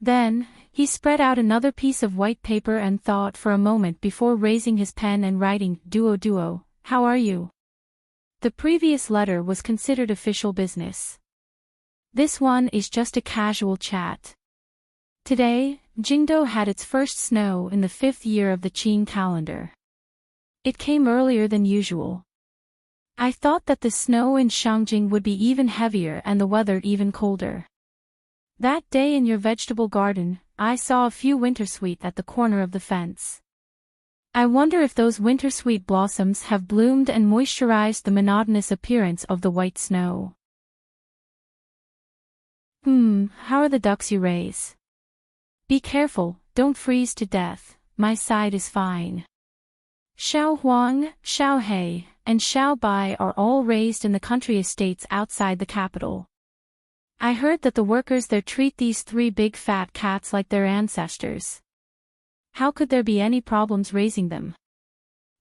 Then, he spread out another piece of white paper and thought for a moment before raising his pen and writing, Duo, how are you?" The previous letter was considered official business. This one is just a casual chat. Today, Jingdo had its first snow in the 5th year of the Qin calendar. It came earlier than usual. I thought that the snow in Shangjing would be even heavier and the weather even colder. That day in your vegetable garden, I saw a few wintersweet at the corner of the fence. I wonder if those winter sweet blossoms have bloomed and moisturized the monotonous appearance of the white snow. How are the ducks you raise? Be careful, don't freeze to death. My side is fine. Xiao Huang, Xiao He, and Xiao Bai are all raised in the country estates outside the capital. I heard that the workers there treat these 3 big fat cats like their ancestors. How could there be any problems raising them?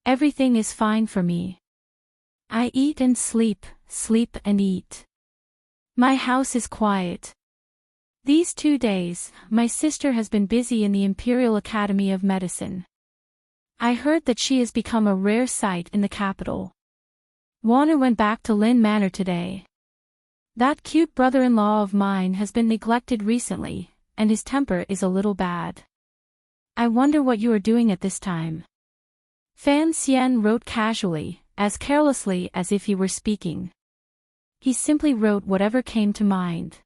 Everything is fine for me. I eat and sleep, sleep and eat. My house is quiet. These 2 days, my sister has been busy in the Imperial Academy of Medicine. I heard that she has become a rare sight in the capital. Warner went back to Lin Manor today. That cute brother-in-law of mine has been neglected recently, and his temper is a little bad. I wonder what you are doing at this time. Fan Xian wrote casually, as carelessly as if he were speaking. He simply wrote whatever came to mind.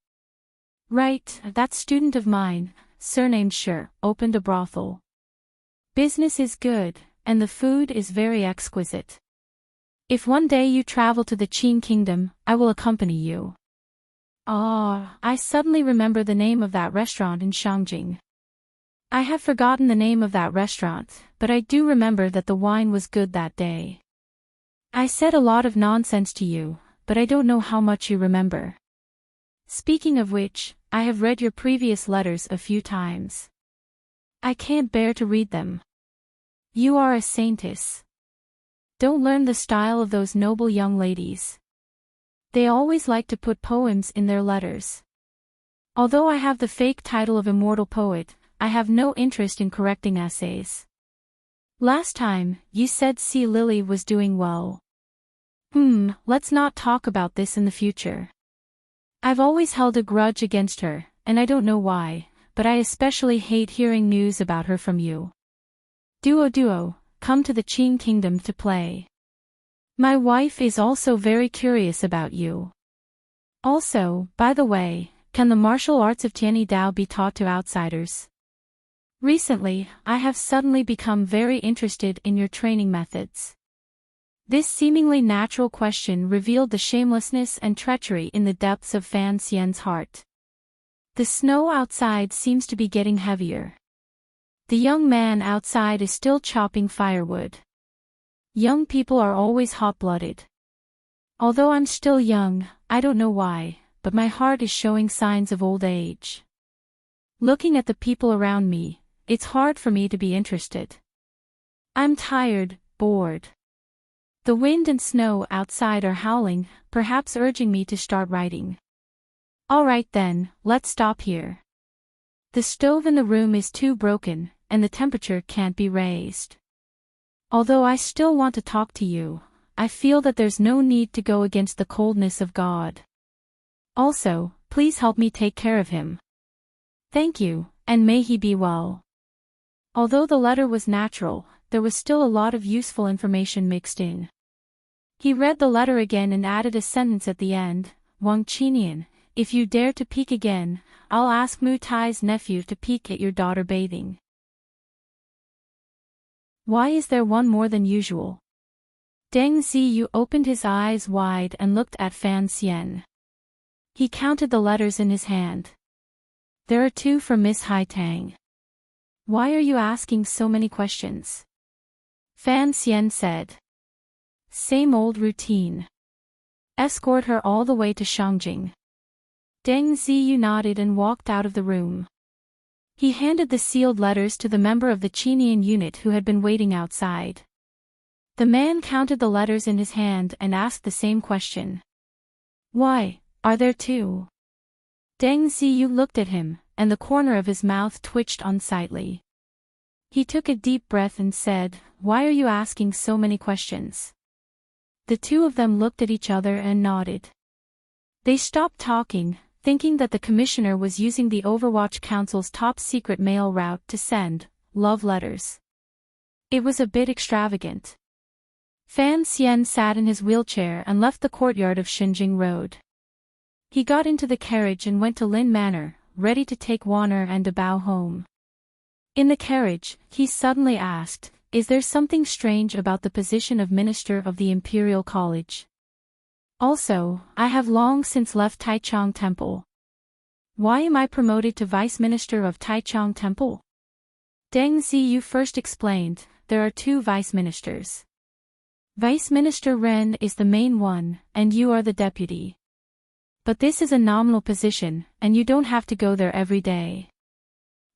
Right, that student of mine, surnamed Shi, opened a brothel. Business is good, and the food is very exquisite. If one day you travel to the Qin Kingdom, I will accompany you. I suddenly remember the name of that restaurant in Shangjing. I have forgotten the name of that restaurant, but I do remember that the wine was good that day. I said a lot of nonsense to you, but I don't know how much you remember. Speaking of which, I have read your previous letters a few times. I can't bear to read them. You are a saintess. Don't learn the style of those noble young ladies. They always like to put poems in their letters. Although I have the fake title of immortal poet, I have no interest in correcting essays. Last time, you said C. Lily was doing well. Let's not talk about this in the future. I've always held a grudge against her, and I don't know why, but I especially hate hearing news about her from you. Duo, come to the Qin Kingdom to play. My wife is also very curious about you. Also, by the way, can the martial arts of Tianyi Dao be taught to outsiders? Recently, I have suddenly become very interested in your training methods. This seemingly natural question revealed the shamelessness and treachery in the depths of Fan Xian's heart. The snow outside seems to be getting heavier. The young man outside is still chopping firewood. Young people are always hot-blooded. Although I'm still young, I don't know why, but my heart is showing signs of old age. Looking at the people around me, it's hard for me to be interested. I'm tired, bored. The wind and snow outside are howling, perhaps urging me to start writing. Alright then, let's stop here. The stove in the room is too broken, and the temperature can't be raised. Although I still want to talk to you, I feel that there's no need to go against the coldness of God. Also, please help me take care of him. Thank you, and may he be well. Although the letter was natural, there was still a lot of useful information mixed in. He read the letter again and added a sentence at the end, Wang Qinian, if you dare to peek again, I'll ask Mu Tai's nephew to peek at your daughter bathing. Why is there one more than usual? Deng Ziyu opened his eyes wide and looked at Fan Xian. He counted the letters in his hand. There are 2 for Miss Haitang. Why are you asking so many questions? Fan Xian said. Same old routine. Escort her all the way to Shangjing. Deng Ziyu nodded and walked out of the room. He handed the sealed letters to the member of the Qinian unit who had been waiting outside. The man counted the letters in his hand and asked the same question. Why, are there 2? Deng Ziyu looked at him, and the corner of his mouth twitched unsightly. He took a deep breath and said, Why are you asking so many questions? The 2 of them looked at each other and nodded. They stopped talking, thinking that the commissioner was using the Overwatch Council's top-secret mail route to send love letters. It was a bit extravagant. Fan Xian sat in his wheelchair and left the courtyard of Shinjing Road. He got into the carriage and went to Lin Manor, ready to take Warner and Dabao home. In the carriage, he suddenly asked, is there something strange about the position of Minister of the Imperial College? Also, I have long since left Taichung Temple. Why am I promoted to Vice Minister of Taichung Temple? Deng Ziyu first explained, there are two Vice Ministers. Vice Minister Ren is the main one, and you are the deputy. But this is a nominal position, and you don't have to go there every day.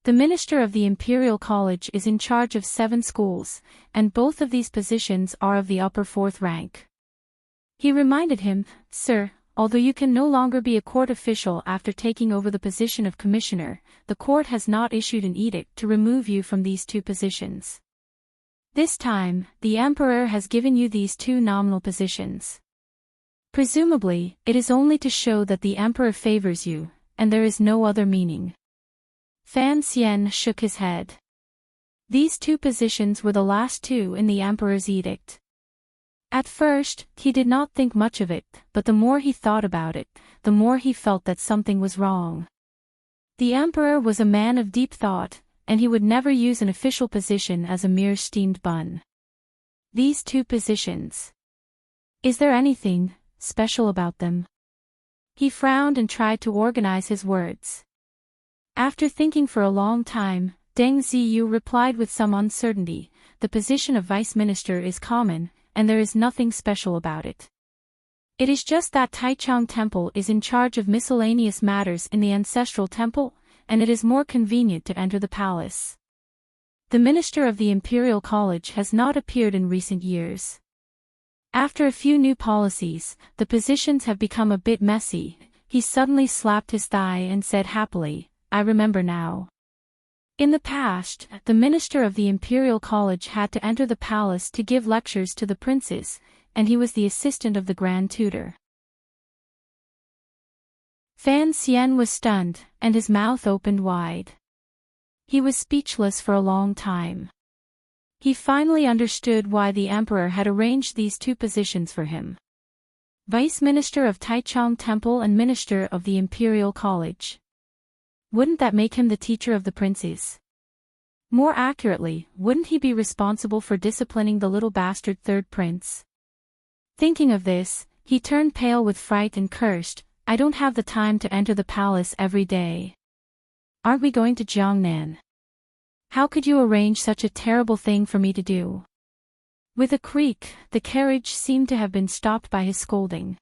The Minister of the Imperial College is in charge of 7 schools, and both of these positions are of the upper 4th rank. He reminded him, Sir, although you can no longer be a court official after taking over the position of commissioner, the court has not issued an edict to remove you from these 2 positions. This time, the emperor has given you these 2 nominal positions. Presumably, it is only to show that the emperor favors you, and there is no other meaning. Fan Xian shook his head. These 2 positions were the last 2 in the emperor's edict. At first, he did not think much of it, but the more he thought about it, the more he felt that something was wrong. The emperor was a man of deep thought, and he would never use an official position as a mere steamed bun. These 2 positions. Is there anything special about them? He frowned and tried to organize his words. After thinking for a long time, Deng Ziyu replied with some uncertainty, the position of vice minister is common, and there is nothing special about it. It is just that Taichung Temple is in charge of miscellaneous matters in the ancestral temple, and it is more convenient to enter the palace. The Minister of the Imperial College has not appeared in recent years. After a few new policies, the positions have become a bit messy. He suddenly slapped his thigh and said happily, I remember now. In the past, the Minister of the Imperial College had to enter the palace to give lectures to the princes, and he was the assistant of the Grand Tutor. Fan Xian was stunned, and his mouth opened wide. He was speechless for a long time. He finally understood why the emperor had arranged these 2 positions for him. Vice Minister of Taichung Temple and Minister of the Imperial College. Wouldn't that make him the teacher of the princes? More accurately, wouldn't he be responsible for disciplining the little bastard 3rd prince? Thinking of this, he turned pale with fright and cursed, I don't have the time to enter the palace every day. Aren't we going to Jiangnan? How could you arrange such a terrible thing for me to do? With a creak, the carriage seemed to have been stopped by his scolding.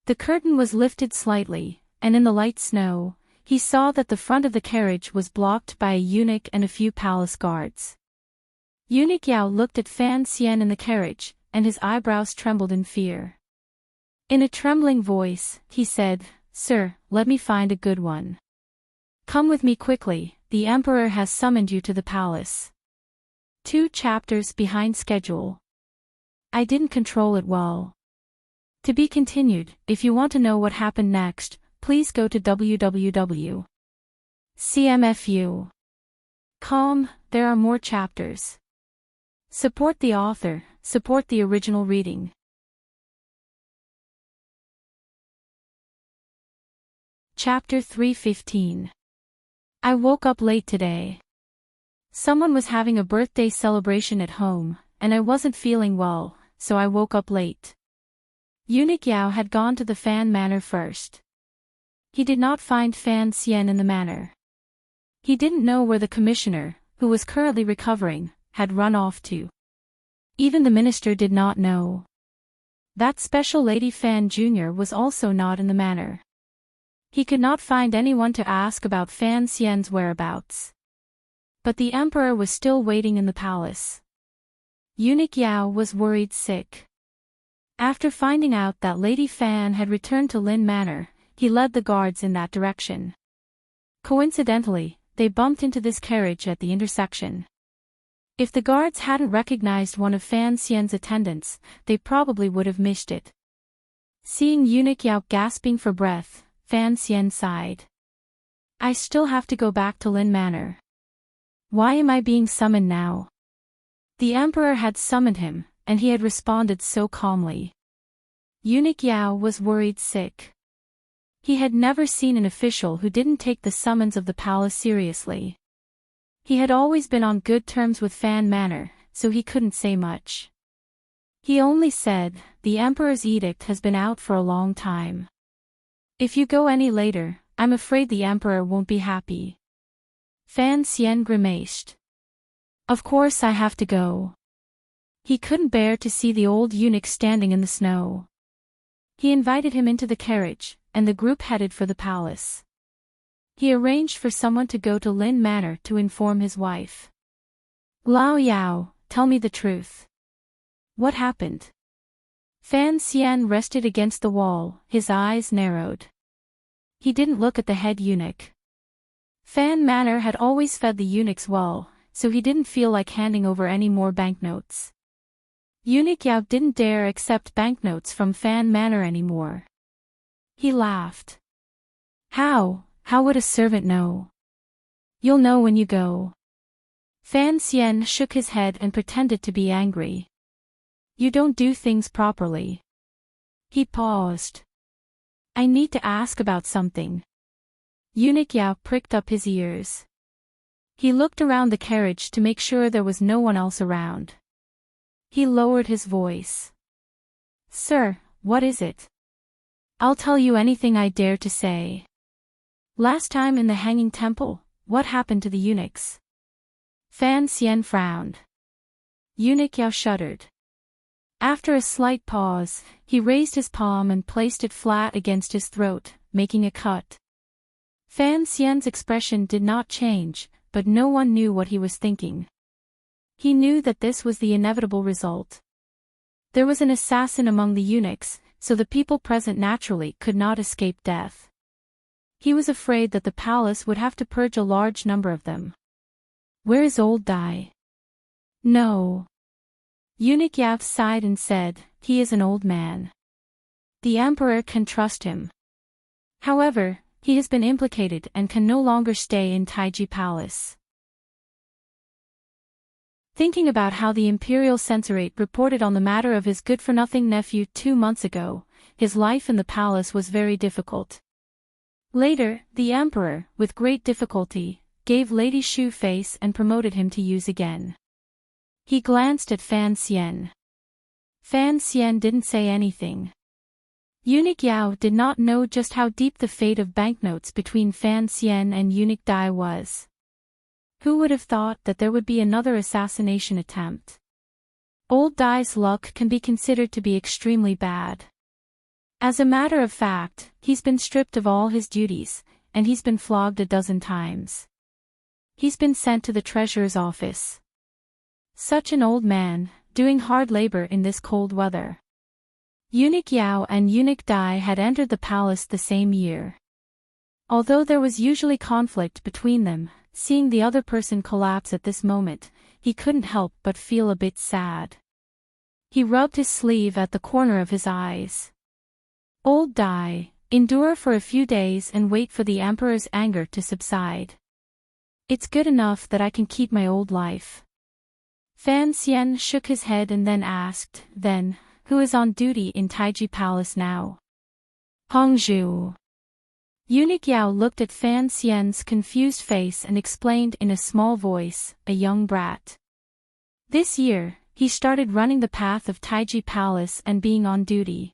The curtain was lifted slightly, and in the light snow, he saw that the front of the carriage was blocked by a eunuch and a few palace guards. Eunuch Yao looked at Fan Xian in the carriage, and his eyebrows trembled in fear. In a trembling voice, he said, Sir, let me find a good one. Come with me quickly, the emperor has summoned you to the palace. 2 chapters behind schedule. I didn't control it well. To be continued. If you want to know what happened next, please go to www.cmfu.com, there are more chapters. Support the author, support the original reading. Chapter 315. I woke up late today. Someone was having a birthday celebration at home, and I wasn't feeling well, so I woke up late. Eunuch Yao had gone to the Fan Manor first. He did not find Fan Xian in the manor. He didn't know where the commissioner, who was currently recovering, had run off to. Even the minister did not know. That special lady Fan Jr. was also not in the manor. He could not find anyone to ask about Fan Xian's whereabouts. But the emperor was still waiting in the palace. Eunuch Yao was worried sick. After finding out that Lady Fan had returned to Lin Manor, he led the guards in that direction. Coincidentally, they bumped into this carriage at the intersection. If the guards hadn't recognized one of Fan Xian's attendants, they probably would have missed it. Seeing Eunuch Yao gasping for breath, Fan Xian sighed. I still have to go back to Lin Manor. Why am I being summoned now? The emperor had summoned him, and he had responded so calmly. Eunuch Yao was worried sick. He had never seen an official who didn't take the summons of the palace seriously. He had always been on good terms with Fan Manor, so he couldn't say much. He only said, "The emperor's edict has been out for a long time. If you go any later, I'm afraid the emperor won't be happy." Fan Xian grimaced. "Of course I have to go." He couldn't bear to see the old eunuch standing in the snow. He invited him into the carriage, and the group headed for the palace. He arranged for someone to go to Lin Manor to inform his wife. "Lao Yao, tell me the truth. What happened?" Fan Xian rested against the wall, his eyes narrowed. He didn't look at the head eunuch. Fan Manor had always fed the eunuchs well, so he didn't feel like handing over any more banknotes. Eunuch Yao didn't dare accept banknotes from Fan Manor anymore. He laughed. How would a servant know?" "You'll know when you go." Fan Xian shook his head and pretended to be angry. "You don't do things properly." He paused. "I need to ask about something." Eunuch Yao pricked up his ears. He looked around the carriage to make sure there was no one else around. He lowered his voice. "Sir, what is it?" "I'll tell you anything I dare to say." "Last time in the Hanging Temple, what happened to the eunuchs?" Fan Xian frowned. Eunuch Yao shuddered. After a slight pause, he raised his palm and placed it flat against his throat, making a cut. Fan Xian's expression did not change, but no one knew what he was thinking. He knew that this was the inevitable result. There was an assassin among the eunuchs, so the people present naturally could not escape death. He was afraid that the palace would have to purge a large number of them. "Where is old Dai?" "No." Eunuch Yao sighed and said, "He is an old man. The emperor can trust him. However, he has been implicated and can no longer stay in Taiji Palace." Thinking about how the imperial censorate reported on the matter of his good-for-nothing nephew 2 months ago, his life in the palace was very difficult. Later, the emperor, with great difficulty, gave Lady Shu face and promoted him to use again. He glanced at Fan Xian. Fan Xian didn't say anything. Eunuch Yao did not know just how deep the fate of banknotes between Fan Xian and Eunuch Dai was. Who would have thought that there would be another assassination attempt? Old Dai's luck can be considered to be extremely bad. As a matter of fact, he's been stripped of all his duties, and he's been flogged a dozen times. He's been sent to the treasurer's office. Such an old man, doing hard labor in this cold weather. Eunuch Yao and Eunuch Dai had entered the palace the same year. Although there was usually conflict between them, seeing the other person collapse at this moment, he couldn't help but feel a bit sad. He rubbed his sleeve at the corner of his eyes. "Old Dai, endure for a few days and wait for the emperor's anger to subside. It's good enough that I can keep my old life." Fan Xian shook his head and then asked, "Then, who is on duty in Taiji Palace now?" "Hongzhu." Eunuch Yao looked at Fan Xian's confused face and explained in a small voice, "A young brat. This year, he started running the path of Taiji Palace and being on duty.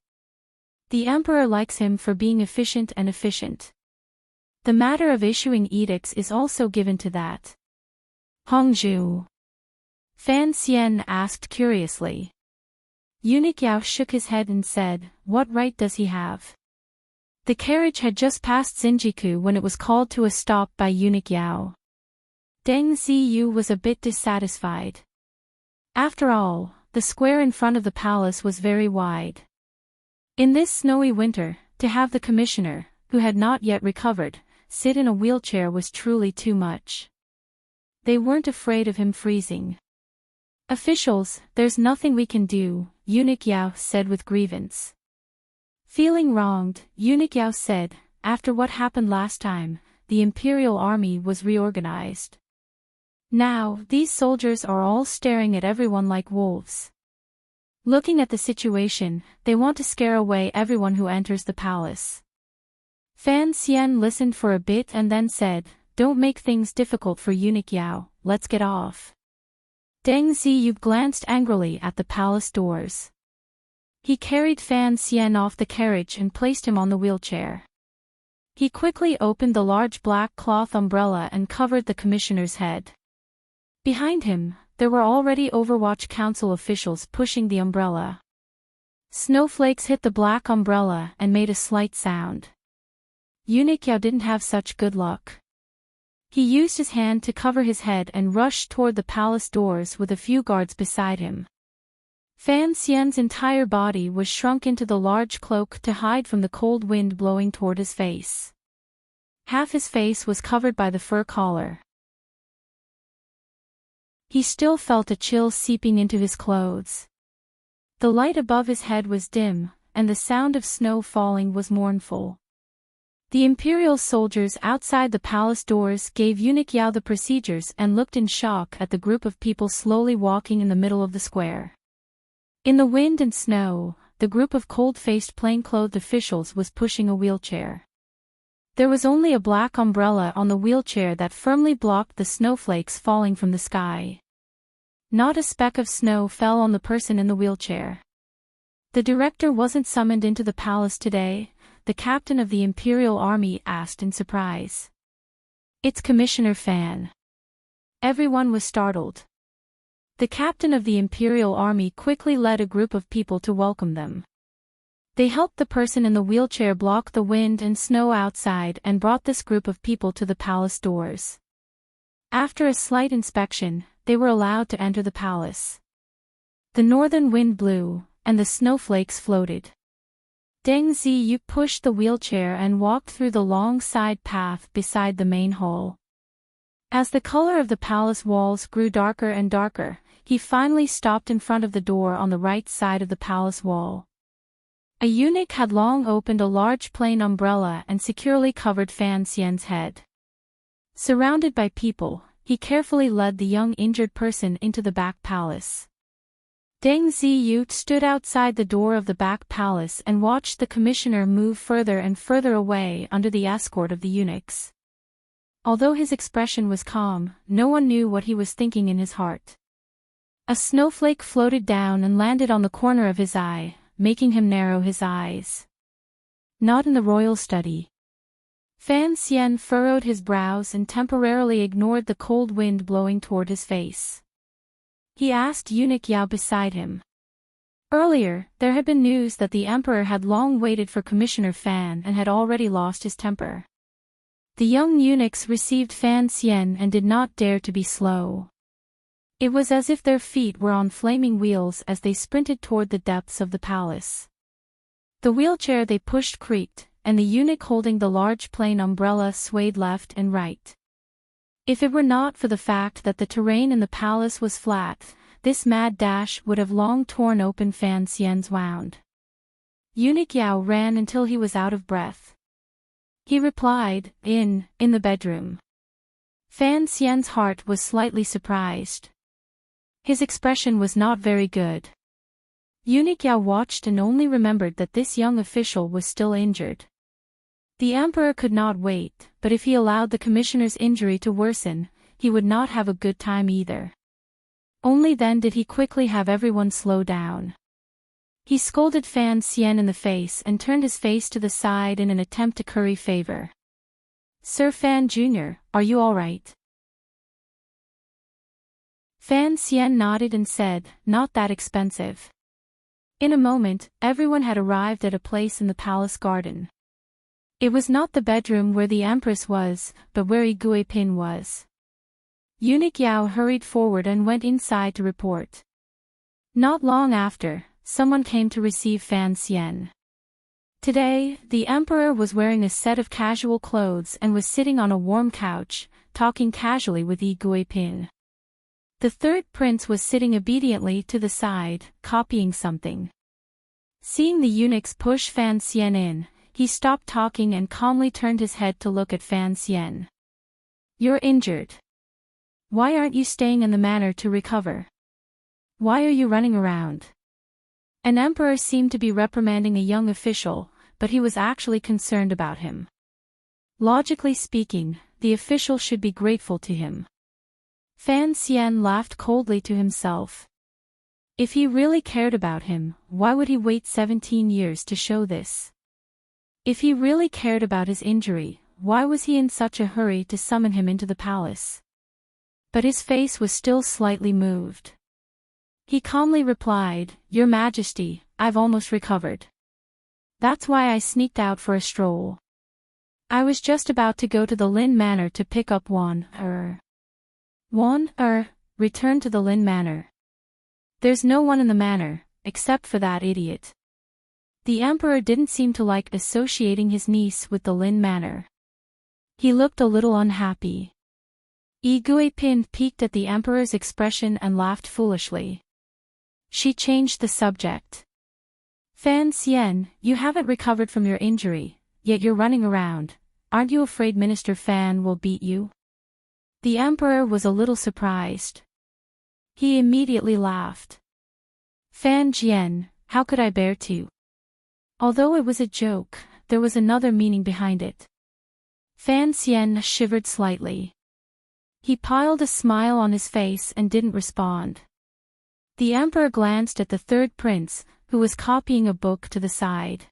The emperor likes him for being efficient and efficient. The matter of issuing edicts is also given to that." "Hongzhu?" Fan Xian asked curiously. Eunuch Yao shook his head and said, "What right does he have?" The carriage had just passed Xinjiku when it was called to a stop by Eunuch Yao. Deng Ziyu was a bit dissatisfied. After all, the square in front of the palace was very wide. In this snowy winter, to have the commissioner, who had not yet recovered, sit in a wheelchair was truly too much. They weren't afraid of him freezing. "Officials, there's nothing we can do," Eunuch Yao said with grievance. Feeling wronged, Eunuch Yao said, "After what happened last time, the imperial army was reorganized. Now, these soldiers are all staring at everyone like wolves. Looking at the situation, they want to scare away everyone who enters the palace." Fan Xian listened for a bit and then said, "Don't make things difficult for Eunuch Yao, let's get off." Deng Ziyub glanced angrily at the palace doors. He carried Fan Xian off the carriage and placed him on the wheelchair. He quickly opened the large black cloth umbrella and covered the commissioner's head. Behind him, there were already Overwatch Council officials pushing the umbrella. Snowflakes hit the black umbrella and made a slight sound. Eunuch Yao didn't have such good luck. He used his hand to cover his head and rushed toward the palace doors with a few guards beside him. Fan Xian's entire body was shrunk into the large cloak to hide from the cold wind blowing toward his face. Half his face was covered by the fur collar. He still felt a chill seeping into his clothes. The light above his head was dim, and the sound of snow falling was mournful. The imperial soldiers outside the palace doors gave Eunuch Yao the procedures and looked in shock at the group of people slowly walking in the middle of the square. In the wind and snow, the group of cold-faced plain-clothed officials was pushing a wheelchair. There was only a black umbrella on the wheelchair that firmly blocked the snowflakes falling from the sky. Not a speck of snow fell on the person in the wheelchair. The director wasn't summoned into the palace today, the captain of the Imperial Army asked in surprise. It's Commissioner Fan. Everyone was startled. The captain of the Imperial Army quickly led a group of people to welcome them. They helped the person in the wheelchair block the wind and snow outside and brought this group of people to the palace doors. After a slight inspection, they were allowed to enter the palace. The northern wind blew, and the snowflakes floated. Deng Ziyub pushed the wheelchair and walked through the long side path beside the main hall. As the color of the palace walls grew darker and darker, he finally stopped in front of the door on the right side of the palace wall. A eunuch had long opened a large plain umbrella and securely covered Fan Xian's head. Surrounded by people, he carefully led the young injured person into the back palace. Deng Ziyub stood outside the door of the back palace and watched the commissioner move further and further away under the escort of the eunuchs. Although his expression was calm, no one knew what he was thinking in his heart. A snowflake floated down and landed on the corner of his eye, making him narrow his eyes. Not in the royal study. Fan Xian furrowed his brows and temporarily ignored the cold wind blowing toward his face. He asked Eunuch Yao beside him. Earlier, there had been news that the emperor had long waited for Commissioner Fan and had already lost his temper. The young eunuchs received Fan Xian and did not dare to be slow. It was as if their feet were on flaming wheels as they sprinted toward the depths of the palace. The wheelchair they pushed creaked, and the eunuch holding the large plain umbrella swayed left and right. If it were not for the fact that the terrain in the palace was flat, this mad dash would have long torn open Fan Xian's wound. Eunuch Yao ran until he was out of breath. He replied, in the bedroom. Fan Xian's heart was slightly surprised. His expression was not very good. Eunuch Yao watched and only remembered that this young official was still injured. The emperor could not wait, but if he allowed the commissioner's injury to worsen, he would not have a good time either. Only then did he quickly have everyone slow down. He scolded Fan Xian in the face and turned his face to the side in an attempt to curry favor. Sir Fan Jr., are you all right? Fan Xian nodded and said, not that expensive. In a moment, everyone had arrived at a place in the palace garden. It was not the bedroom where the empress was, but where Yi Pin was. Eunuch Yao hurried forward and went inside to report. Not long after, someone came to receive Fan Xian. Today, the emperor was wearing a set of casual clothes and was sitting on a warm couch, talking casually with Yi Pin. The third prince was sitting obediently to the side, copying something. Seeing the eunuchs push Fan Xian in, he stopped talking and calmly turned his head to look at Fan Xian. You're injured. Why aren't you staying in the manor to recover? Why are you running around? An emperor seemed to be reprimanding a young official, but he was actually concerned about him. Logically speaking, the official should be grateful to him. Fan Xian laughed coldly to himself. If he really cared about him, why would he wait 17 years to show this? If he really cared about his injury, why was he in such a hurry to summon him into the palace? But his face was still slightly moved. He calmly replied, "Your Majesty, I've almost recovered. That's why I sneaked out for a stroll. I was just about to go to the Lin Manor to pick up return to the Lin Manor. There's no one in the manor, except for that idiot." The emperor didn't seem to like associating his niece with the Lin Manor. He looked a little unhappy. Yi Guipin peeked at the emperor's expression and laughed foolishly. She changed the subject. "Fan Xian, you haven't recovered from your injury, yet you're running around. Aren't you afraid Minister Fan will beat you?" The emperor was a little surprised. He immediately laughed. "Fan Jian, how could I bear to?" Although it was a joke, there was another meaning behind it. Fan Xian shivered slightly. He piled a smile on his face and didn't respond. The emperor glanced at the third prince, who was copying a book to the side.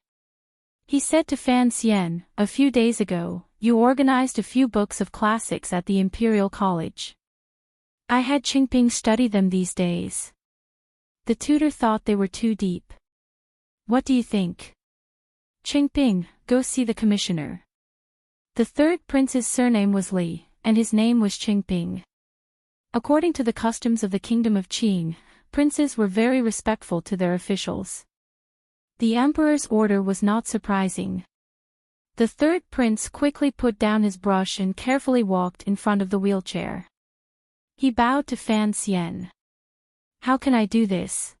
He said to Fan Xian, "A few days ago, you organized a few books of classics at the Imperial College. I had Qingping study them these days. The tutor thought they were too deep. What do you think? Qingping, go see the commissioner." The third prince's surname was Li, and his name was Qingping. According to the customs of the kingdom of Qing, princes were very respectful to their officials. The emperor's order was not surprising. The third prince quickly put down his brush and carefully walked in front of the wheelchair. He bowed to Fan Xian. "How can I do this?"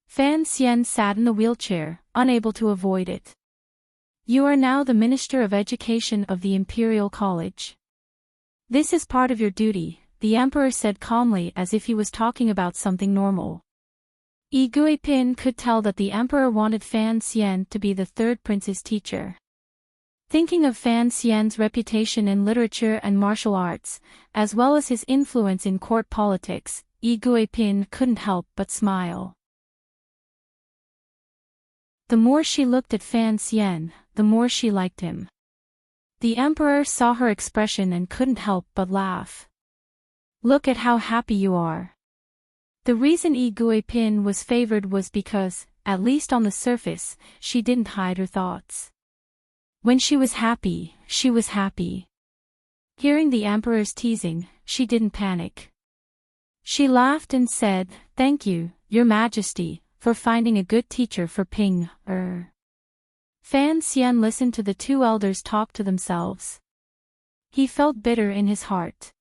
Fan Xian sat in the wheelchair, unable to avoid it. "You are now the Minister of Education of the Imperial College. This is part of your duty," the emperor said calmly as if he was talking about something normal. Yi Guipin could tell that the emperor wanted Fan Xian to be the third prince's teacher. Thinking of Fan Xian's reputation in literature and martial arts, as well as his influence in court politics, Yi Guipin couldn't help but smile. The more she looked at Fan Xian, the more she liked him. The emperor saw her expression and couldn't help but laugh. "Look at how happy you are." The reason Yi Guipin was favored was because, at least on the surface, she didn't hide her thoughts. When she was happy, she was happy. Hearing the emperor's teasing, she didn't panic. She laughed and said, "Thank you, Your Majesty, for finding a good teacher for Ping." Fan Xian listened to the two elders talk to themselves. He felt bitter in his heart.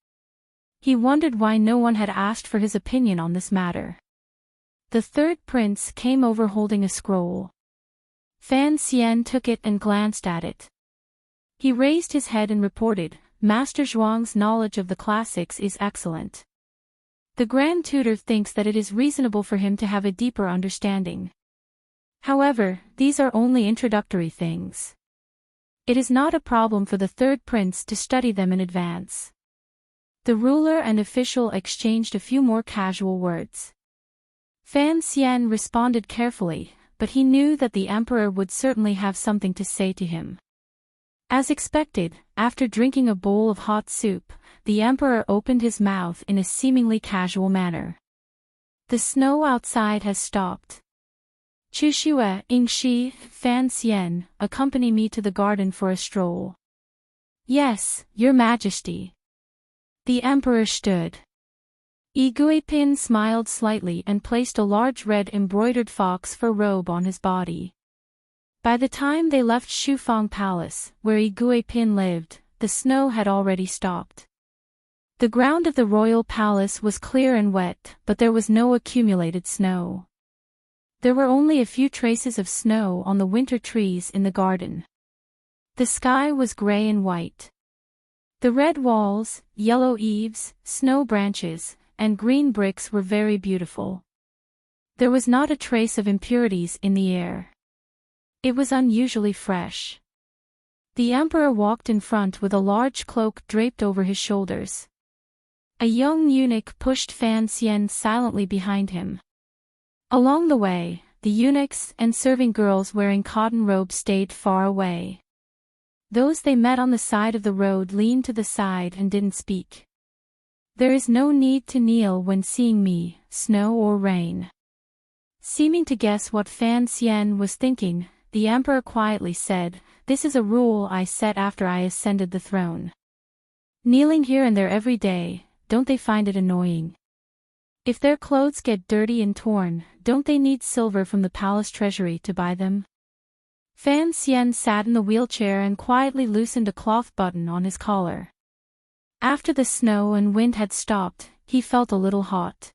He wondered why no one had asked for his opinion on this matter. The third prince came over holding a scroll. Fan Xian took it and glanced at it. He raised his head and reported, "Master Zhuang's knowledge of the classics is excellent. The Grand Tutor thinks that it is reasonable for him to have a deeper understanding. However, these are only introductory things. It is not a problem for the third prince to study them in advance." The ruler and official exchanged a few more casual words. Fan Xian responded carefully, but he knew that the emperor would certainly have something to say to him. As expected, after drinking a bowl of hot soup, the emperor opened his mouth in a seemingly casual manner. "The snow outside has stopped. Chuxue, Ingshi, Fan Xian, accompany me to the garden for a stroll." "Yes, Your Majesty." The emperor stood. Yi Guipin smiled slightly and placed a large red embroidered fox fur robe on his body. By the time they left Shufang Palace, where Yi Guipin lived, the snow had already stopped. The ground of the royal palace was clear and wet, but there was no accumulated snow. There were only a few traces of snow on the winter trees in the garden. The sky was gray and white. The red walls, yellow eaves, snow branches, and green bricks were very beautiful. There was not a trace of impurities in the air. It was unusually fresh. The emperor walked in front with a large cloak draped over his shoulders. A young eunuch pushed Fan Xian silently behind him. Along the way, the eunuchs and serving girls wearing cotton robes stayed far away. Those they met on the side of the road leaned to the side and didn't speak. There is no need to kneel when seeing me, snow or rain. Seeming to guess what Fan Xian was thinking, the emperor quietly said, "This is a rule I set after I ascended the throne. Kneeling here and there every day, don't they find it annoying? If their clothes get dirty and torn, don't they need silver from the palace treasury to buy them?" Fan Xian sat in the wheelchair and quietly loosened a cloth button on his collar. After the snow and wind had stopped, he felt a little hot.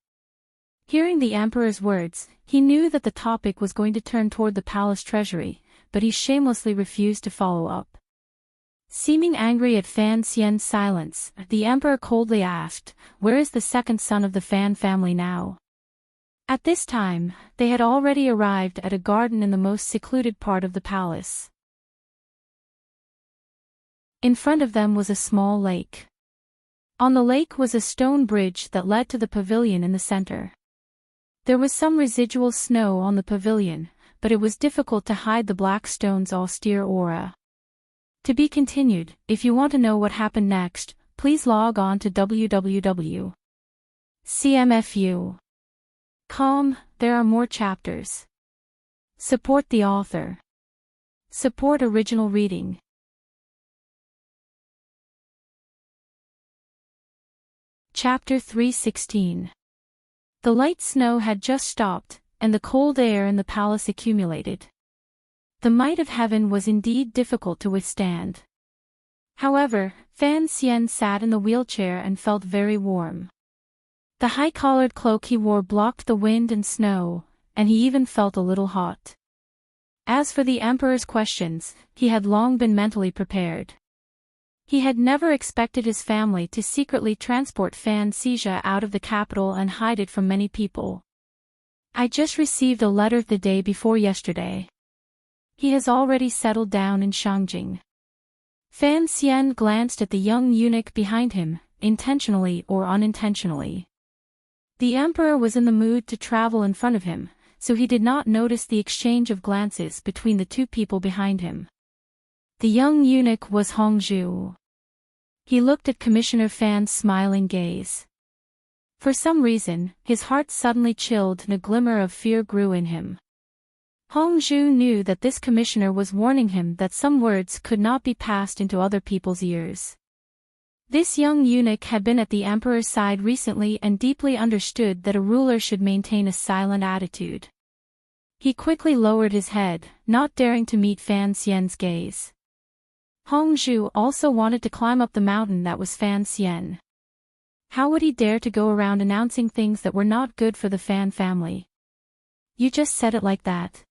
Hearing the emperor's words, he knew that the topic was going to turn toward the palace treasury, but he shamelessly refused to follow up. Seeming angry at Fan Xian's silence, the emperor coldly asked, "Where is the second son of the Fan family now?" At this time, they had already arrived at a garden in the most secluded part of the palace. In front of them was a small lake. On the lake was a stone bridge that led to the pavilion in the center. There was some residual snow on the pavilion, but it was difficult to hide the black stone's austere aura. To be continued. If you want to know what happened next, please log on to www.cmfu.com. There are more chapters. Support the author. Support original reading. Chapter 316. The light snow had just stopped, and the cold air in the palace accumulated. The might of heaven was indeed difficult to withstand. However, Fan Xian sat in the wheelchair and felt very warm. The high-collared cloak he wore blocked the wind and snow, and he even felt a little hot. As for the emperor's questions, he had long been mentally prepared. He had never expected his family to secretly transport Fan Xia out of the capital and hide it from many people. "I just received a letter the day before yesterday. He has already settled down in Shangjing." Fan Xian glanced at the young eunuch behind him, intentionally or unintentionally. The emperor was in the mood to travel in front of him, so he did not notice the exchange of glances between the two people behind him. The young eunuch was Hongzhu. He looked at Commissioner Fan's smiling gaze. For some reason, his heart suddenly chilled and a glimmer of fear grew in him. Hongzhu knew that this commissioner was warning him that some words could not be passed into other people's ears. This young eunuch had been at the emperor's side recently and deeply understood that a ruler should maintain a silent attitude. He quickly lowered his head, not daring to meet Fan Xian's gaze. Hongzhu also wanted to climb up the mountain that was Fan Xian. How would he dare to go around announcing things that were not good for the Fan family? "You just said it like that."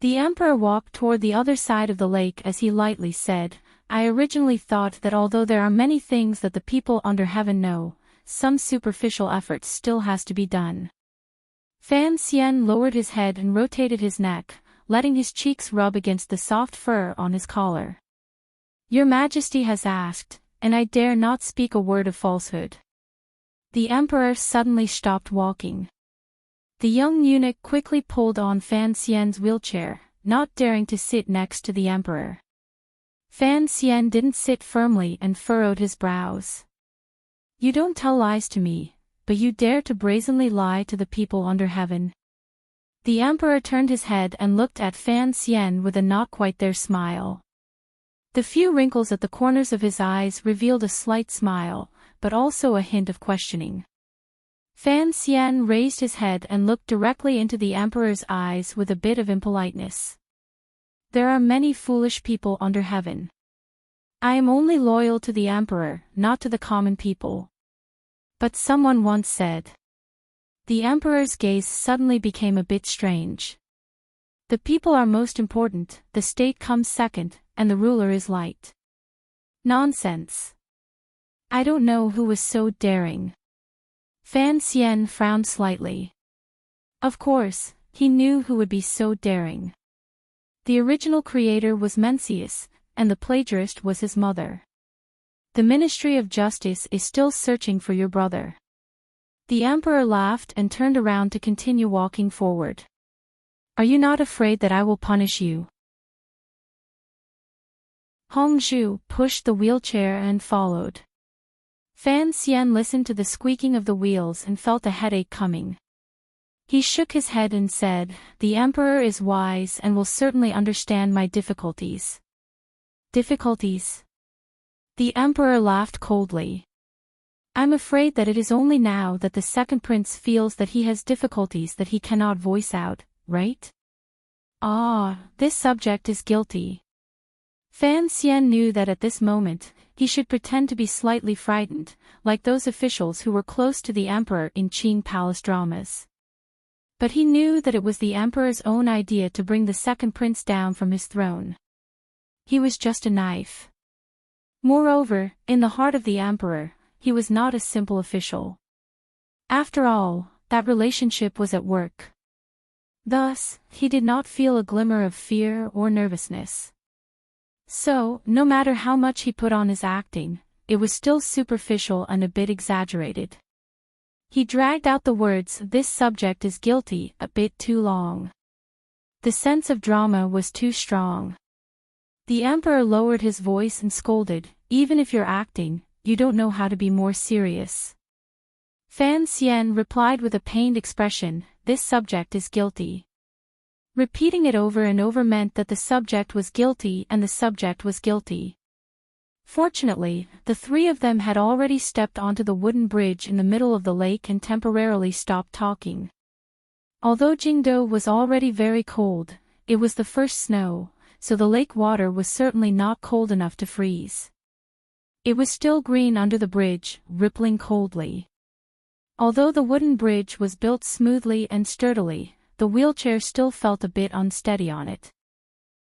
The emperor walked toward the other side of the lake as he lightly said, "I originally thought that although there are many things that the people under heaven know, some superficial effort still has to be done." Fan Xian lowered his head and rotated his neck, letting his cheeks rub against the soft fur on his collar. "Your Majesty has asked, and I dare not speak a word of falsehood." The emperor suddenly stopped walking. The young eunuch quickly pulled on Fan Xian's wheelchair, not daring to sit next to the emperor. Fan Xian didn't sit firmly and furrowed his brows. "You don't tell lies to me, but you dare to brazenly lie to the people under heaven." The emperor turned his head and looked at Fan Xian with a not quite there smile. The few wrinkles at the corners of his eyes revealed a slight smile, but also a hint of questioning. Fan Xian raised his head and looked directly into the emperor's eyes with a bit of impoliteness. "There are many foolish people under heaven. I am only loyal to the emperor, not to the common people." But someone once said. The emperor's gaze suddenly became a bit strange. "The people are most important, the state comes second, and the ruler is light." Nonsense. I don't know who was so daring. Fan Xian frowned slightly. Of course, he knew who would be so daring. The original creator was Mencius, and the plagiarist was his mother. The Ministry of Justice is still searching for your brother. The emperor laughed and turned around to continue walking forward. Are you not afraid that I will punish you? Hongzhu pushed the wheelchair and followed. Fan Xian listened to the squeaking of the wheels and felt a headache coming. He shook his head and said, "The emperor is wise and will certainly understand my difficulties." Difficulties? The emperor laughed coldly. I'm afraid that it is only now that the second prince feels that he has difficulties that he cannot voice out, right? This subject is guilty. Fan Xian knew that at this moment, he should pretend to be slightly frightened, like those officials who were close to the emperor in Qing palace dramas. But he knew that it was the emperor's own idea to bring the second prince down from his throne. He was just a knife. Moreover, in the heart of the emperor, he was not a simple official. After all, that relationship was at work. Thus, he did not feel a glimmer of fear or nervousness. So, no matter how much he put on his acting, it was still superficial and a bit exaggerated. He dragged out the words, "This subject is guilty," a bit too long. The sense of drama was too strong. The emperor lowered his voice and scolded, "Even if you're acting, you don't know how to be more serious." Fan Xian replied with a pained expression, "This subject is guilty." Repeating it over and over meant that the subject was guilty and the subject was guilty. Fortunately, the three of them had already stepped onto the wooden bridge in the middle of the lake and temporarily stopped talking. Although Jingdo was already very cold, it was the first snow, so the lake water was certainly not cold enough to freeze. It was still green under the bridge, rippling coldly. Although the wooden bridge was built smoothly and sturdily, the wheelchair still felt a bit unsteady on it.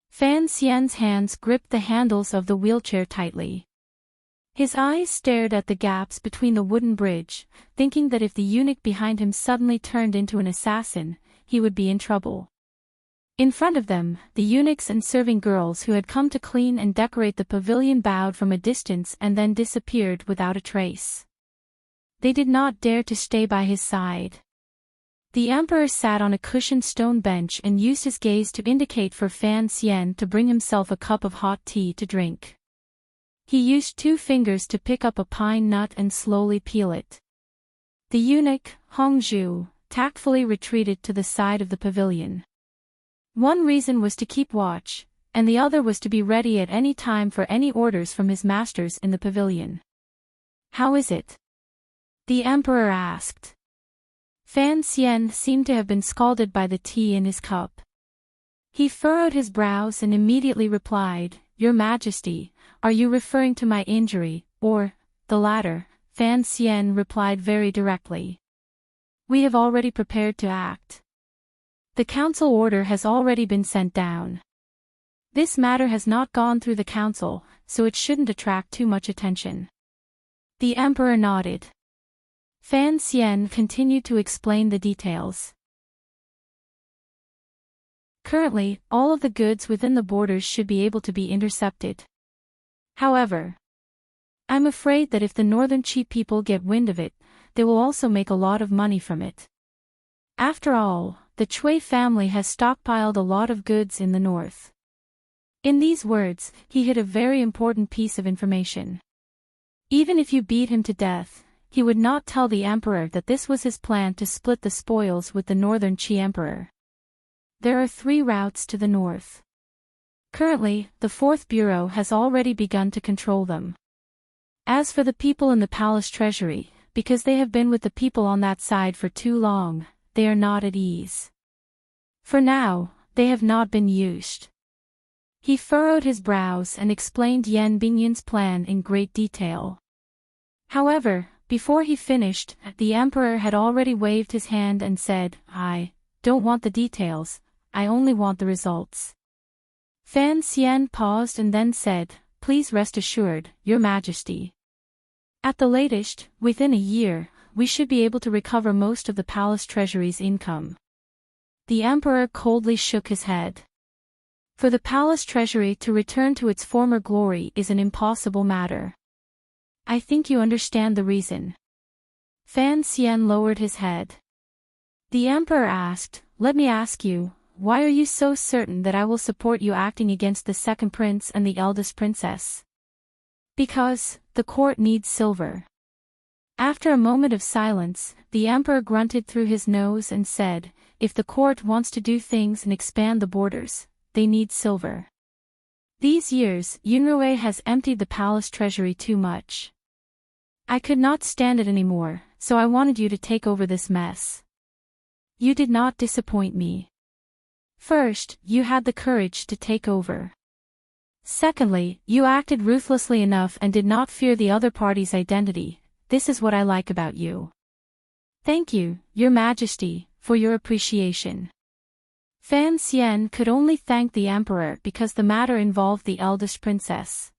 Fan Xian's hands gripped the handles of the wheelchair tightly. His eyes stared at the gaps between the wooden bridge, thinking that if the eunuch behind him suddenly turned into an assassin, he would be in trouble. In front of them, the eunuchs and serving girls who had come to clean and decorate the pavilion bowed from a distance and then disappeared without a trace. They did not dare to stay by his side. The emperor sat on a cushioned stone bench and used his gaze to indicate for Fan Xian to bring himself a cup of hot tea to drink. He used 2 fingers to pick up a pine nut and slowly peel it. The eunuch, Hongzhu, tactfully retreated to the side of the pavilion. One reason was to keep watch, and the other was to be ready at any time for any orders from his masters in the pavilion. "How is it?" the emperor asked. Fan Xian seemed to have been scalded by the tea in his cup. He furrowed his brows and immediately replied, "Your Majesty, are you referring to my injury, or the latter?" Fan Xian replied very directly. "We have already prepared to act. The council order has already been sent down. This matter has not gone through the council, so it shouldn't attract too much attention." The emperor nodded. Fan Xian continued to explain the details. Currently, all of the goods within the borders should be able to be intercepted. However, I'm afraid that if the northern Qi people get wind of it, they will also make a lot of money from it. After all, the Cui family has stockpiled a lot of goods in the north. In these words, he hid a very important piece of information. Even if you beat him to death, he would not tell the emperor that this was his plan to split the spoils with the northern Qi emperor. There are 3 routes to the north. Currently, the 4th Bureau has already begun to control them. As for the people in the palace treasury, because they have been with the people on that side for too long, they are not at ease. For now, they have not been used. He furrowed his brows and explained Yan Bingyan's plan in great detail. However, before he finished, the emperor had already waved his hand and said, "I don't want the details, I only want the results." Fan Xian paused and then said, "Please rest assured, Your Majesty. At the latest, within a year, we should be able to recover most of the palace treasury's income." The emperor coldly shook his head. For the palace treasury to return to its former glory is an impossible matter. I think you understand the reason. Fan Xian lowered his head. The emperor asked, let me ask you, why are you so certain that I will support you acting against the second prince and the eldest princess? Because, the court needs silver. After a moment of silence, the emperor grunted through his nose and said, if the court wants to do things and expand the borders, they need silver. These years, Yunrui has emptied the palace treasury too much. I could not stand it anymore, so I wanted you to take over this mess. You did not disappoint me. First, you had the courage to take over. Secondly, you acted ruthlessly enough and did not fear the other party's identity. This is what I like about you. Thank you, Your Majesty, for your appreciation. Fan Xian could only thank the emperor because the matter involved the eldest princess.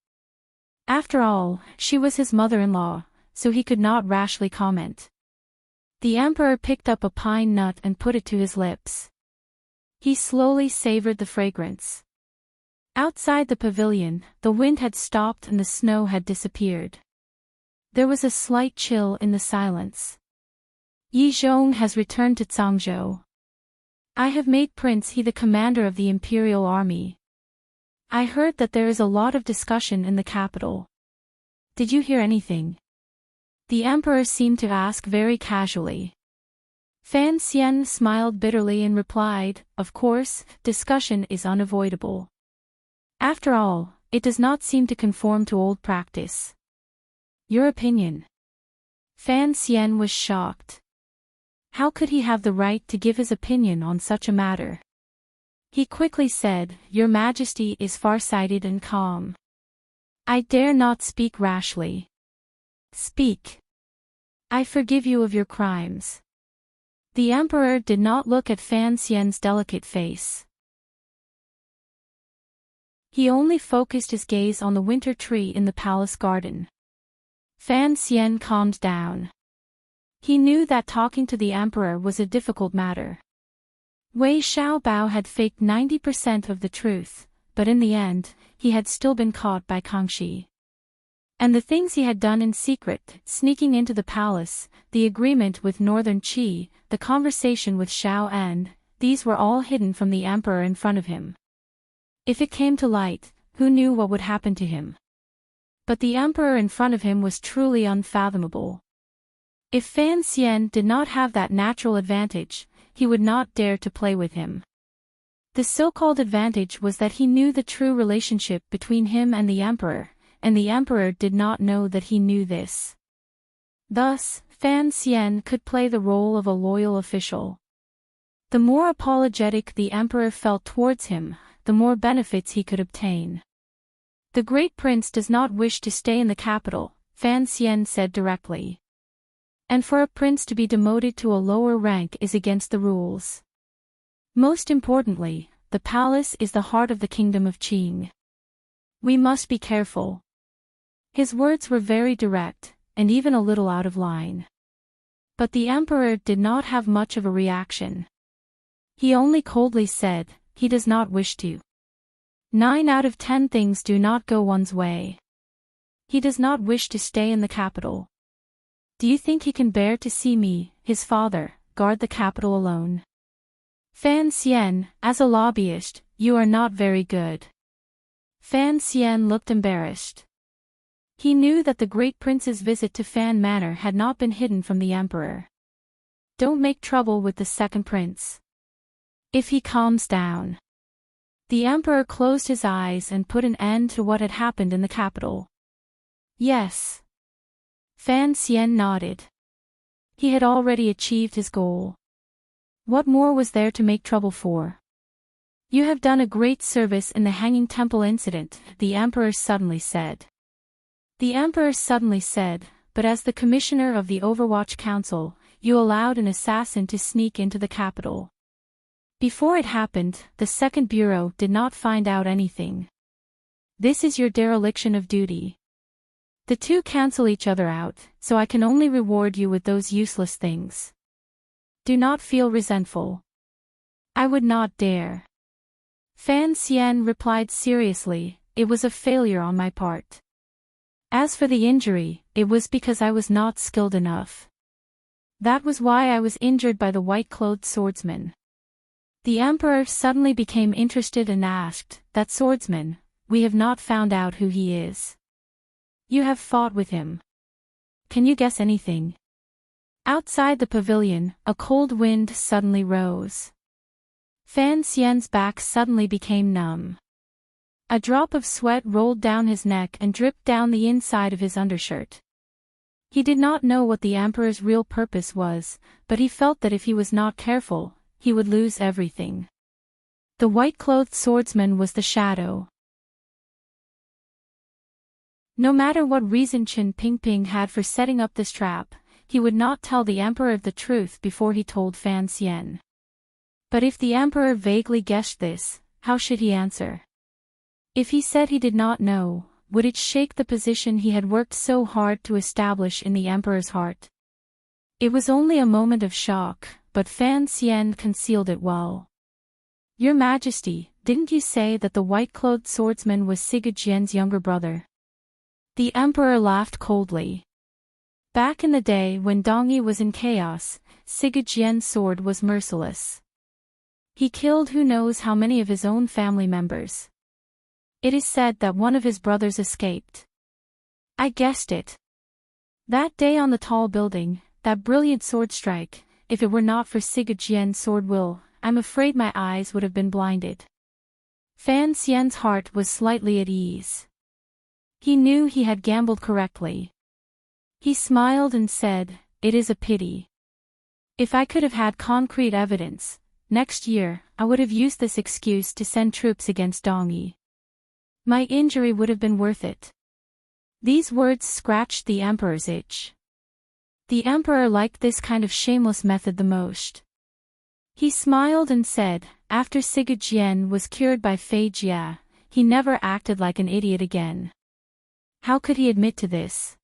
After all, she was his mother-in-law, so he could not rashly comment. The emperor picked up a pine nut and put it to his lips. He slowly savored the fragrance. Outside the pavilion, the wind had stopped and the snow had disappeared. There was a slight chill in the silence. Yi Zhong has returned to Cangzhou. I have made Prince He the commander of the imperial army. I heard that there is a lot of discussion in the capital. Did you hear anything? The emperor seemed to ask very casually. Fan Xian smiled bitterly and replied, of course, discussion is unavoidable. After all, it does not seem to conform to old practice. Your opinion? Fan Xian was shocked. How could he have the right to give his opinion on such a matter? He quickly said, Your Majesty is far-sighted and calm. I dare not speak rashly. Speak. I forgive you of your crimes. The emperor did not look at Fan Xian's delicate face. He only focused his gaze on the winter tree in the palace garden. Fan Xian calmed down. He knew that talking to the emperor was a difficult matter. Wei Xiaobao had faked 90% of the truth, but in the end, he had still been caught by Kangxi. And the things he had done in secret, sneaking into the palace, the agreement with Northern Qi, the conversation with Xiao An, these were all hidden from the emperor in front of him. If it came to light, who knew what would happen to him? But the emperor in front of him was truly unfathomable. If Fan Xian did not have that natural advantage, he would not dare to play with him. The so-called advantage was that he knew the true relationship between him and the emperor did not know that he knew this. Thus, Fan Xian could play the role of a loyal official. The more apologetic the emperor felt towards him, the more benefits he could obtain. The great prince does not wish to stay in the capital, Fan Xian said directly. And for a prince to be demoted to a lower rank is against the rules. Most importantly, the palace is the heart of the kingdom of Qing. We must be careful. His words were very direct, and even a little out of line. But the emperor did not have much of a reaction. He only coldly said, he does not wish to. 9 out of 10 things do not go one's way. He does not wish to stay in the capital. Do you think he can bear to see me, his father, guard the capital alone? Fan Xian, as a lobbyist, you are not very good. Fan Xian looked embarrassed. He knew that the great prince's visit to Fan Manor had not been hidden from the emperor. Don't make trouble with the second prince. If he calms down. The emperor closed his eyes and put an end to what had happened in the capital. Yes. Fan Xian nodded. He had already achieved his goal. What more was there to make trouble for? You have done a great service in the Hanging Temple incident, the emperor suddenly said. The emperor suddenly said, but as the commissioner of the Overwatch Council, you allowed an assassin to sneak into the capital. Before it happened, the Second Bureau did not find out anything. This is your dereliction of duty. The two cancel each other out, so I can only reward you with those useless things. Do not feel resentful. I would not dare. Fan Xian replied seriously, it was a failure on my part. As for the injury, it was because I was not skilled enough. That was why I was injured by the white-clothed swordsman. The emperor suddenly became interested and asked, "That swordsman, we have not found out who he is. You have fought with him. Can you guess anything?" Outside the pavilion, a cold wind suddenly rose. Fan Xian's back suddenly became numb. A drop of sweat rolled down his neck and dripped down the inside of his undershirt. He did not know what the emperor's real purpose was, but he felt that if he was not careful, he would lose everything. The white-clothed swordsman was the shadow. No matter what reason Qin Pingping had for setting up this trap, he would not tell the emperor the truth before he told Fan Xian. But if the emperor vaguely guessed this, how should he answer? If he said he did not know, would it shake the position he had worked so hard to establish in the emperor's heart? It was only a moment of shock, but Fan Xian concealed it well. "Your Majesty, didn't you say that the white-clothed swordsman was Sigurd younger brother?" The emperor laughed coldly. Back in the day when Dongyi was in chaos, Sigurd sword was merciless. He killed who knows how many of his own family members. It is said that one of his brothers escaped. I guessed it. That day on the tall building, that brilliant sword strike, if it were not for Sigurd sword will, I'm afraid my eyes would have been blinded. Fan Xian's heart was slightly at ease. He knew he had gambled correctly. He smiled and said, "It is a pity. If I could have had concrete evidence, next year, I would have used this excuse to send troops against Dongyi. My injury would have been worth it." These words scratched the emperor's itch. The emperor liked this kind of shameless method the most. He smiled and said, after Sigurd was cured by Fei Jia, he never acted like an idiot again. How could he admit to this?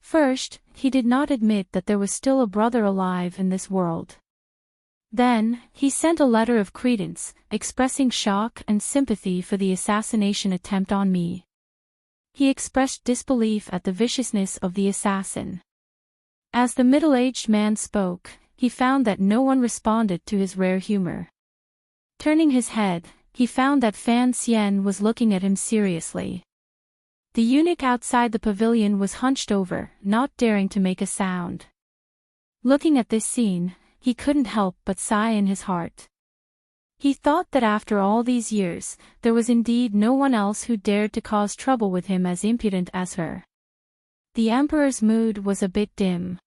First, he did not admit that there was still a brother alive in this world. Then, he sent a letter of credence, expressing shock and sympathy for the assassination attempt on me. He expressed disbelief at the viciousness of the assassin. As the middle-aged man spoke, he found that no one responded to his rare humor. Turning his head, he found that Fan Xian was looking at him seriously. The eunuch outside the pavilion was hunched over, not daring to make a sound. Looking at this scene, he couldn't help but sigh in his heart. He thought that after all these years, there was indeed no one else who dared to cause trouble with him as impudent as her. The emperor's mood was a bit dim.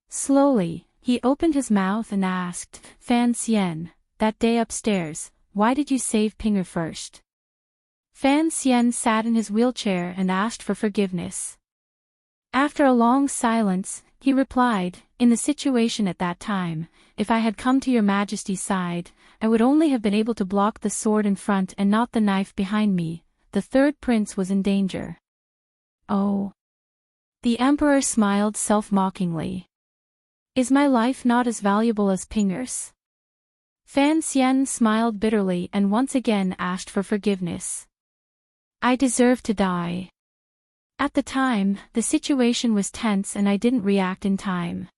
Slowly, he opened his mouth and asked, "Fan Xian, that day upstairs, why did you save Pinger first?" Fan Xian sat in his wheelchair and asked for forgiveness. After a long silence, he replied, "In the situation at that time, if I had come to your Majesty's side, I would only have been able to block the sword in front and not the knife behind me. The third prince was in danger." "Oh." The emperor smiled self-mockingly. "Is my life not as valuable as Pinger's?" Fan Xian smiled bitterly and once again asked for forgiveness. "I deserve to die. At the time, the situation was tense and I didn't react in time.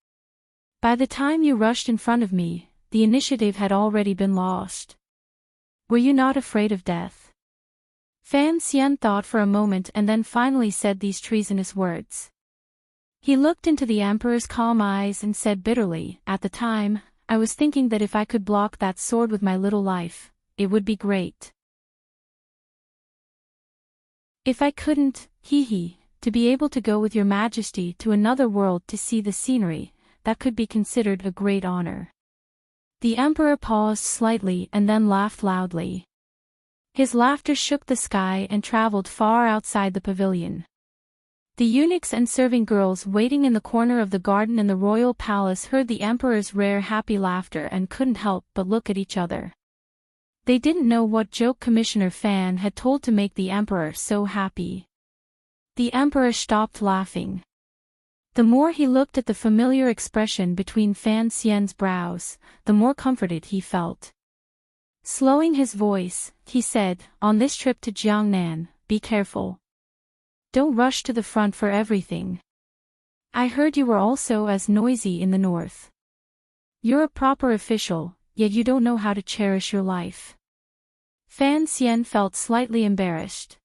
By the time you rushed in front of me, the initiative had already been lost. Were you not afraid of death?" Fan Xian thought for a moment and then finally said these treasonous words. He looked into the emperor's calm eyes and said bitterly, "At the time, I was thinking that if I could block that sword with my little life, it would be great. If I couldn't, to be able to go with your Majesty to another world to see the scenery, that could be considered a great honor." The emperor paused slightly and then laughed loudly. His laughter shook the sky and traveled far outside the pavilion. The eunuchs and serving girls waiting in the corner of the garden in the royal palace heard the emperor's rare happy laughter and couldn't help but look at each other. They didn't know what joke Commissioner Fan had told to make the emperor so happy. The emperor stopped laughing. The more he looked at the familiar expression between Fan Xian's brows, the more comforted he felt. Slowing his voice, he said, "On this trip to Jiangnan, be careful. Don't rush to the front for everything. I heard you were also as noisy in the north. You're a proper official, yet you don't know how to cherish your life. Fan Xian felt slightly embarrassed.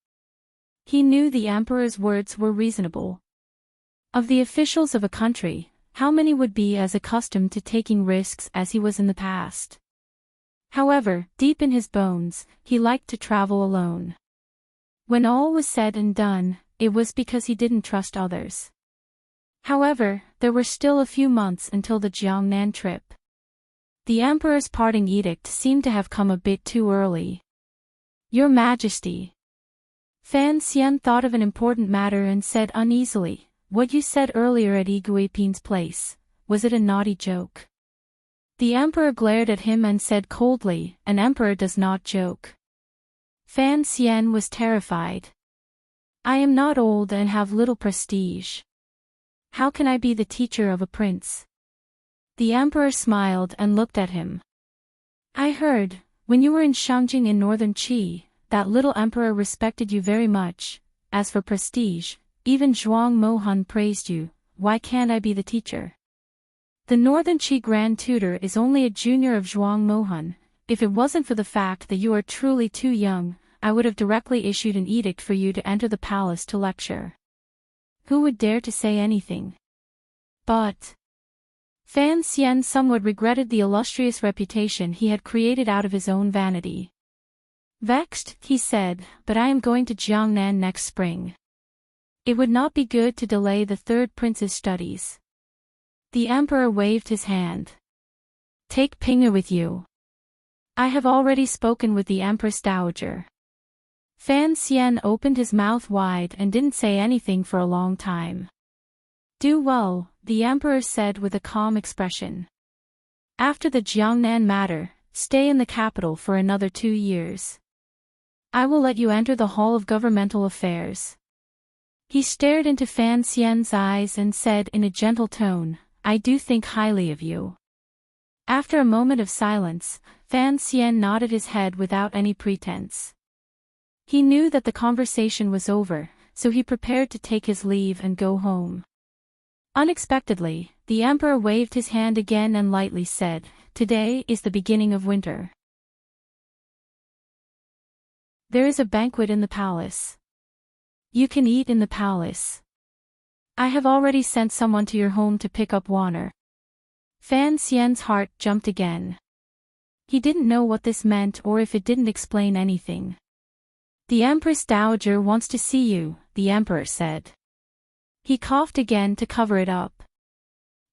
He knew the emperor's words were reasonable. Of the officials of a country, how many would be as accustomed to taking risks as he was in the past? However, deep in his bones, he liked to travel alone. When all was said and done, it was because he didn't trust others. However, there were still a few months until the Jiangnan trip. The emperor's parting edict seemed to have come a bit too early. Your Majesty. Fan Xian thought of an important matter and said uneasily, what you said earlier at Iguipin's place, was it a naughty joke? The emperor glared at him and said coldly, an emperor does not joke. Fan Xian was terrified. I am not old and have little prestige. How can I be the teacher of a prince? The emperor smiled and looked at him. I heard, when you were in Shangjing in northern Qi, that little emperor respected you very much. As for prestige, even Zhuang Mohan praised you. Why can't I be the teacher? The northern Qi grand tutor is only a junior of Zhuang Mohan. If it wasn't for the fact that you are truly too young, I would have directly issued an edict for you to enter the palace to lecture. Who would dare to say anything? But Fan Xian somewhat regretted the illustrious reputation he had created out of his own vanity. Vexed, he said, but I am going to Jiangnan next spring. It would not be good to delay the third prince's studies. The emperor waved his hand. Take Pinga with you. I have already spoken with the Empress Dowager. Fan Xian opened his mouth wide and didn't say anything for a long time. Do well, the emperor said with a calm expression. After the Jiangnan matter, stay in the capital for another 2 years. I will let you enter the Hall of Governmental Affairs. He stared into Fan Xian's eyes and said in a gentle tone, I do think highly of you. After a moment of silence, Fan Xian nodded his head without any pretense. He knew that the conversation was over, so he prepared to take his leave and go home. Unexpectedly, the emperor waved his hand again and lightly said, Today is the beginning of winter. There is a banquet in the palace. You can eat in the palace. I have already sent someone to your home to pick up water. Fan Xian's heart jumped again. He didn't know what this meant or if it didn't explain anything. The Empress Dowager wants to see you, the emperor said. He coughed again to cover it up.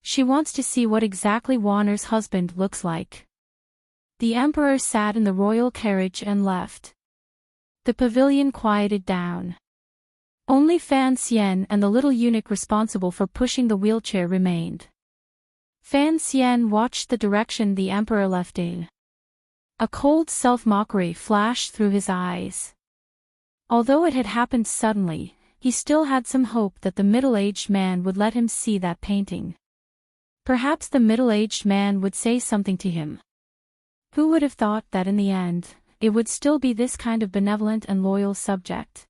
She wants to see what exactly Warner's husband looks like. The emperor sat in the royal carriage and left. The pavilion quieted down. Only Fan Xian and the little eunuch responsible for pushing the wheelchair remained. Fan Xian watched the direction the emperor left in. A cold self-mockery flashed through his eyes. Although it had happened suddenly, he still had some hope that the middle-aged man would let him see that painting. Perhaps the middle-aged man would say something to him. Who would have thought that in the end, it would still be this kind of benevolent and loyal subject?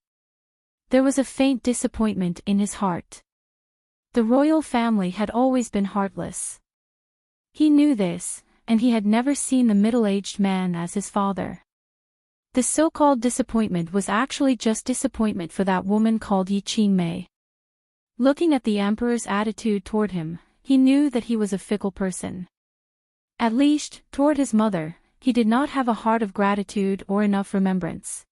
There was a faint disappointment in his heart. The royal family had always been heartless. He knew this, and he had never seen the middle-aged man as his father. The so-called disappointment was actually just disappointment for that woman called Yi Qingmei. Looking at the emperor's attitude toward him, he knew that he was a fickle person. At least, toward his mother, he did not have a heart of gratitude or enough remembrance.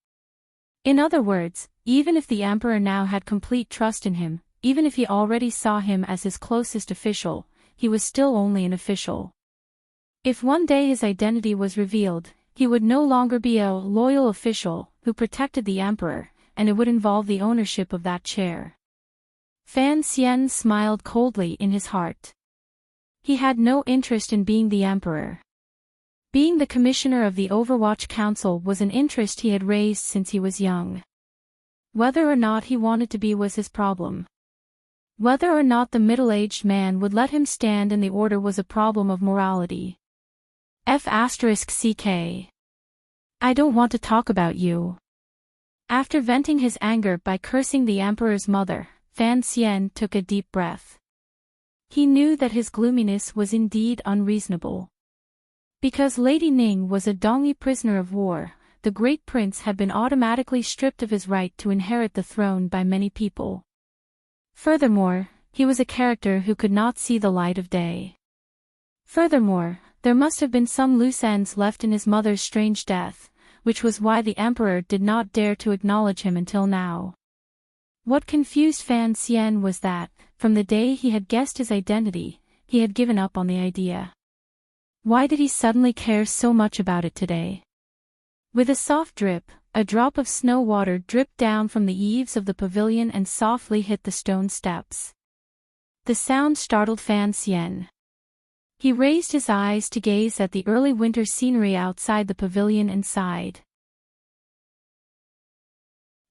In other words, even if the emperor now had complete trust in him, even if he already saw him as his closest official, he was still only an official. If one day his identity was revealed, he would no longer be a loyal official who protected the emperor, and it would involve the ownership of that chair. Fan Xian smiled coldly in his heart. He had no interest in being the emperor. Being the commissioner of the Overwatch Council was an interest he had raised since he was young. Whether or not he wanted to be was his problem. Whether or not the middle-aged man would let him stand in the order was a problem of morality. F***ck. I don't want to talk about you. After venting his anger by cursing the emperor's mother, Fan Xian took a deep breath. He knew that his gloominess was indeed unreasonable. Because Lady Ning was a Dongyi prisoner of war, the great prince had been automatically stripped of his right to inherit the throne by many people. Furthermore, he was a character who could not see the light of day. Furthermore, there must have been some loose ends left in his mother's strange death, which was why the emperor did not dare to acknowledge him until now. What confused Fan Xian was that, from the day he had guessed his identity, he had given up on the idea. Why did he suddenly care so much about it today? With a soft drip, a drop of snow water dripped down from the eaves of the pavilion and softly hit the stone steps. The sound startled Fan Xian. He raised his eyes to gaze at the early winter scenery outside the pavilion and sighed.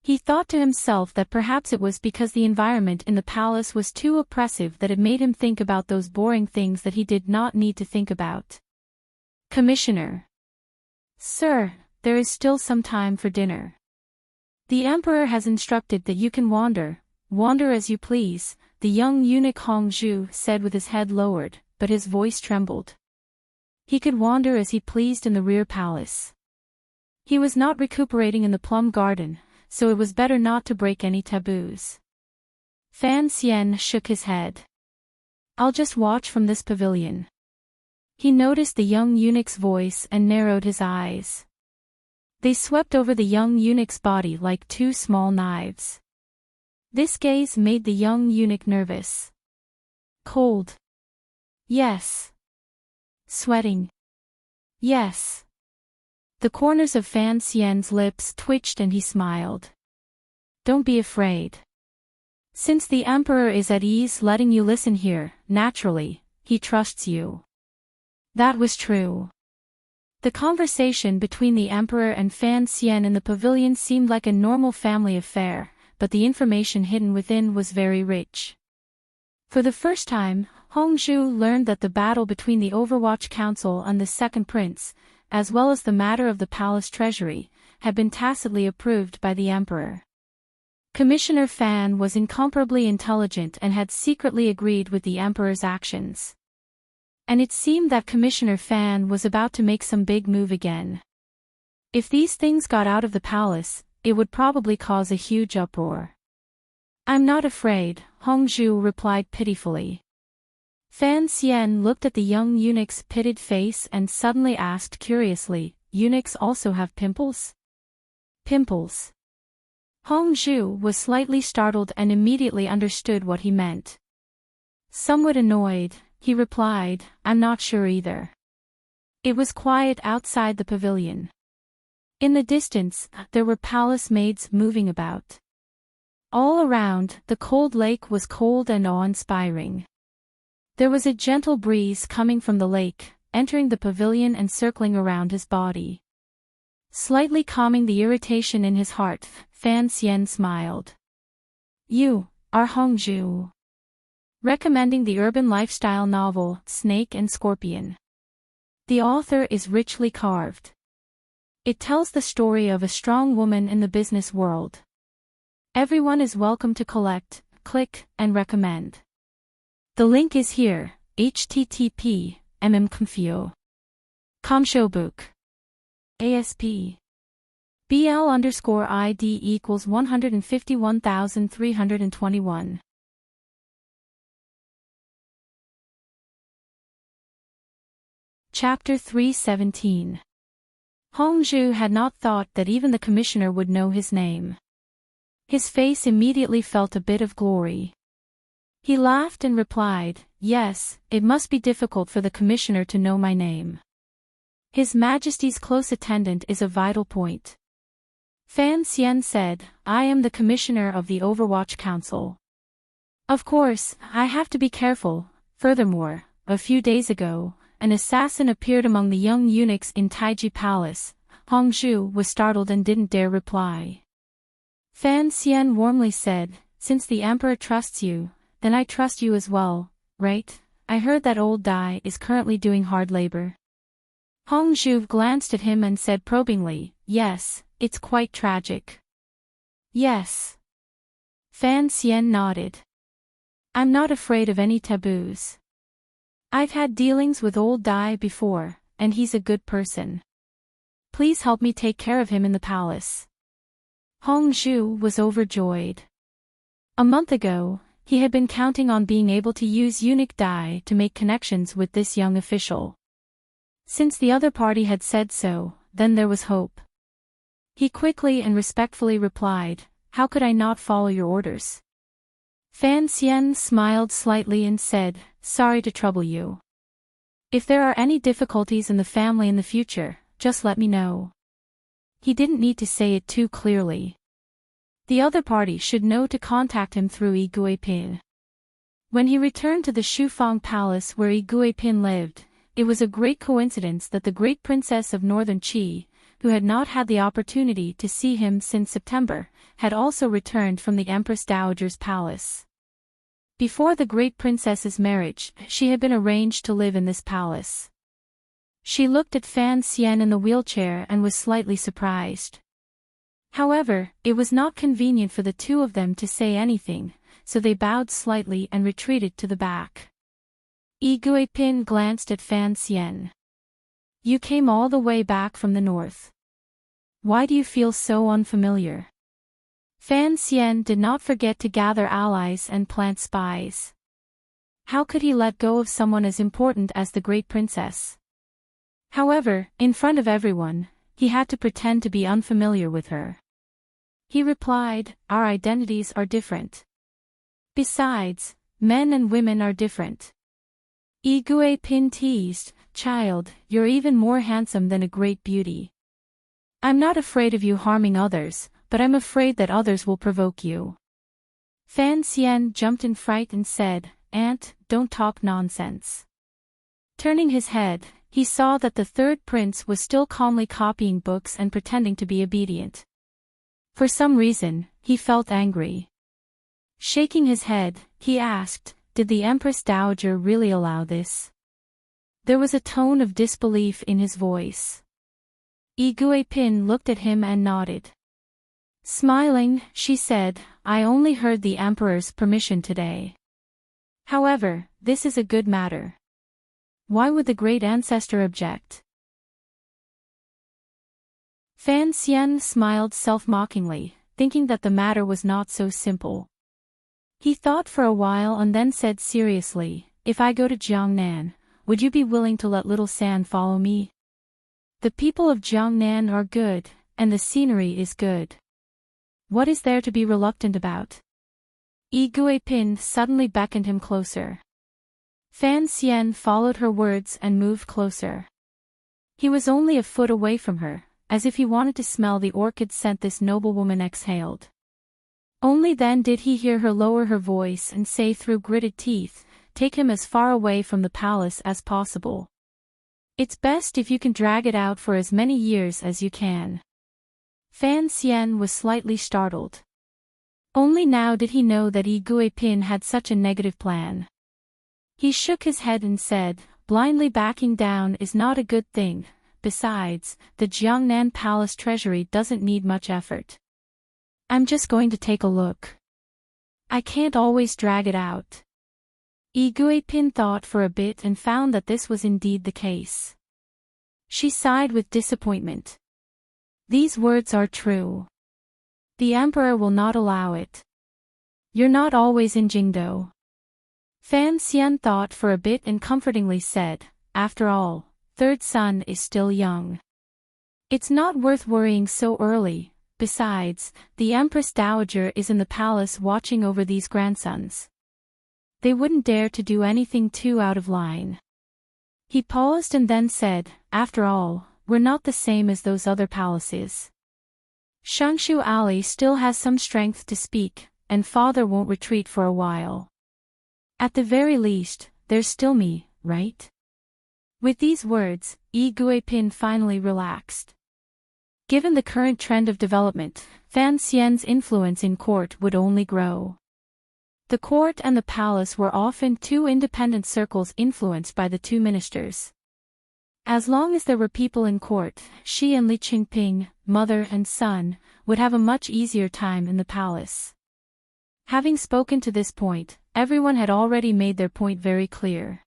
He thought to himself that perhaps it was because the environment in the palace was too oppressive that it made him think about those boring things that he did not need to think about. Commissioner. Sir, there is still some time for dinner. The emperor has instructed that you can wander as you please, the young eunuch Hong Zhu said with his head lowered, but his voice trembled. He could wander as he pleased in the rear palace. He was not recuperating in the plum garden, so it was better not to break any taboos. Fan Xian shook his head. I'll just watch from this pavilion. He noticed the young eunuch's voice and narrowed his eyes. They swept over the young eunuch's body like two small knives. This gaze made the young eunuch nervous. Cold. Yes. Sweating. Yes. The corners of Fan Xian's lips twitched and he smiled. Don't be afraid. Since the emperor is at ease letting you listen here, naturally, he trusts you. That was true. The conversation between the emperor and Fan Xian in the pavilion seemed like a normal family affair, but the information hidden within was very rich. For the first time, Hong Zhu learned that the battle between the Overwatch Council and the Second Prince, as well as the matter of the palace treasury, had been tacitly approved by the emperor. Commissioner Fan was incomparably intelligent and had secretly agreed with the emperor's actions. And it seemed that Commissioner Fan was about to make some big move again. If these things got out of the palace, it would probably cause a huge uproar. I'm not afraid, Hong Zhu replied pitifully. Fan Xian looked at the young eunuch's pitted face and suddenly asked curiously, eunuchs also have pimples? Pimples. Hong Zhu was slightly startled and immediately understood what he meant. Somewhat annoyed, he replied, I'm not sure either. It was quiet outside the pavilion. In the distance, there were palace maids moving about. All around, the cold lake was cold and awe-inspiring. There was a gentle breeze coming from the lake, entering the pavilion and circling around his body. Slightly calming the irritation in his heart, Fan Xian smiled. You are Hong Zhu. Recommending the urban lifestyle novel, Snake and Scorpion. The author is richly carved. It tells the story of a strong woman in the business world. Everyone is welcome to collect, click, and recommend. The link is here, http://mmconfio. Audiobook. ASP. BL_ID equals 151,321. Chapter 317. Hong Zhu had not thought that even the commissioner would know his name. His face immediately felt a bit of glory. He laughed and replied, yes, it must be difficult for the commissioner to know my name. His Majesty's close attendant is a vital point. Fan Xian said, I am the commissioner of the Overwatch Council. Of course, I have to be careful. Furthermore, a few days ago, an assassin appeared among the young eunuchs in Taiji Palace. Hong Zhu was startled and didn't dare reply. Fan Xian warmly said, since the emperor trusts you, then I trust you as well, right? I heard that old Dai is currently doing hard labor. Hong Zhu glanced at him and said probingly, yes, it's quite tragic. Yes. Fan Xian nodded. I'm not afraid of any taboos. I've had dealings with old Dai before, and he's a good person. Please help me take care of him in the palace. Hong Zhu was overjoyed. A month ago, he had been counting on being able to use eunuch Dai to make connections with this young official. Since the other party had said so, then there was hope. He quickly and respectfully replied, "How could I not follow your orders?" Fan Xian smiled slightly and said, "Sorry to trouble you. If there are any difficulties in the family in the future, just let me know." He didn't need to say it too clearly. The other party should know to contact him through Yi Guipin. When he returned to the Shufang Palace where Yi Guipin lived, it was a great coincidence that the great princess of Northern Qi, who had not had the opportunity to see him since September, had also returned from the Empress Dowager's palace. Before the great princess's marriage, she had been arranged to live in this palace. She looked at Fan Xian in the wheelchair and was slightly surprised. However, it was not convenient for the two of them to say anything, so they bowed slightly and retreated to the back. Yi Guipin glanced at Fan Xian. "You came all the way back from the north. Why do you feel so unfamiliar?" Fan Xian did not forget to gather allies and plant spies. How could he let go of someone as important as the great princess? However, in front of everyone, he had to pretend to be unfamiliar with her. He replied, "Our identities are different. Besides, men and women are different." Yi Guipin teased, "Child, you're even more handsome than a great beauty. I'm not afraid of you harming others, but I'm afraid that others will provoke you." Fan Xian jumped in fright and said, "Aunt, don't talk nonsense." Turning his head, he saw that the third prince was still calmly copying books and pretending to be obedient. For some reason, he felt angry. Shaking his head, he asked, "Did the Empress Dowager really allow this?" There was a tone of disbelief in his voice. Yi Guipin looked at him and nodded. Smiling, she said, "I only heard the Emperor's permission today. However, this is a good matter. Why would the great ancestor object?" Fan Xian smiled self-mockingly, thinking that the matter was not so simple. He thought for a while and then said seriously, "If I go to Jiangnan, would you be willing to let Little San follow me? The people of Jiangnan are good, and the scenery is good. What is there to be reluctant about?" Yi Guipin suddenly beckoned him closer. Fan Xian followed her words and moved closer. He was only a foot away from her, as if he wanted to smell the orchid scent this noblewoman exhaled. Only then did he hear her lower her voice and say through gritted teeth, "Take him as far away from the palace as possible. It's best if you can drag it out for as many years as you can." Fan Xian was slightly startled. Only now did he know that Yi Guipin had such a negative plan. He shook his head and said, "Blindly backing down is not a good thing. Besides, the Jiangnan Palace treasury doesn't need much effort. I'm just going to take a look. I can't always drag it out." Yi Guipin thought for a bit and found that this was indeed the case. She sighed with disappointment. These words are true. The Emperor will not allow it. You're not always in Jingdo. Fan Xian thought for a bit and comfortingly said, "After all, third son is still young. It's not worth worrying so early. Besides, the Empress Dowager is in the palace watching over these grandsons. They wouldn't dare to do anything too out of line." He paused and then said, "After all, we're not the same as those other palaces. Shangshu Ali still has some strength to speak, and father won't retreat for a while. At the very least, there's still me, right?" With these words, Yi Guipin finally relaxed. Given the current trend of development, Fan Xian's influence in court would only grow. The court and the palace were often two independent circles influenced by the two ministers. As long as there were people in court, she and Li Qingping, mother and son, would have a much easier time in the palace. Having spoken to this point, everyone had already made their point very clear.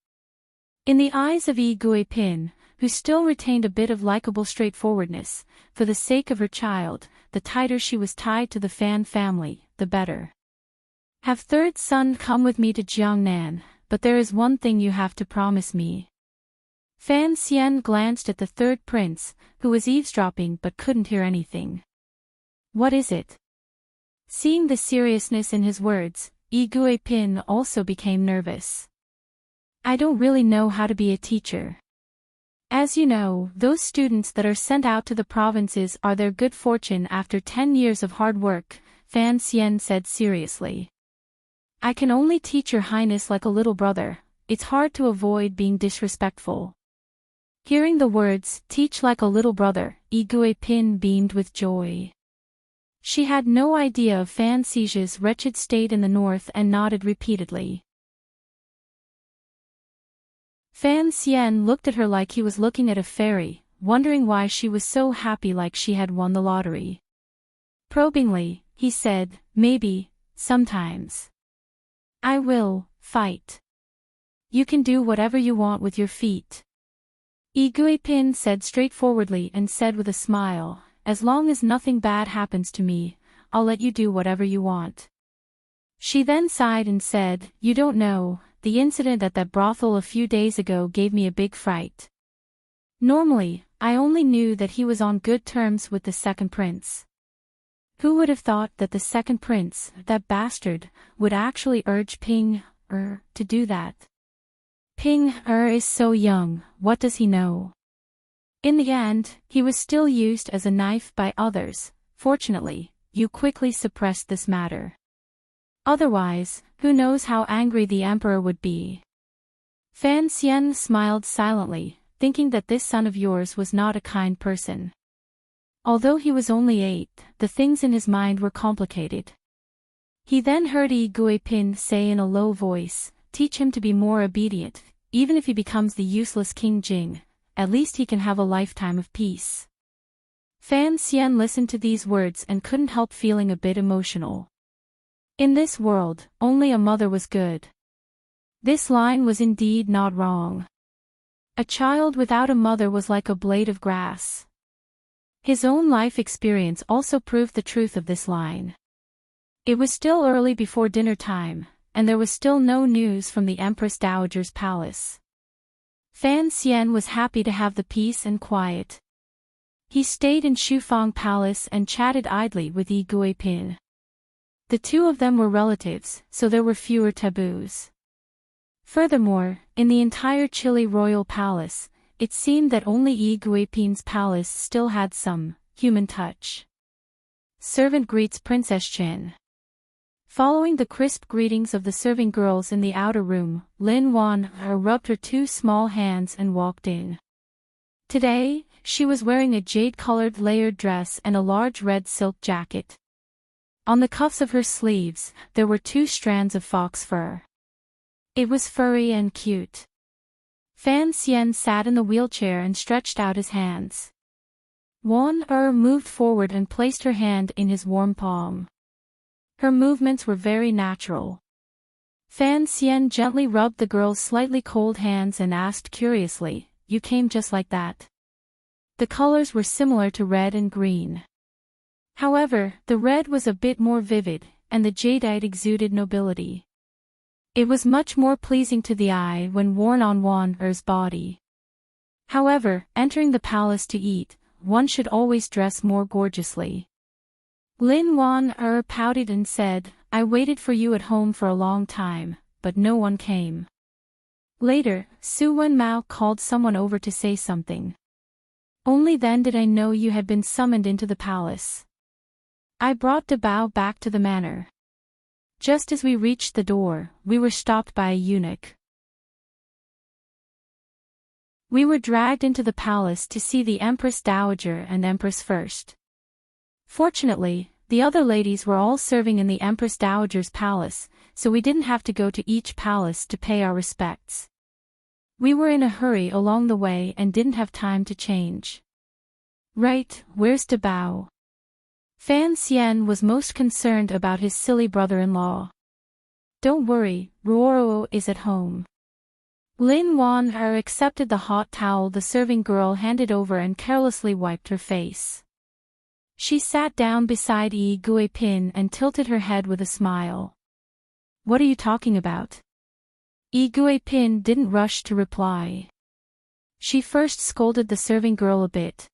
In the eyes of Yi Guipin, who still retained a bit of likable straightforwardness, for the sake of her child, the tighter she was tied to the Fan family, the better. Have third son come with me to Jiangnan, but there is one thing you have to promise me. Fan Xian glanced at the third prince, who was eavesdropping but couldn't hear anything. What is it? Seeing the seriousness in his words, Yi Guipin also became nervous. I don't really know how to be a teacher. As you know, those students that are sent out to the provinces are their good fortune after 10 years of hard work, Fan Xian said seriously. I can only teach your highness like a little brother, it's hard to avoid being disrespectful. Hearing the words, teach like a little brother, Yi Guipin beamed with joy. She had no idea of Fan Xi's wretched state in the north and nodded repeatedly. Fan Xian looked at her like he was looking at a fairy, wondering why she was so happy like she had won the lottery. Probingly, he said, maybe, sometimes. I will, fight. You can do whatever you want with your feet. Yi Guipin said straightforwardly and said with a smile, as long as nothing bad happens to me, I'll let you do whatever you want. She then sighed and said, you don't know, the incident at that brothel a few days ago gave me a big fright. Normally, I only knew that he was on good terms with the second prince. Who would have thought that the second prince, that bastard, would actually urge Ping to do that? Ping is so young, what does he know? In the end, he was still used as a knife by others. Fortunately, you quickly suppressed this matter. Otherwise, who knows how angry the emperor would be. Fan Xian smiled silently, thinking that this son of yours was not a kind person. Although he was only 8, the things in his mind were complicated. He then heard Yi Guipin say in a low voice, teach him to be more obedient, even if he becomes the useless King Jing, at least he can have a lifetime of peace. Fan Xian listened to these words and couldn't help feeling a bit emotional. In this world, only a mother was good. This line was indeed not wrong. A child without a mother was like a blade of grass. His own life experience also proved the truth of this line. It was still early before dinner time, and there was still no news from the Empress Dowager's palace. Fan Xian was happy to have the peace and quiet. He stayed in Shufang Palace and chatted idly with Yi Guipin. The two of them were relatives, so there were fewer taboos. Furthermore, in the entire Chile royal palace, it seemed that only Yi Guipin's palace still had some human touch. Servant greets Princess Chen. Following the crisp greetings of the serving girls in the outer room, Lin Wan rubbed her 2 small hands and walked in. Today, she was wearing a jade-colored layered dress and a large red silk jacket. On the cuffs of her sleeves, there were 2 strands of fox fur. It was furry and cute. Fan Xian sat in the wheelchair and stretched out his hands. Wan moved forward and placed her hand in his warm palm. Her movements were very natural. Fan Xian gently rubbed the girl's slightly cold hands and asked curiously, you came just like that? The colors were similar to red and green. However, the red was a bit more vivid, and the jadeite exuded nobility. It was much more pleasing to the eye when worn on Wan-er's body. However, entering the palace to eat, one should always dress more gorgeously. Lin Wan-er pouted and said, I waited for you at home for a long time, but no one came. Later, Su Wenmao called someone over to say something. Only then did I know you had been summoned into the palace. I brought De Bao back to the manor. Just as we reached the door, we were stopped by a eunuch. We were dragged into the palace to see the Empress Dowager and Empress First. Fortunately, the other ladies were all serving in the Empress Dowager's palace, so we didn't have to go to each palace to pay our respects. We were in a hurry along the way and didn't have time to change. Right, where's the bow? Fan Xian was most concerned about his silly brother-in-law. Don't worry, Ruoro is at home. Lin Wan-er accepted the hot towel the serving girl handed over and carelessly wiped her face. She sat down beside Yi Guipin and tilted her head with a smile. What are you talking about? Yi Guipin didn't rush to reply. She first scolded the serving girl a bit.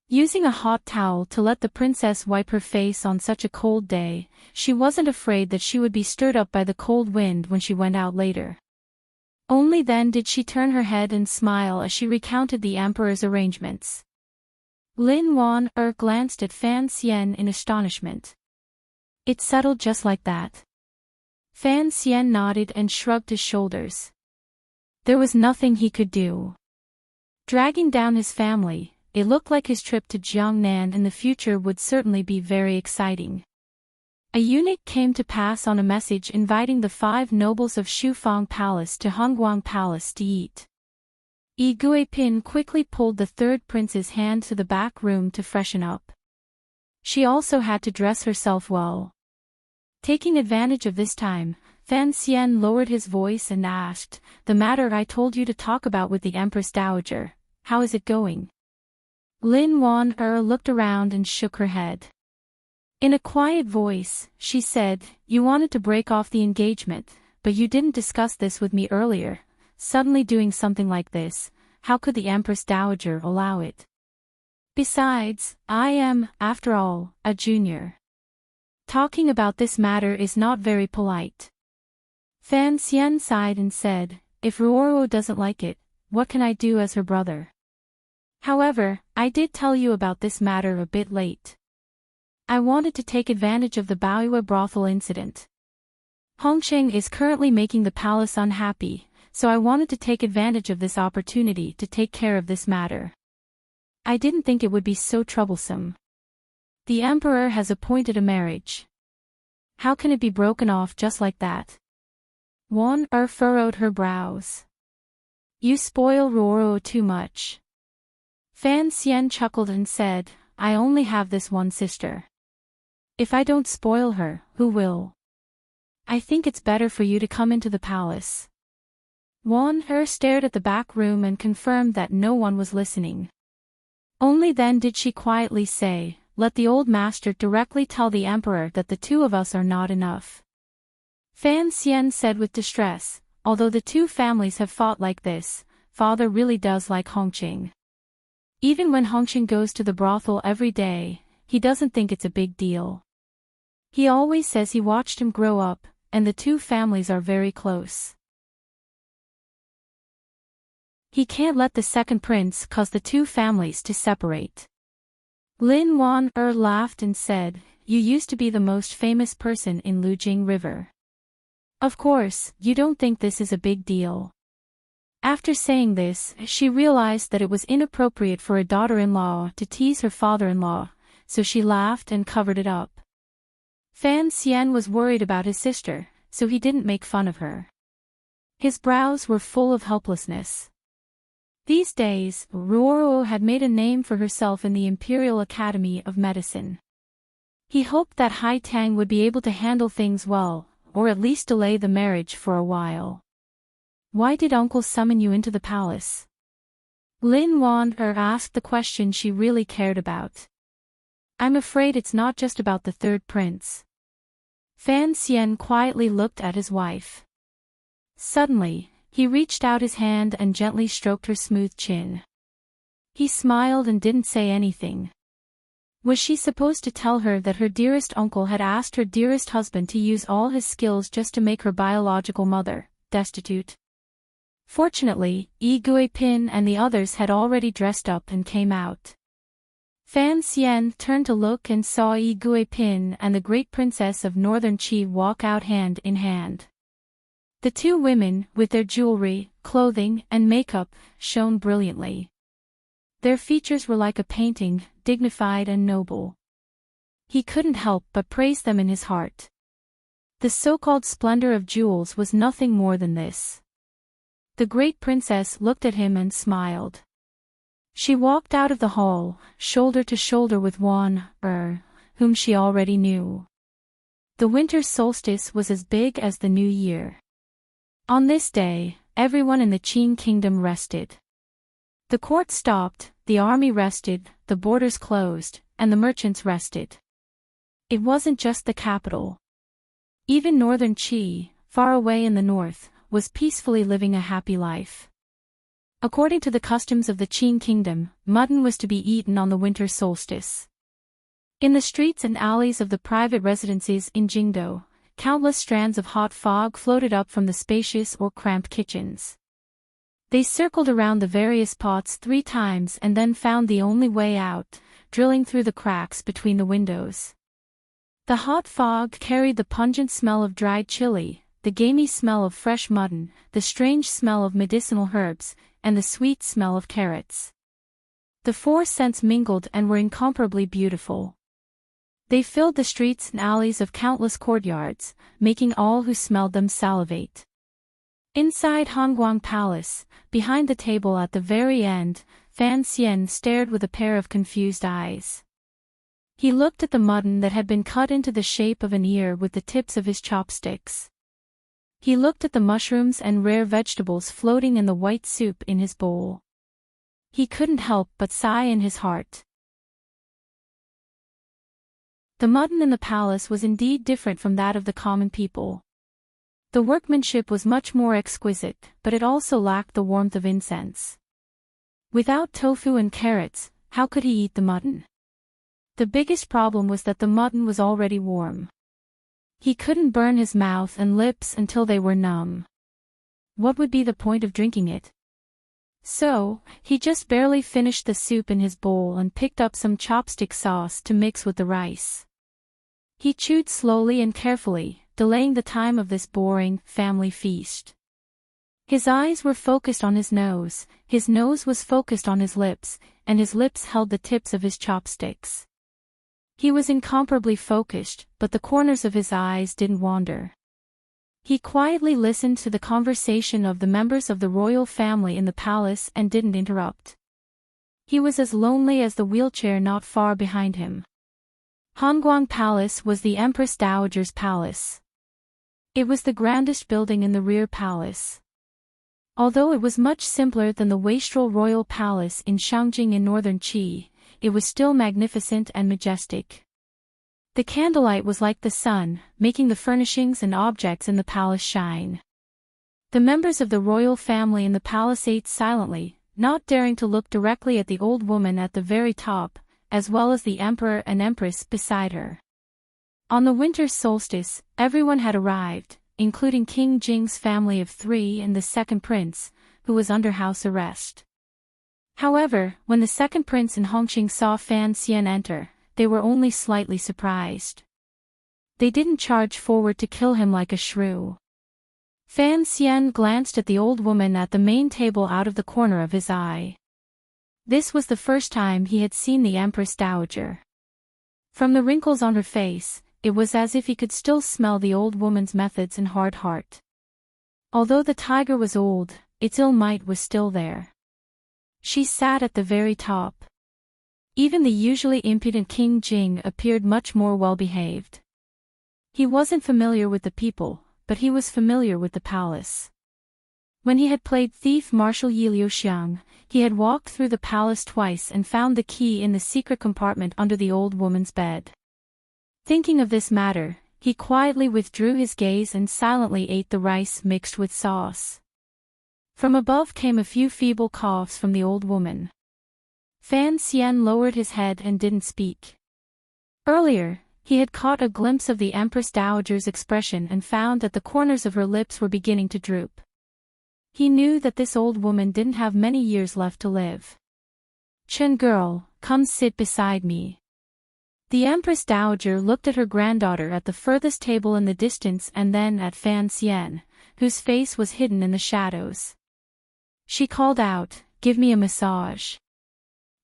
Using a hot towel to let the princess wipe her face on such a cold day, she wasn't afraid that she would be stirred up by the cold wind when she went out later. Only then did she turn her head and smile as she recounted the emperor's arrangements. Lin Wan-er glanced at Fan Xian in astonishment. It's settled just like that. Fan Xian nodded and shrugged his shoulders. There was nothing he could do. Dragging down his family, it looked like his trip to Jiangnan in the future would certainly be very exciting. A eunuch came to pass on a message inviting the 5 nobles of Shufang Palace to Hongguang Palace to eat. Yi Guipin quickly pulled the 3rd prince's hand to the back room to freshen up. She also had to dress herself well. Taking advantage of this time, Fan Xian lowered his voice and asked, "The matter I told you to talk about with the Empress Dowager, how is it going?" Lin Wan-er looked around and shook her head. In a quiet voice, she said, "You wanted to break off the engagement, but you didn't discuss this with me earlier. Suddenly doing something like this, how could the Empress Dowager allow it? Besides, I am, after all, a junior. Talking about this matter is not very polite." Fan Xian sighed and said, "If Ruoro doesn't like it, what can I do as her brother? However, I did tell you about this matter a bit late. I wanted to take advantage of the Baoyue brothel incident. Hongqing is currently making the palace unhappy, so I wanted to take advantage of this opportunity to take care of this matter. I didn't think it would be so troublesome. The emperor has appointed a marriage. How can it be broken off just like that?" Wan-er furrowed her brows. "You spoil Ruoro too much." Fan Xian chuckled and said, "I only have this one sister. If I don't spoil her, who will? I think it's better for you to come into the palace." Wan-er stared at the back room and confirmed that no one was listening. Only then did she quietly say, "Let the old master directly tell the emperor that the 2 of us are not enough." Fan Xian said with distress, "Although the 2 families have fought like this, father really does like Hongqing. Even when Hongqing goes to the brothel every day, he doesn't think it's a big deal. He always says he watched him grow up, and the 2 families are very close. He can't let the 2nd prince cause the 2 families to separate." Lin Wan-er laughed and said, "You used to be the most famous person in Lujing River. Of course, you don't think this is a big deal." After saying this, she realized that it was inappropriate for a daughter-in-law to tease her father-in-law, so she laughed and covered it up. Fan Xian was worried about his sister, so he didn't make fun of her. His brows were full of helplessness. These days, Ruoro had made a name for herself in the Imperial Academy of Medicine. He hoped that Hai Tang would be able to handle things well, or at least delay the marriage for a while. "Why did uncle summon you into the palace?" Lin Wan-er asked the question she really cared about. "I'm afraid it's not just about the 3rd prince." Fan Xian quietly looked at his wife. Suddenly, he reached out his hand and gently stroked her smooth chin. He smiled and didn't say anything. Was she supposed to tell her that her dearest uncle had asked her dearest husband to use all his skills just to make her biological mother destitute? Fortunately, Yi Guipin and the others had already dressed up and came out. Fan Xian turned to look and saw Yi Guipin and the great princess of Northern Qi walk out hand in hand. The 2 women, with their jewelry, clothing, and makeup, shone brilliantly. Their features were like a painting, dignified and noble. He couldn't help but praise them in his heart. The so-called splendor of jewels was nothing more than this. The great princess looked at him and smiled. She walked out of the hall, shoulder to shoulder with one, whom she already knew. The winter solstice was as big as the new year. On this day, everyone in the Qin kingdom rested. The court stopped, the army rested, the borders closed, and the merchants rested. It wasn't just the capital. Even northern Qi, far away in the north, was peacefully living a happy life. According to the customs of the Qin kingdom, mutton was to be eaten on the winter solstice. In the streets and alleys of the private residences in Jingdo, countless strands of hot fog floated up from the spacious or cramped kitchens. They circled around the various pots 3 times and then found the only way out, drilling through the cracks between the windows. The hot fog carried the pungent smell of dried chili, the gamey smell of fresh mutton, the strange smell of medicinal herbs, and the sweet smell of carrots. The 4 scents mingled and were incomparably beautiful. They filled the streets and alleys of countless courtyards, making all who smelled them salivate. Inside Hongguang Palace, behind the table at the very end, Fan Xian stared with a pair of confused eyes. He looked at the mutton that had been cut into the shape of an ear with the tips of his chopsticks. He looked at the mushrooms and rare vegetables floating in the white soup in his bowl. He couldn't help but sigh in his heart. The mutton in the palace was indeed different from that of the common people. The workmanship was much more exquisite, but it also lacked the warmth of incense. Without tofu and carrots, how could he eat the mutton? The biggest problem was that the mutton was already warm. He couldn't burn his mouth and lips until they were numb. What would be the point of drinking it? So, he just barely finished the soup in his bowl and picked up some chopstick sauce to mix with the rice. He chewed slowly and carefully, delaying the time of this boring, family feast. His eyes were focused on his nose was focused on his lips, and his lips held the tips of his chopsticks. He was incomparably focused, but the corners of his eyes didn't wander. He quietly listened to the conversation of the members of the royal family in the palace and didn't interrupt. He was as lonely as the wheelchair not far behind him. Hongguang Palace was the Empress Dowager's palace. It was the grandest building in the rear palace. Although it was much simpler than the wastrel royal palace in Shangjing in northern Qi, it was still magnificent and majestic. The candlelight was like the sun, making the furnishings and objects in the palace shine. The members of the royal family in the palace ate silently, not daring to look directly at the old woman at the very top, as well as the emperor and empress beside her. On the winter solstice, everyone had arrived, including King Jing's family of 3 and the second prince, who was under house arrest. However, when the second prince and Hongqing saw Fan Xian enter, they were only slightly surprised. They didn't charge forward to kill him like a shrew. Fan Xian glanced at the old woman at the main table out of the corner of his eye. This was the first time he had seen the Empress Dowager. From the wrinkles on her face, it was as if he could still smell the old woman's methods and hard heart. Although the tiger was old, its ill might was still there. She sat at the very top. Even the usually impudent King Jing appeared much more well-behaved. He wasn't familiar with the people, but he was familiar with the palace. When he had played thief Marshal Yi Liuxiang, he had walked through the palace twice and found the key in the secret compartment under the old woman's bed. Thinking of this matter, he quietly withdrew his gaze and silently ate the rice mixed with sauce. From above came a few feeble coughs from the old woman. Fan Xian lowered his head and didn't speak. Earlier, he had caught a glimpse of the Empress Dowager's expression and found that the corners of her lips were beginning to droop. He knew that this old woman didn't have many years left to live. "Chen girl, come sit beside me." The Empress Dowager looked at her granddaughter at the furthest table in the distance and then at Fan Xian, whose face was hidden in the shadows. She called out, "Give me a massage."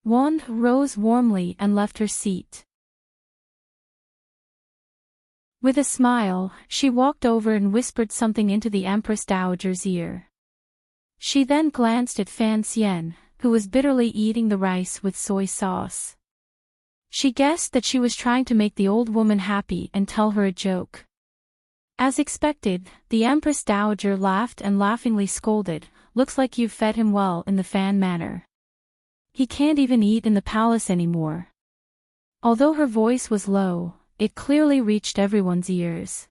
Wan rose warmly and left her seat. With a smile, she walked over and whispered something into the Empress Dowager's ear. She then glanced at Fan Xian, who was bitterly eating the rice with soy sauce. She guessed that she was trying to make the old woman happy and tell her a joke. As expected, the Empress Dowager laughed and laughingly scolded, "Looks like you've fed him well in the Fan manor. He can't even eat in the palace anymore." Although her voice was low, it clearly reached everyone's ears.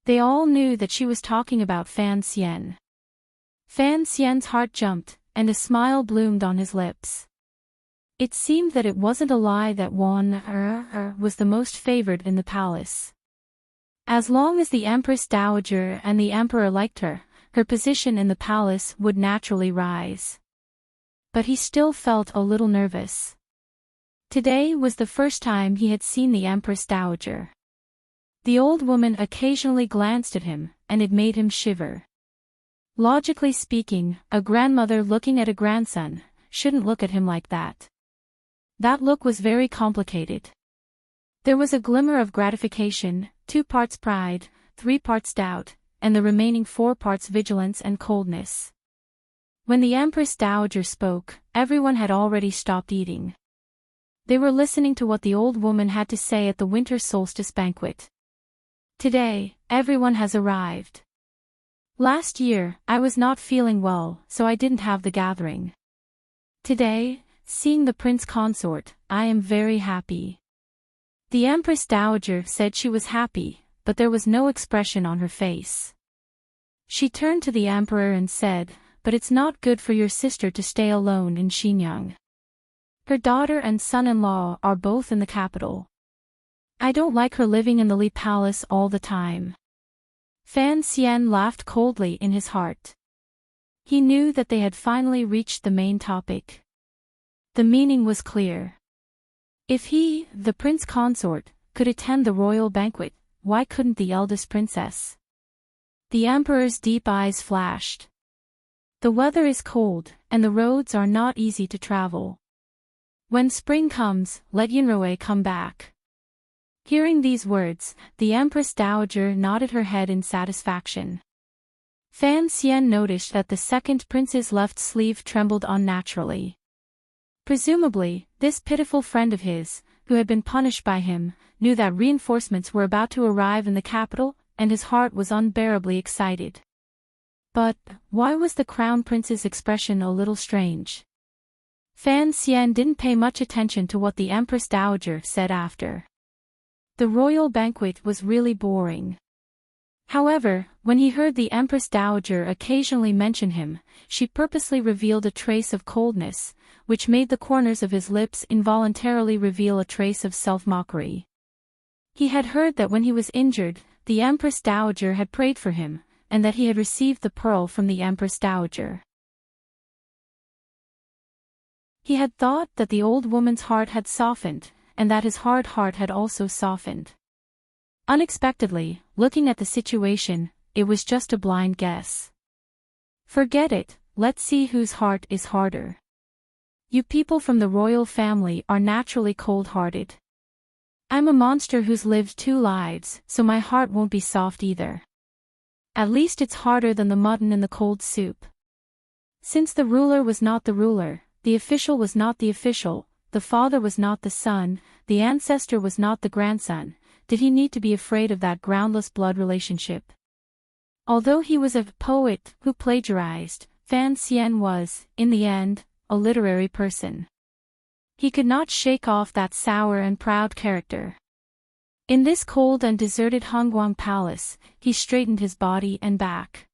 They all knew that she was talking about Fan Xian. Fan Xian's heart jumped, and a smile bloomed on his lips. It seemed that it wasn't a lie that Wan was the most favored in the palace. As long as the Empress Dowager and the Emperor liked her, her position in the palace would naturally rise. But he still felt a little nervous. Today was the first time he had seen the Empress Dowager. The old woman occasionally glanced at him, and it made him shiver. Logically speaking, a grandmother looking at a grandson shouldn't look at him like that. That look was very complicated. There was a glimmer of gratification, 2 parts pride, 3 parts doubt, and the remaining 4 parts vigilance and coldness. When the Empress Dowager spoke, everyone had already stopped eating. They were listening to what the old woman had to say at the winter solstice banquet. Today, everyone has arrived. Last year, I was not feeling well, so I didn't have the gathering. Today, seeing the prince consort, I am very happy. The Empress Dowager said she was happy, but there was no expression on her face. She turned to the emperor and said, "But it's not good for your sister to stay alone in Xinyang. Her daughter and son-in-law are both in the capital. I don't like her living in the Li Palace all the time." Fan Xian laughed coldly in his heart. He knew that they had finally reached the main topic. The meaning was clear. If he, the prince consort, could attend the royal banquet, why couldn't the eldest princess? The emperor's deep eyes flashed. The weather is cold, and the roads are not easy to travel. When spring comes, let Yunrui come back. Hearing these words, the Empress Dowager nodded her head in satisfaction. Fan Xian noticed that the second prince's left sleeve trembled unnaturally. Presumably, this pitiful friend of his, who had been punished by him, knew that reinforcements were about to arrive in the capital, and his heart was unbearably excited. But, why was the crown prince's expression a little strange? Fan Xian didn't pay much attention to what the Empress Dowager said after. The royal banquet was really boring. However, when he heard the Empress Dowager occasionally mention him, she purposely revealed a trace of coldness, which made the corners of his lips involuntarily reveal a trace of self-mockery. He had heard that when he was injured, the Empress Dowager had prayed for him, and that he had received the pearl from the Empress Dowager. He had thought that the old woman's heart had softened, and that his hard heart had also softened. Unexpectedly, looking at the situation, it was just a blind guess. Forget it, let's see whose heart is harder. You people from the royal family are naturally cold-hearted. I'm a monster who's lived 2 lives, so my heart won't be soft either. At least it's harder than the mutton in the cold soup. Since the ruler was not the ruler, the official was not the official, the father was not the son, the ancestor was not the grandson, did he need to be afraid of that groundless blood relationship? Although he was a poet who plagiarized, Fan Xian was, in the end, a literary person. He could not shake off that sour and proud character. In this cold and deserted Hongguang Palace, he straightened his body and back.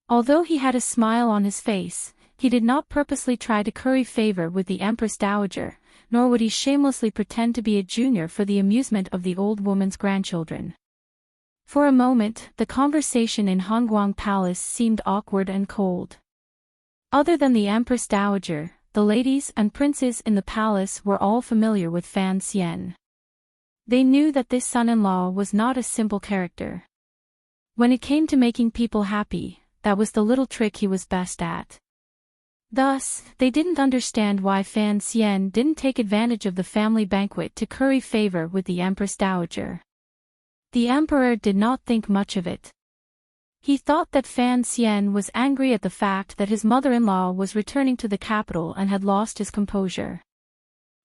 Although he had a smile on his face, he did not purposely try to curry favor with the Empress Dowager, nor would he shamelessly pretend to be a junior for the amusement of the old woman's grandchildren. For a moment, the conversation in Hongguang Palace seemed awkward and cold. Other than the Empress Dowager, the ladies and princes in the palace were all familiar with Fan Xian. They knew that this son-in-law was not a simple character. When it came to making people happy, that was the little trick he was best at. Thus, they didn't understand why Fan Xian didn't take advantage of the family banquet to curry favor with the Empress Dowager. The emperor did not think much of it. He thought that Fan Xian was angry at the fact that his mother-in-law was returning to the capital and had lost his composure.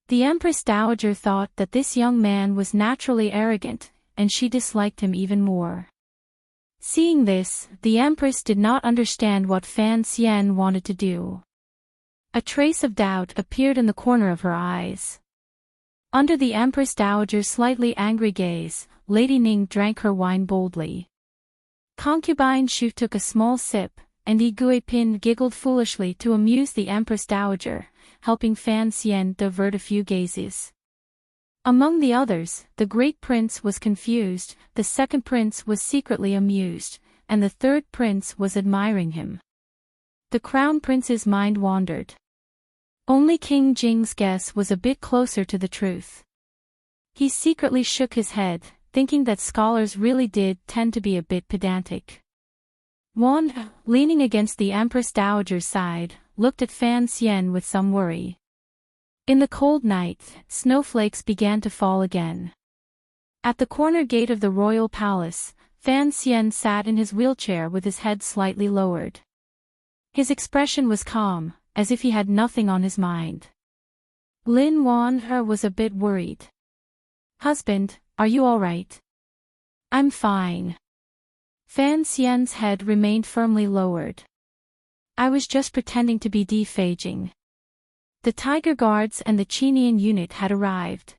The Empress Dowager thought that this young man was naturally arrogant, and she disliked him even more. Seeing this, the Empress did not understand what Fan Xian wanted to do. A trace of doubt appeared in the corner of her eyes. Under the Empress Dowager's slightly angry gaze, Lady Ning drank her wine boldly. Concubine Shu took a small sip, and Yi Guipin giggled foolishly to amuse the Empress Dowager, helping Fan Xian divert a few gazes. Among the others, the great prince was confused, the second prince was secretly amused, and the third prince was admiring him. The crown prince's mind wandered. Only King Jing's guess was a bit closer to the truth. He secretly shook his head, thinking that scholars really did tend to be a bit pedantic. Wan, leaning against the Empress Dowager's side, looked at Fan Xian with some worry. In the cold night, snowflakes began to fall again. At the corner gate of the royal palace, Fan Xian sat in his wheelchair with his head slightly lowered. His expression was calm, as if he had nothing on his mind. Lin Wan was a bit worried. "Husband, are you all right?" "I'm fine." Fan Xian's head remained firmly lowered. "I was just pretending to be defaging." The Tiger Guards and the Chinian unit had arrived.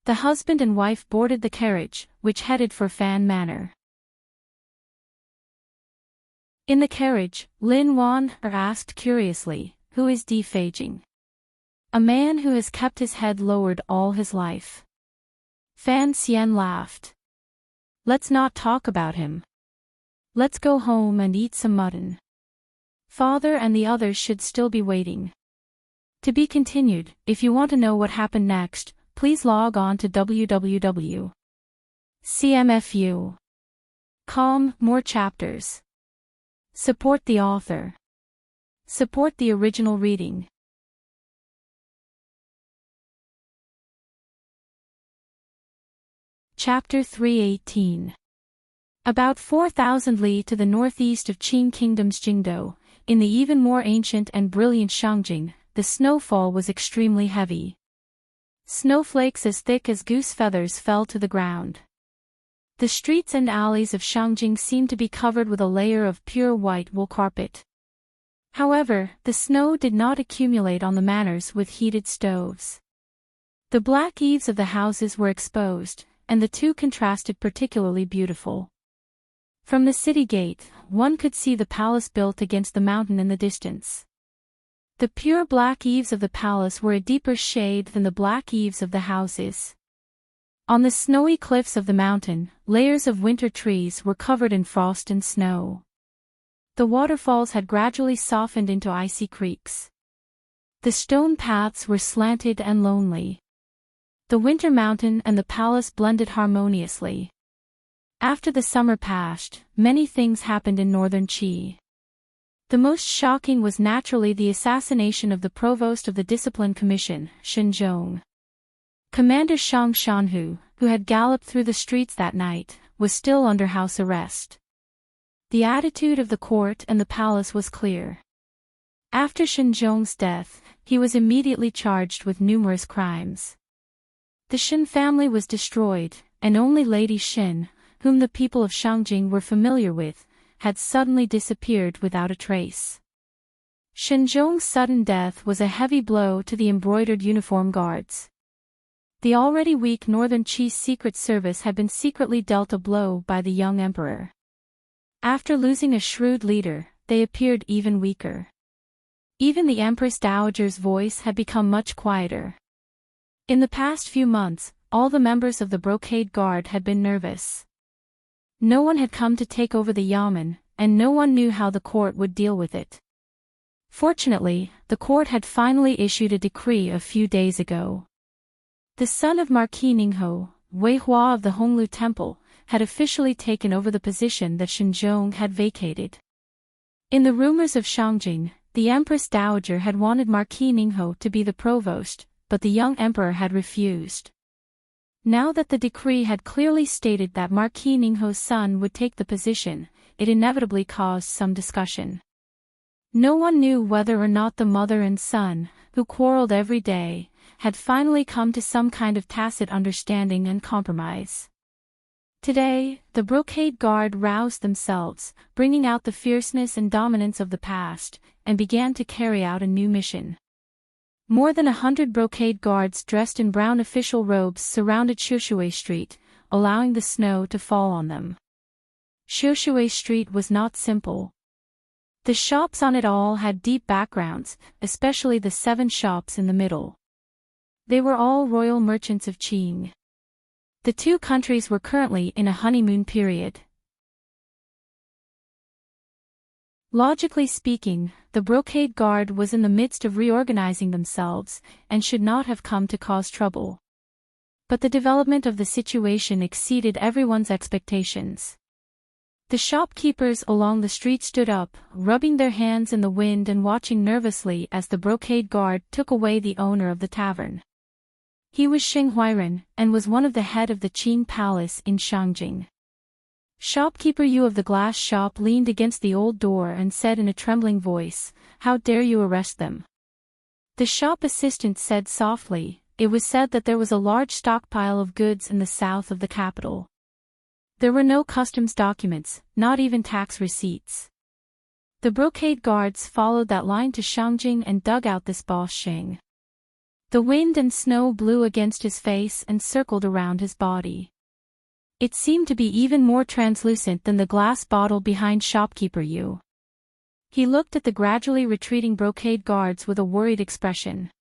The husband and wife boarded the carriage, which headed for Fan Manor. In the carriage, Lin Wan asked curiously, "Who is defaging?" "A man who has kept his head lowered all his life." Fan Xian laughed. "Let's not talk about him. Let's go home and eat some mutton. Father and the others should still be waiting." To be continued. If you want to know what happened next, please log on to www.cmfu.com. More chapters. Support the author. Support the original reading. Chapter 318. About 4,000 li to the northeast of Qing Kingdom's Jingdou, in the even more ancient and brilliant Shangjing, the snowfall was extremely heavy. Snowflakes as thick as goose feathers fell to the ground. The streets and alleys of Shangjing seemed to be covered with a layer of pure white wool carpet. However, the snow did not accumulate on the manors with heated stoves. The black eaves of the houses were exposed, and the two contrasted particularly beautiful. From the city gate, one could see the palace built against the mountain in the distance. The pure black eaves of the palace were a deeper shade than the black eaves of the houses. On the snowy cliffs of the mountain, layers of winter trees were covered in frost and snow. The waterfalls had gradually softened into icy creeks. The stone paths were slanted and lonely. The winter mountain and the palace blended harmoniously. After the summer passed, many things happened in northern Qi. The most shocking was naturally the assassination of the provost of the Discipline Commission, Shenzhong. Commander Shang Shanhu, who had galloped through the streets that night, was still under house arrest. The attitude of the court and the palace was clear. After Shenzhong's death, he was immediately charged with numerous crimes. The Shen family was destroyed, and only Lady Shen, whom the people of Shangjing were familiar with, had suddenly disappeared without a trace. Shenzhong's sudden death was a heavy blow to the embroidered uniform guards. The already weak Northern Qi's secret service had been secretly dealt a blow by the young emperor. After losing a shrewd leader, they appeared even weaker. Even the Empress Dowager's voice had become much quieter. In the past few months, all the members of the Brocade Guard had been nervous. No one had come to take over the yamen, and no one knew how the court would deal with it. Fortunately, the court had finally issued a decree a few days ago. The son of Marquis Ningho, Wei Hua of the Honglu Temple, had officially taken over the position that Shenzhong had vacated. In the rumors of Shangjing, the Empress Dowager had wanted Marquis Ningho to be the provost, but the young emperor had refused. Now that the decree had clearly stated that Marquis Ningho's son would take the position, it inevitably caused some discussion. No one knew whether or not the mother and son, who quarreled every day, had finally come to some kind of tacit understanding and compromise. Today, the brocade guard roused themselves, bringing out the fierceness and dominance of the past, and began to carry out a new mission. More than 100 brocade guards dressed in brown official robes surrounded Shoshui Street, allowing the snow to fall on them. Shoshui Street was not simple. The shops on it all had deep backgrounds, especially the 7 shops in the middle. They were all royal merchants of Qing. The two countries were currently in a honeymoon period. Logically speaking, the brocade guard was in the midst of reorganizing themselves, and should not have come to cause trouble. But the development of the situation exceeded everyone's expectations. The shopkeepers along the street stood up, rubbing their hands in the wind and watching nervously as the brocade guard took away the owner of the tavern. He was Xing Huairen, and was one of the head of the Qing Palace in Shangjing. Shopkeeper Yu of the glass shop leaned against the old door and said in a trembling voice, "How dare you arrest them?" The shop assistant said softly, "It was said that there was a large stockpile of goods in the south of the capital. There were no customs documents, not even tax receipts." The brocade guards followed that line to Shangjing and dug out this boss Xing. The wind and snow blew against his face and circled around his body. It seemed to be even more translucent than the glass bottle behind shopkeeper Yu. He looked at the gradually retreating brocade guards with a worried expression.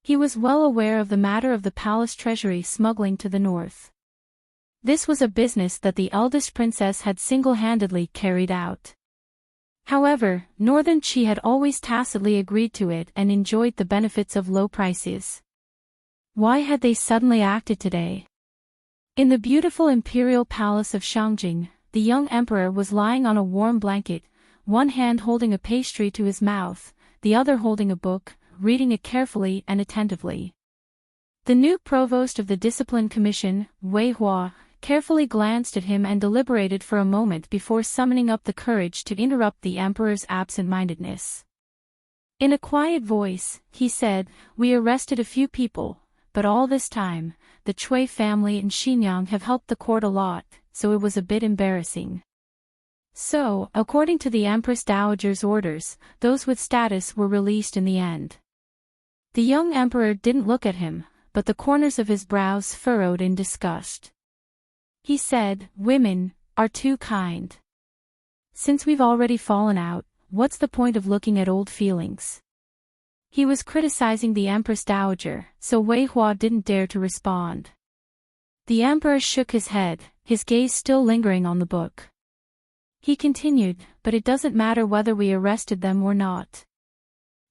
He was well aware of the matter of the palace treasury smuggling to the north. This was a business that the eldest princess had single-handedly carried out. However, Northern Qi had always tacitly agreed to it and enjoyed the benefits of low prices. Why had they suddenly acted today? In the beautiful imperial palace of Shangjing, the young emperor was lying on a warm blanket, one hand holding a pastry to his mouth, the other holding a book, reading it carefully and attentively. The new provost of the Discipline Commission, Wei Hua, carefully glanced at him and deliberated for a moment before summoning up the courage to interrupt the emperor's absent-mindedness. In a quiet voice, he said, "We arrested a few people, but all this time, the Cui family and Xinyang have helped the court a lot, so it was a bit embarrassing. So, according to the Empress Dowager's orders, those with status were released in the end." The young emperor didn't look at him, but the corners of his brows furrowed in disgust. He said, "Women are too kind. Since we've already fallen out, what's the point of looking at old feelings?" He was criticizing the Empress Dowager, so Wei Hua didn't dare to respond. The emperor shook his head, his gaze still lingering on the book. He continued, "But it doesn't matter whether we arrested them or not.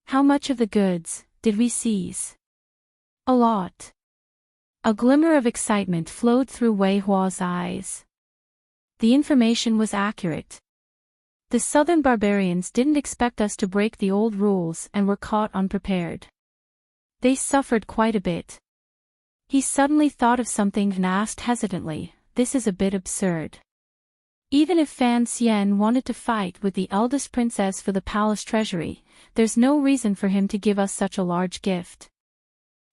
How much of the goods did we seize?" "A lot." A glimmer of excitement flowed through Wei Hua's eyes. The information was accurate. The southern barbarians didn't expect us to break the old rules and were caught unprepared. They suffered quite a bit. He suddenly thought of something and asked hesitantly, "This is a bit absurd. Even if Fan Xian wanted to fight with the eldest princess for the palace treasury, there's no reason for him to give us such a large gift.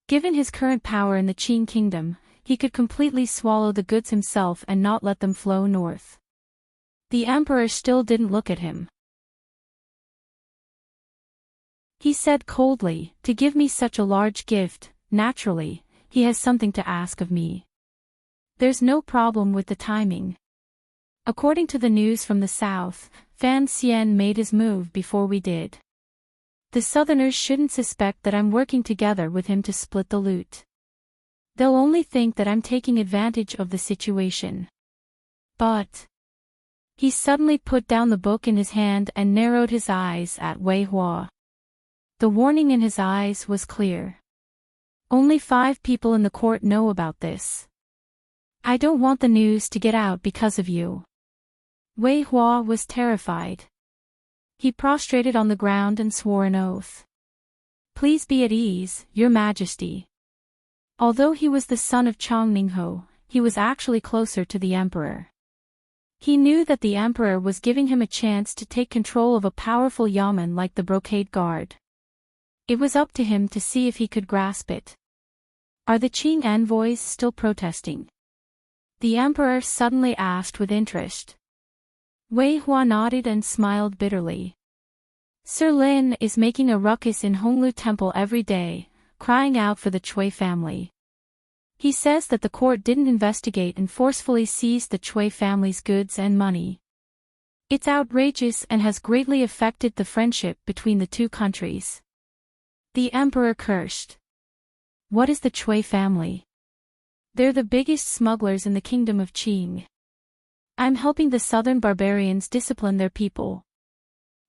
Given his current power in the Qing kingdom, he could completely swallow the goods himself and not let them flow north." The emperor still didn't look at him. He said coldly, "To give me such a large gift, naturally, he has something to ask of me. There's no problem with the timing. According to the news from the south, Fan Xian made his move before we did. The southerners shouldn't suspect that I'm working together with him to split the loot. They'll only think that I'm taking advantage of the situation. But..." He suddenly put down the book in his hand and narrowed his eyes at Wei Hua. The warning in his eyes was clear. "Only 5 people in the court know about this. I don't want the news to get out because of you." Wei Hua was terrified. He prostrated on the ground and swore an oath. "Please be at ease, Your Majesty." Although he was the son of Chang Ningho, he was actually closer to the emperor. He knew that the emperor was giving him a chance to take control of a powerful yamen like the Brocade Guard. It was up to him to see if he could grasp it. Are the Qing envoys still protesting? The emperor suddenly asked with interest. Wei Hua nodded and smiled bitterly. Sir Lin is making a ruckus in Honglu Temple every day, crying out for the Cui family. He says that the court didn't investigate and forcefully seized the Cui family's goods and money. It's outrageous and has greatly affected the friendship between the two countries. The emperor cursed. What is the Cui family? They're the biggest smugglers in the kingdom of Qing. I'm helping the southern barbarians discipline their people.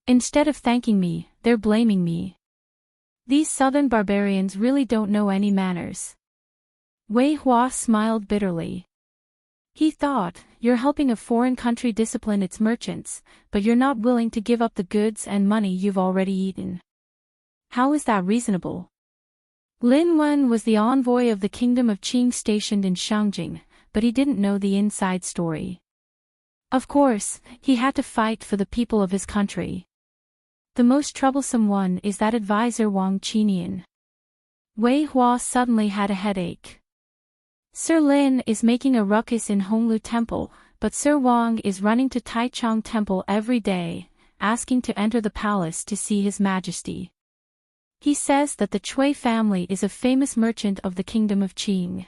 Instead of thanking me, they're blaming me. These southern barbarians really don't know any manners. Wei Hua smiled bitterly. He thought, you're helping a foreign country discipline its merchants, but you're not willing to give up the goods and money you've already eaten. How is that reasonable? Lin Wen was the envoy of the Kingdom of Qing stationed in Shangjing, but he didn't know the inside story. Of course, he had to fight for the people of his country. The most troublesome one is that advisor Wang Qinian. Wei Hua suddenly had a headache. Sir Lin is making a ruckus in Honglu Temple, but Sir Wang is running to Taichung Temple every day, asking to enter the palace to see His Majesty. He says that the Cui family is a famous merchant of the Kingdom of Qing.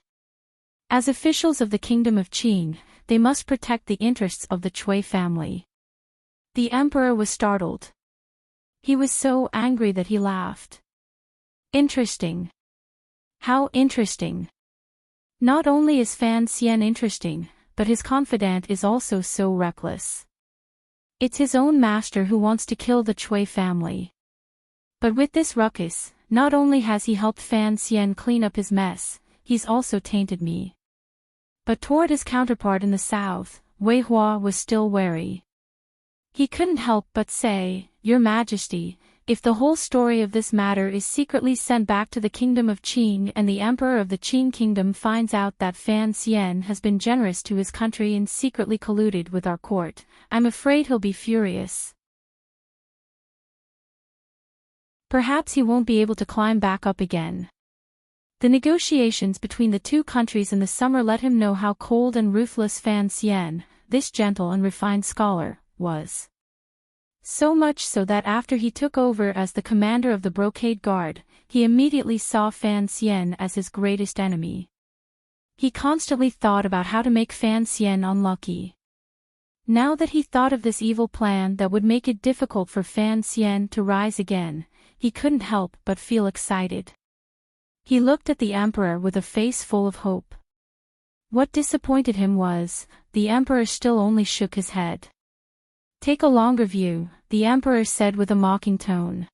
As officials of the Kingdom of Qing, they must protect the interests of the Cui family. The emperor was startled. He was so angry that he laughed. Interesting. How interesting. Not only is Fan Xian interesting, but his confidant is also so reckless. It's his own master who wants to kill the Cui family. But with this ruckus, not only has he helped Fan Xian clean up his mess, he's also tainted me. But toward his counterpart in the south, Wei Hua was still wary. He couldn't help but say, Your Majesty, if the whole story of this matter is secretly sent back to the Kingdom of Qing and the Emperor of the Qing Kingdom finds out that Fan Xian has been generous to his country and secretly colluded with our court, I'm afraid he'll be furious. Perhaps he won't be able to climb back up again. The negotiations between the two countries in the summer let him know how cold and ruthless Fan Xian, this gentle and refined scholar, was. So much so that after he took over as the commander of the Brocade Guard, he immediately saw Fan Xian as his greatest enemy. He constantly thought about how to make Fan Xian unlucky. Now that he thought of this evil plan that would make it difficult for Fan Xian to rise again, he couldn't help but feel excited. He looked at the emperor with a face full of hope. What disappointed him was, the emperor still only shook his head. Take a longer view, the emperor said with a mocking tone.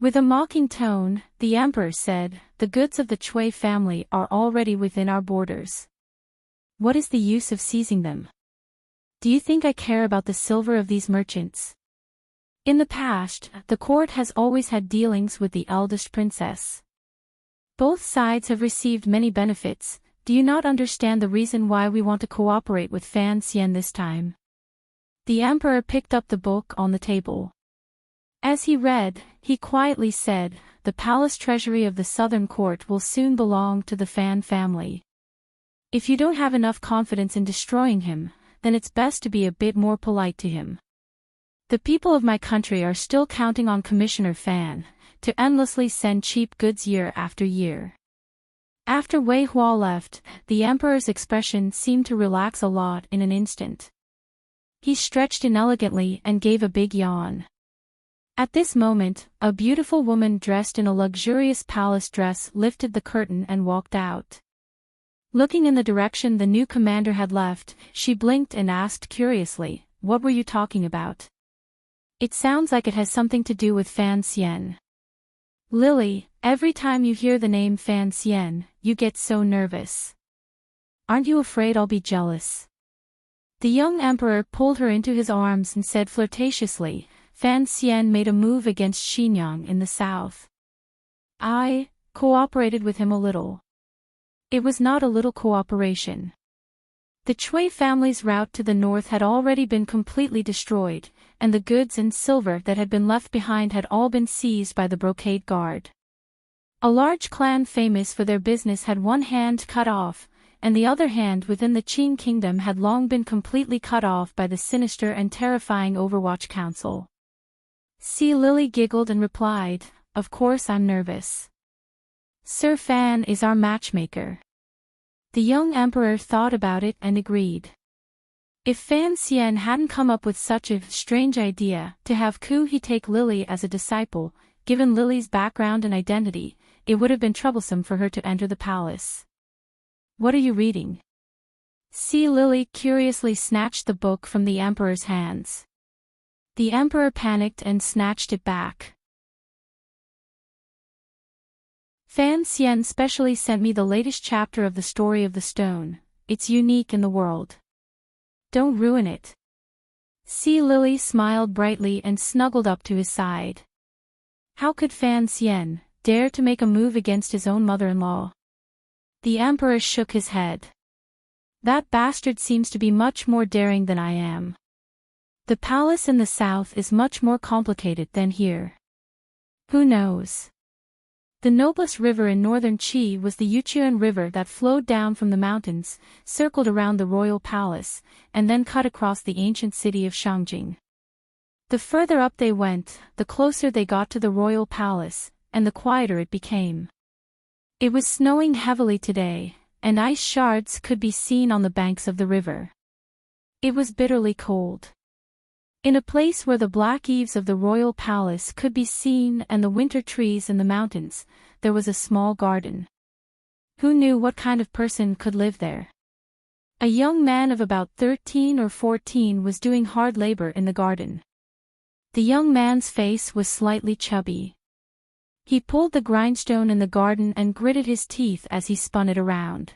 With a mocking tone, the emperor said, the goods of the Cui family are already within our borders. What is the use of seizing them? Do you think I care about the silver of these merchants? In the past, the court has always had dealings with the eldest princess. Both sides have received many benefits. Do you not understand the reason why we want to cooperate with Fan Xian this time? The emperor picked up the book on the table. As he read, he quietly said, the palace treasury of the southern court will soon belong to the Fan family. If you don't have enough confidence in destroying him, then it's best to be a bit more polite to him. The people of my country are still counting on Commissioner Fan to endlessly send cheap goods year after year. After Wei Hua left, the emperor's expression seemed to relax a lot in an instant. He stretched inelegantly and gave a big yawn. At this moment, a beautiful woman dressed in a luxurious palace dress lifted the curtain and walked out. Looking in the direction the new commander had left, she blinked and asked curiously, "What were you talking about? It sounds like it has something to do with Fan Xian." "Lily, every time you hear the name Fan Xian, you get so nervous. Aren't you afraid I'll be jealous?" The young emperor pulled her into his arms and said flirtatiously, "Fan Xian made a move against Xinjiang in the south. I cooperated with him a little. It was not a little cooperation. The Chui family's route to the north had already been completely destroyed, and the goods and silver that had been left behind had all been seized by the brocade guard. A large clan famous for their business had one hand cut off, and the other hand within the Qin kingdom had long been completely cut off by the sinister and terrifying Overwatch Council. Sea Lily giggled and replied, "Of course I'm nervous. Sir Fan is our matchmaker." The young emperor thought about it and agreed. If Fan Xian hadn't come up with such a strange idea to have Ku He take Lily as a disciple, given Lily's background and identity, it would have been troublesome for her to enter the palace. "What are you reading?" Sea Lily curiously snatched the book from the emperor's hands. The emperor panicked and snatched it back. "Fan Xian specially sent me the latest chapter of the story of the stone. It's unique in the world. Don't ruin it." Sea Lily smiled brightly and snuggled up to his side. How could Fan Xian dare to make a move against his own mother-in-law? The emperor shook his head. "That bastard seems to be much more daring than I am. The palace in the south is much more complicated than here. Who knows? The noblest river in northern Qi was the Yuchuan River that flowed down from the mountains, circled around the royal palace, and then cut across the ancient city of Shangjing. The further up they went, the closer they got to the royal palace, and the quieter it became. It was snowing heavily today, and ice shards could be seen on the banks of the river. It was bitterly cold. In a place where the black eaves of the royal palace could be seen and the winter trees in the mountains, there was a small garden. Who knew what kind of person could live there? A young man of about 13 or 14 was doing hard labor in the garden. The young man's face was slightly chubby. He pulled the grindstone in the garden and gritted his teeth as he spun it around.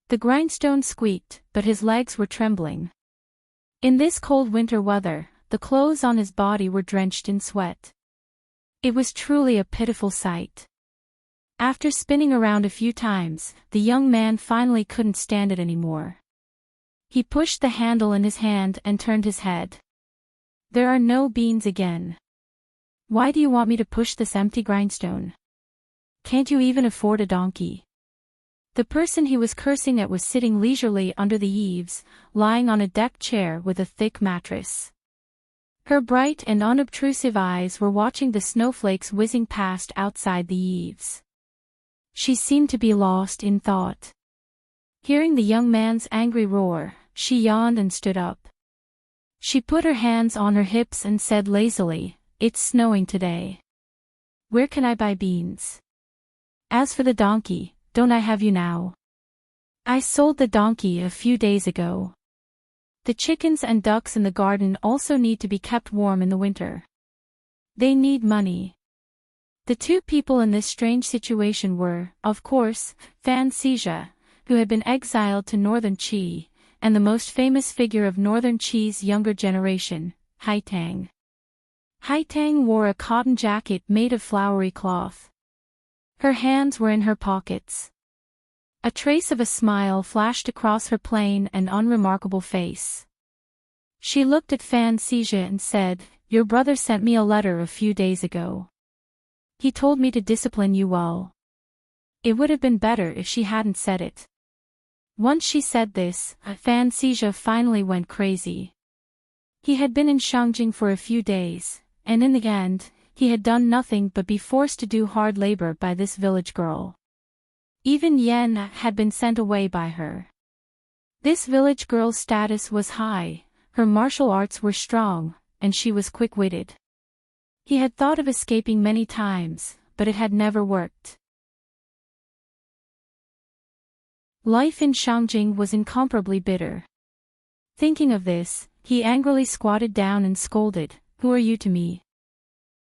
The grindstone squeaked, but his legs were trembling. In this cold winter weather, the clothes on his body were drenched in sweat. It was truly a pitiful sight. After spinning around a few times, the young man finally couldn't stand it anymore. He pushed the handle in his hand and turned his head. "There are no beans again. Why do you want me to push this empty grindstone? Can't you even afford a donkey?" The person he was cursing at was sitting leisurely under the eaves, lying on a deck chair with a thick mattress. Her bright and unobtrusive eyes were watching the snowflakes whizzing past outside the eaves. She seemed to be lost in thought. Hearing the young man's angry roar, she yawned and stood up. She put her hands on her hips and said lazily, "It's snowing today. Where can I buy beans? As for the donkey, don't I have you now? I sold the donkey a few days ago. The chickens and ducks in the garden also need to be kept warm in the winter. They need money." The two people in this strange situation were, of course, Fan Xizha, who had been exiled to northern Qi, and the most famous figure of northern Qi's younger generation, Haitang. Haitang wore a cotton jacket made of flowery cloth. Her hands were in her pockets. A trace of a smile flashed across her plain and unremarkable face. She looked at Fan Xizha and said, "Your brother sent me a letter a few days ago. He told me to discipline you well." It would have been better if she hadn't said it. Once she said this, Fan Xizha finally went crazy. He had been in Shangjing for a few days, and in the end, he had done nothing but be forced to do hard labor by this village girl. Even Yen had been sent away by her. This village girl's status was high, her martial arts were strong, and she was quick-witted. He had thought of escaping many times, but it had never worked. Life in Shangjing was incomparably bitter. Thinking of this, he angrily squatted down and scolded, "Who are you to me?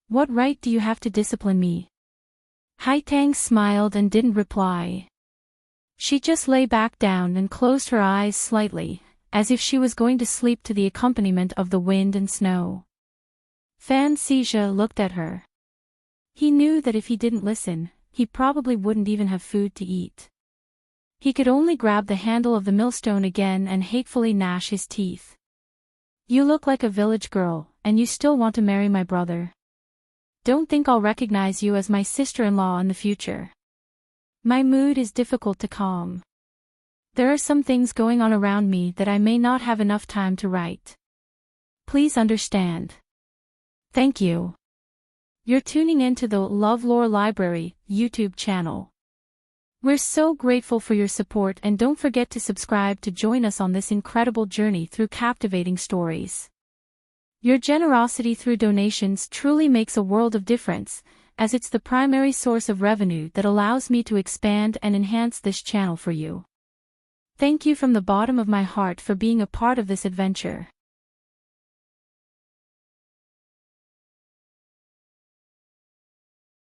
What right do you have to discipline me?" Haitang smiled and didn't reply. She just lay back down and closed her eyes slightly, as if she was going to sleep to the accompaniment of the wind and snow. Fan Xizha looked at her. He knew that if he didn't listen, he probably wouldn't even have food to eat. He could only grab the handle of the millstone again and hatefully gnash his teeth. You look like a village girl, and you still want to marry my brother. Don't think I'll recognize you as my sister-in-law in the future. My mood is difficult to calm. There are some things going on around me that I may not have enough time to write. Please understand. Thank you. You're tuning in to the LoveLore Library YouTube channel. We're so grateful for your support, and don't forget to subscribe to join us on this incredible journey through captivating stories. Your generosity through donations truly makes a world of difference, as it's the primary source of revenue that allows me to expand and enhance this channel for you. Thank you from the bottom of my heart for being a part of this adventure.